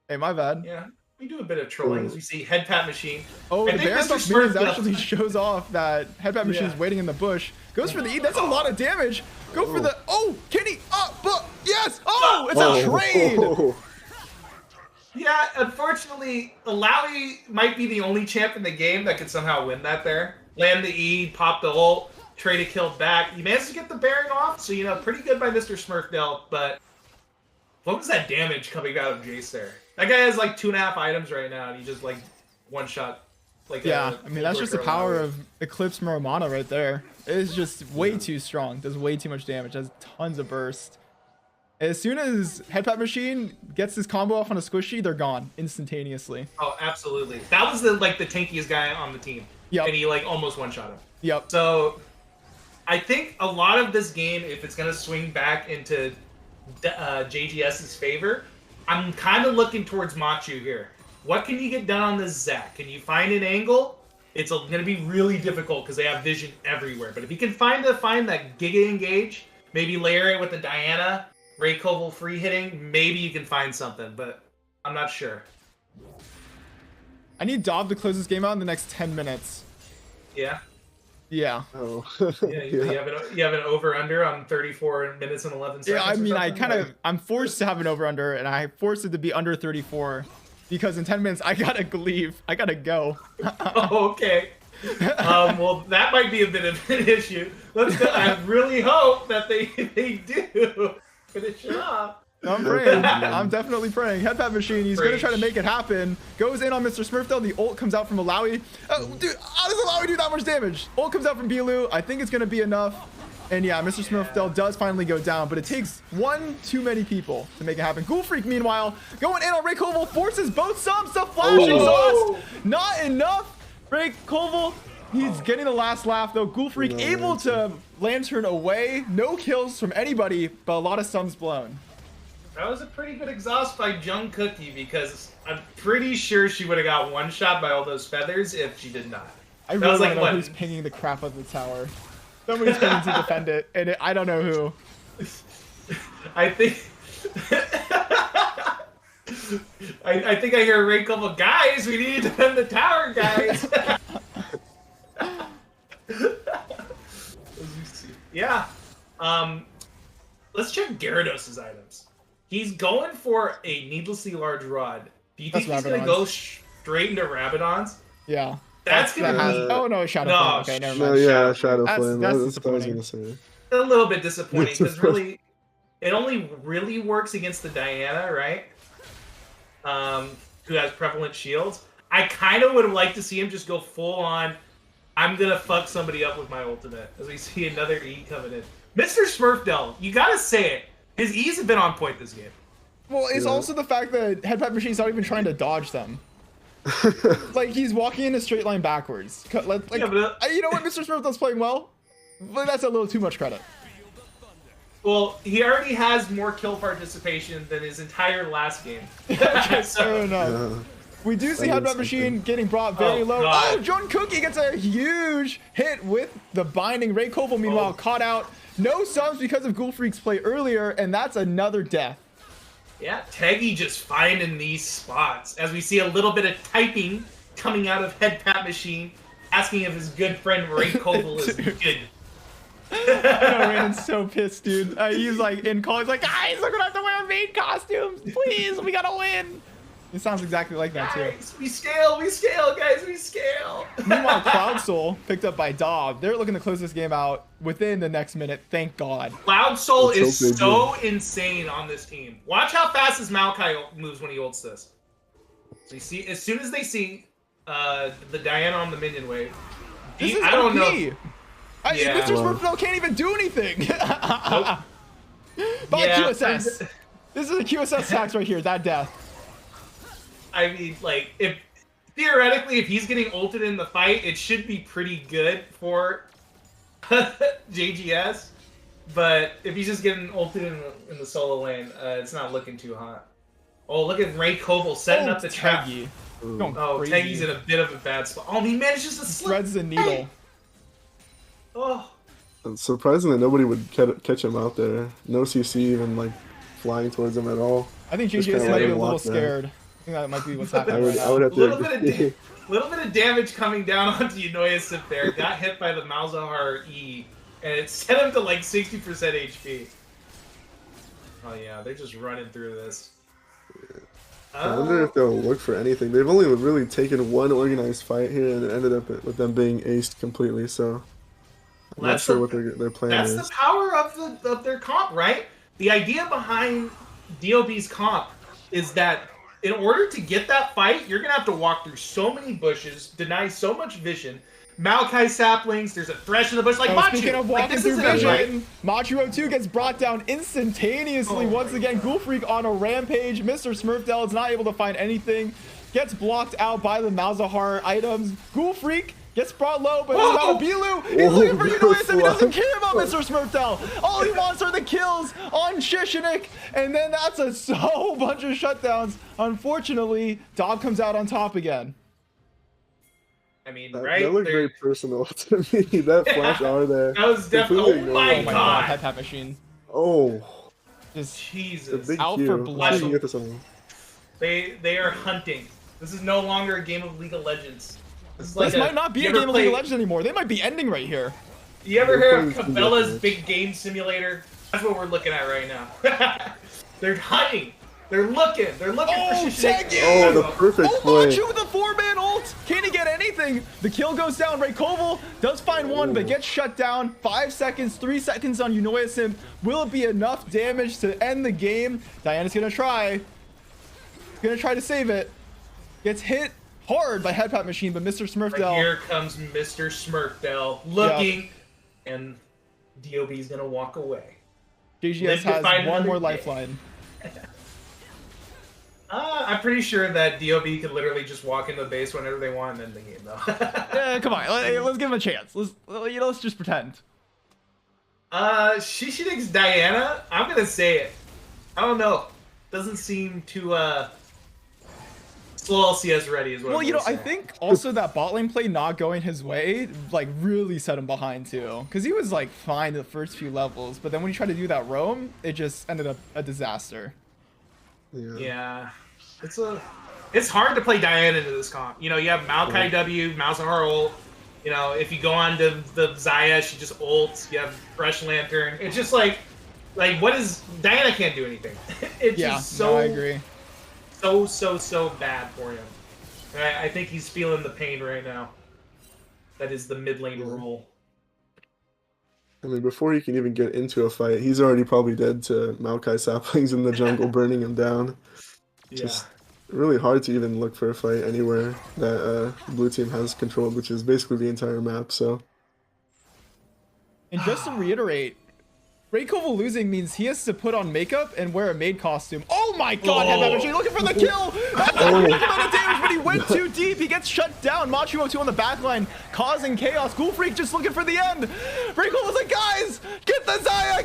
Hey, my bad. Yeah, we do a bit of trolling. We see head pat machine. Oh, I the think Baron Mr. Minions Smurfdale- actually shows off that headbat machine's waiting in the bush. Goes for the E. That's a lot of damage. Go for the. Oh, Kenny. But yes. Oh, it's a trade. Yeah, unfortunately, Alawi might be the only champ in the game that could somehow win that there. Land the E, pop the ult, trade a kill back. He managed to get the Baron off, so, you know, pretty good by Mr. Smurfdale, but what was that damage coming out of Jace there? That guy has like 2.5 items right now, and he just like one shot. Like Yeah, I mean, that's just the power of Eclipse Muramana right there. It is just way too strong. Does way too much damage. Has tons of burst. As soon as Headpat Machine gets this combo off on a squishy, they're gone instantaneously. Oh, absolutely. That was the tankiest guy on the team. Yep. And he like almost one-shot him. Yep. So I think a lot of this game, if it's gonna swing back into JGS's favor, I'm kind of looking towards Machu here. What can you get done on this Zac? Can you find an angle? It's going to be really difficult because they have vision everywhere. But if you can find that Giga engage, maybe layer it with the Diana, Ray Koval free hitting, maybe you can find something. But I'm not sure. I need Dob to close this game out in the next 10 minutes. Yeah. Yeah. Oh. Yeah, you have an over-under on 34 minutes and 11 seconds. Yeah, I mean, or I'm forced to have an over-under, and I forced it to be under 34. Because in 10 minutes, I gotta leave. I gotta go. Oh, okay. Well, that might be a bit of an issue. Let's go. I really hope that they do finish it off. I'm praying. I'm definitely praying. Headpat Machine, he's gonna try to make it happen. Goes in on Mr. Smurfdale. The ult comes out from Alawi. Dude, how does Alawi do that much damage? Ult comes out from Bilu. I think it's gonna be enough. And yeah, Mr. Smurfdale does finally go down, but it takes one too many people to make it happen. Ghoul Freak, meanwhile, going in on Ray Koval, forces both subs to flash exhaust. Not enough. Ray Koval, he's getting the last laugh, though. Ghoul Freak able to lantern away. No kills from anybody, but a lot of subs blown. That was a pretty good exhaust by Jung Cookie because I'm pretty sure she would have got one shot by all those feathers if she did not. I really want to know who's pinging the crap out of the tower. Somebody's going to defend it, and I don't know who. I think... I think I hear a Ray couple guys. We need to defend the tower, guys. Yeah. Let's check Gyarados' items. He's going for a needlessly large rod. Do you think he's going to go straight into Rabadons? Yeah. That's gonna be... Oh no, Shadow Flame. Okay, never mind. No, yeah, Shadow Flame. That's That's what I was disappointing. gonna say. A little bit disappointing because really, it only really works against the Diana, right? Who has prevalent shields. I kind of would like to see him just go full on. I'm gonna fuck somebody up with my ultimate as we see another E coming in. Mr. Smurfdale, you gotta say it. His E's have been on point this game. Well, it's also the fact that Headpat Machine's not even trying to dodge them. Like, he's walking in a straight line backwards. Like, you know what? Mr. Smurfdale's playing well, but that's a little too much credit. Well, he already has more kill participation than his entire last game. Fair enough. We do see Headbat Machine getting brought very low. God. Oh, John Cookie gets a huge hit with the binding. Ray Koval, meanwhile, caught out. No subs because of Ghoul Freak's play earlier, and that's another death. Yeah, Teggy just finding these spots as we see a little bit of typing coming out of Headpat Machine, asking if his good friend Ray Koval is good. Randon's so pissed, dude. He's like in call. He's like, guys, we're gonna have to wear main costumes, please. We gotta win. It sounds exactly like that too. Guys, we scale, guys, we scale. Meanwhile, Cloud Soul picked up by Dob. They're looking to close this game out within the next minute. Thank God. Cloud Soul Let's is hope they so insane on this team. Watch how fast his Maokai moves when he ults this. So you see, as soon as they see the Diana on the minion wave, This is I don't OP. know. Mr. Smurfdale can't even do anything. Nope. By Yeah, QSS. This is a QSS tax right here. That death. I mean, like, if theoretically, if he's getting ulted in the fight, it should be pretty good for JGS. But if he's just getting ulted in the solo lane, it's not looking too hot. Oh, look at Ray Koval setting up the trap. Teggy. Oh, Teggy's in a bit of a bad spot. Oh, he manages to slip. Threads the needle. Oh. It's surprising that nobody would catch him out there. No CC even like flying towards him at all. I think Just JGS kinda might let be a him little walk there. scared. I think that might be what's I happening would, right I would now. have Little to bit of damage coming down onto Unoyasip there. Got hit by the Malzahar E, and it set him to like 60% HP. Oh yeah, they're just running through this. I wonder if they'll look for anything. They've only really taken one organized fight here, and it ended up with them being aced completely. So I'm not sure what their plan That's is. the power of their comp, right? The idea behind DOB's comp is that in order to get that fight, you're gonna have to walk through so many bushes, deny so much vision. Maokai saplings, there's a thresh in the bush, like Machu. Speaking of Like, walking this through isn't a fight. vision, Machuo 2 gets brought down instantaneously. Once again, Ghoul Freak on a rampage. Mr. Smurfdale is not able to find anything. Gets blocked out by the Malzahar items. Ghoul Freak gets brought low, but it's about Bilu. He's looking for Unoyasip. He doesn't care about Mr. Smurfdale. All he wants are the kills on Shishinik. And then that's a whole bunch of shutdowns. Unfortunately, Dob comes out on top again. I mean, That, right? that looked very personal to me. That flash R there. That was definitely. Completely Oh my ignored. god! Head tap machine. Oh, Just a Jesus. big Out Q. for How blood. did you get this on? They are hunting. This is no longer a game of League of Legends. This is like this might not be you a ever game of League of play- Legends anymore. They might be ending right here. You ever They're hear of playing Cabela's Team Big Game Simulator? That's what we're looking at right now. They're hunting. They're looking. They're looking for Oh, Shishinik. tag you! Oh, the perfect Oh, play. Machu with a 4-man ult! Can he get anything? The kill goes down. Ray Koval does find one, but gets shut down. 5 seconds, 3 seconds on Unoyasip. Will it be enough damage to end the game? Diana's gonna try. Gonna try to save it. Gets hit hard by Headpat Machine, but Mr. Right Smurfdale. here comes Mr. Smurfdale looking, and DOB's gonna walk away. JGS Live to has fight one more another day. lifeline. I'm pretty sure that DOB could literally just walk into the base whenever they want and end the game, though. Yeah, come on, let's give him a chance. Let's just pretend. Shishinik's Diana, I'm gonna say it. I don't know. Doesn't seem too, SLOLCS ready is what Well, I'm you know, gonna I say. think also that bot lane play not going his way, like, really set him behind too. Because he was, like, fine the first few levels, but then when he tried to do that roam, it just ended up a disaster. Yeah. It's hard to play Diana into this comp. You know, you have Maokai W, Malzahar ult. You know, if you go on to the Xayah, she just ults. You have Fresh Lantern. It's just like what is Diana can't do anything. It's Yeah, just so no, I agree. so bad for him. I think he's feeling the pain right now. That is the mid lane rule. I mean, before he can even get into a fight, he's already probably dead to Maokai saplings in the jungle, burning him down. Yeah. Just really hard to even look for a fight anywhere that blue team has controlled, which is basically the entire map. So, And just to reiterate, Ray Koval losing means he has to put on makeup and wear a maid costume. Oh my god, Headbat Machine looking for the kill! Amount of damage, but he went too deep. He gets shut down. Machuo 2 on the backline, causing chaos. Ghoul Freak just looking for the end. Ray Koval's like, guys, get the Xayah,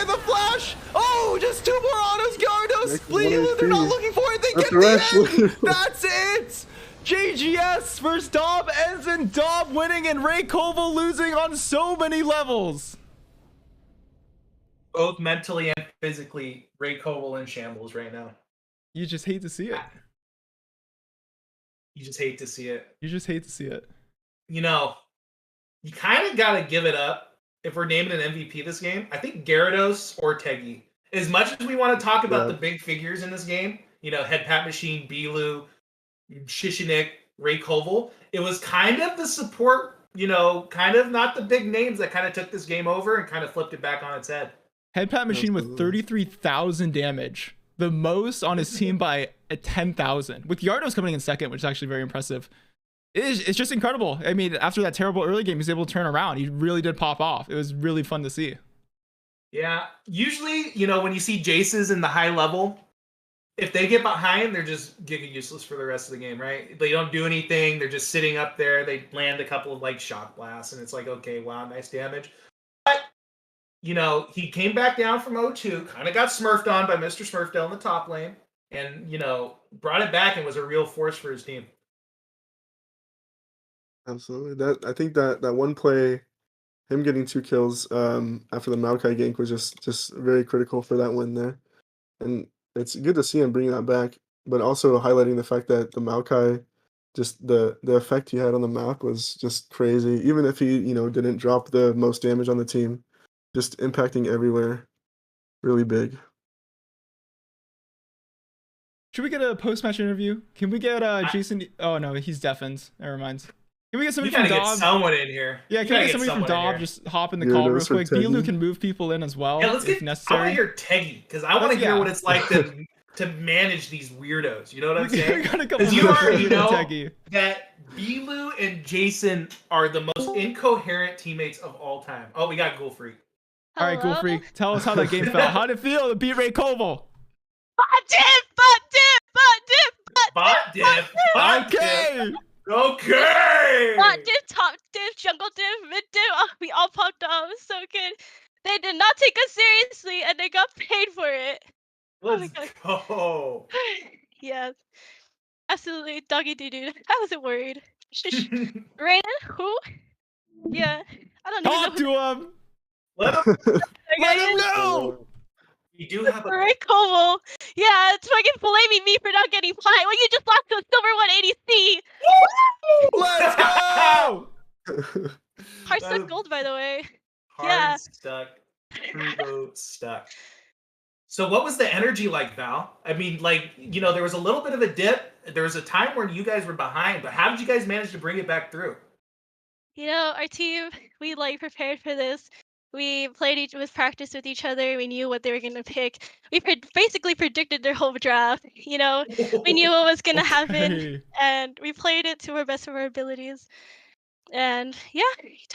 the flash! Oh, just 2 more autos, Gyarados, Next Bleeding, one they're not HP. looking for it. They A get thresh the looking end! for- That's it! JGS versus Dob ends in Dob winning and Ray Koval losing on so many levels. Both mentally and physically, Ray Koval in shambles right now. You just hate to see it. You just hate to see it. You just hate to see it. You know, you kind of got to give it up if we're naming an MVP this game. I think Gyarados or Teggy. As much as we want to talk about the big figures in this game, Head Pat Machine, Bilu, Shishinik, Ray Koval. It was kind of the support, kind of not the big names that kind of took this game over and kind of flipped it back on its head. Head Pat Machine with 33,000 damage, the most on his team by 10,000. With Yardos coming in second, which is actually very impressive. It's just incredible. I mean, after that terrible early game, he's able to turn around. He really did pop off. It was really fun to see. Yeah, usually, when you see Jaces in the high level, if they get behind, they're just giga useless for the rest of the game, right? They don't do anything. They're just sitting up there. They land a couple of like shock blasts, and it's like, okay, wow, nice damage. But he came back down from 0-2, kind of got smurfed on by Mr. Smurfdale in the top lane, and brought it back and was a real force for his team. Absolutely. I think that one play, him getting 2 kills after the Maokai gank was just very critical for that win there. And it's good to see him bringing that back, but also highlighting the fact that the Maokai, just the effect he had on the map was just crazy. Even if he, didn't drop the most damage on the team, just impacting everywhere. Really big. Should we get a post-match interview? Can we get Jason? Oh no, he's deafened. Never mind. Can we get somebody from Dob? Get someone in here. Yeah, can we get somebody from Dob? Just hop in the call real quick. Bilu can move people in as well if necessary. I want to hear Teggy, because I want to hear what it's like to manage these weirdos. You know what I'm saying? Because you already know that Bilu and Jason are the most incoherent teammates of all time. Oh, we got Ghoul Freak. All right, Ghoul Freak, tell us how that game felt. How did it feel to beat Ray Koval? Bot diff. Okay. Okay. Bot diff, top diff, jungle diff, mid diff. Oh, we all popped off. It was so good. They did not take us seriously, and they got paid for it. Let's go. Yes. Absolutely. Doggy doo doo. I wasn't worried. Raiden? Who? Yeah. I don't even know. Talk to him. Let him know. You do have a Ray Koval. Yeah, it's fucking blaming me for not getting pie. Well, you just lost to a silver 180C. Let's go. Heart stuck gold, by the way. Hard stuck. Turbo stuck. So what was the energy like, Val? I mean, there was a little bit of a dip. There was a time when you guys were behind, but how did you guys manage to bring it back through? Our team, we prepared for this. We played with practice with each other. We knew what they were going to pick. We basically predicted their whole draft. We knew what was going to happen, and we played it to our best of our abilities. And yeah,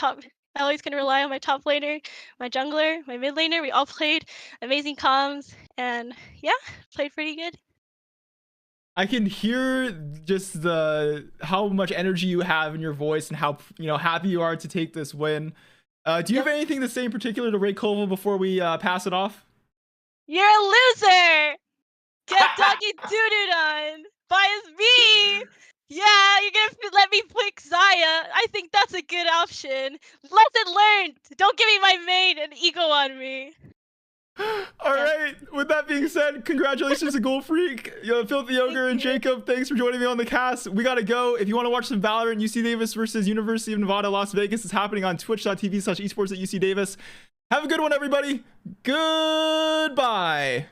I always going to rely on my top laner, my jungler, my mid laner. We all played amazing comms, and yeah, played pretty good. I can hear just how much energy you have in your voice and how happy you are to take this win. Do you have anything to say in particular to Ray Koval before we pass it off? You're a loser! Get doggy doo-dooed on! Bias me! Yeah, you're gonna let me pick Zaya. I think that's a good option. Lesson learned! Don't give me my main and ego on me. Alright, with that being said, congratulations to Ghoul Freak, Filthy Ogre, and Jacob. Thanks for joining me on the cast. We gotta go. If you want to watch some Valorant, UC Davis versus University of Nevada, Las Vegas is happening on twitch.tv/esports at UC Davis. Have a good one, everybody. Goodbye.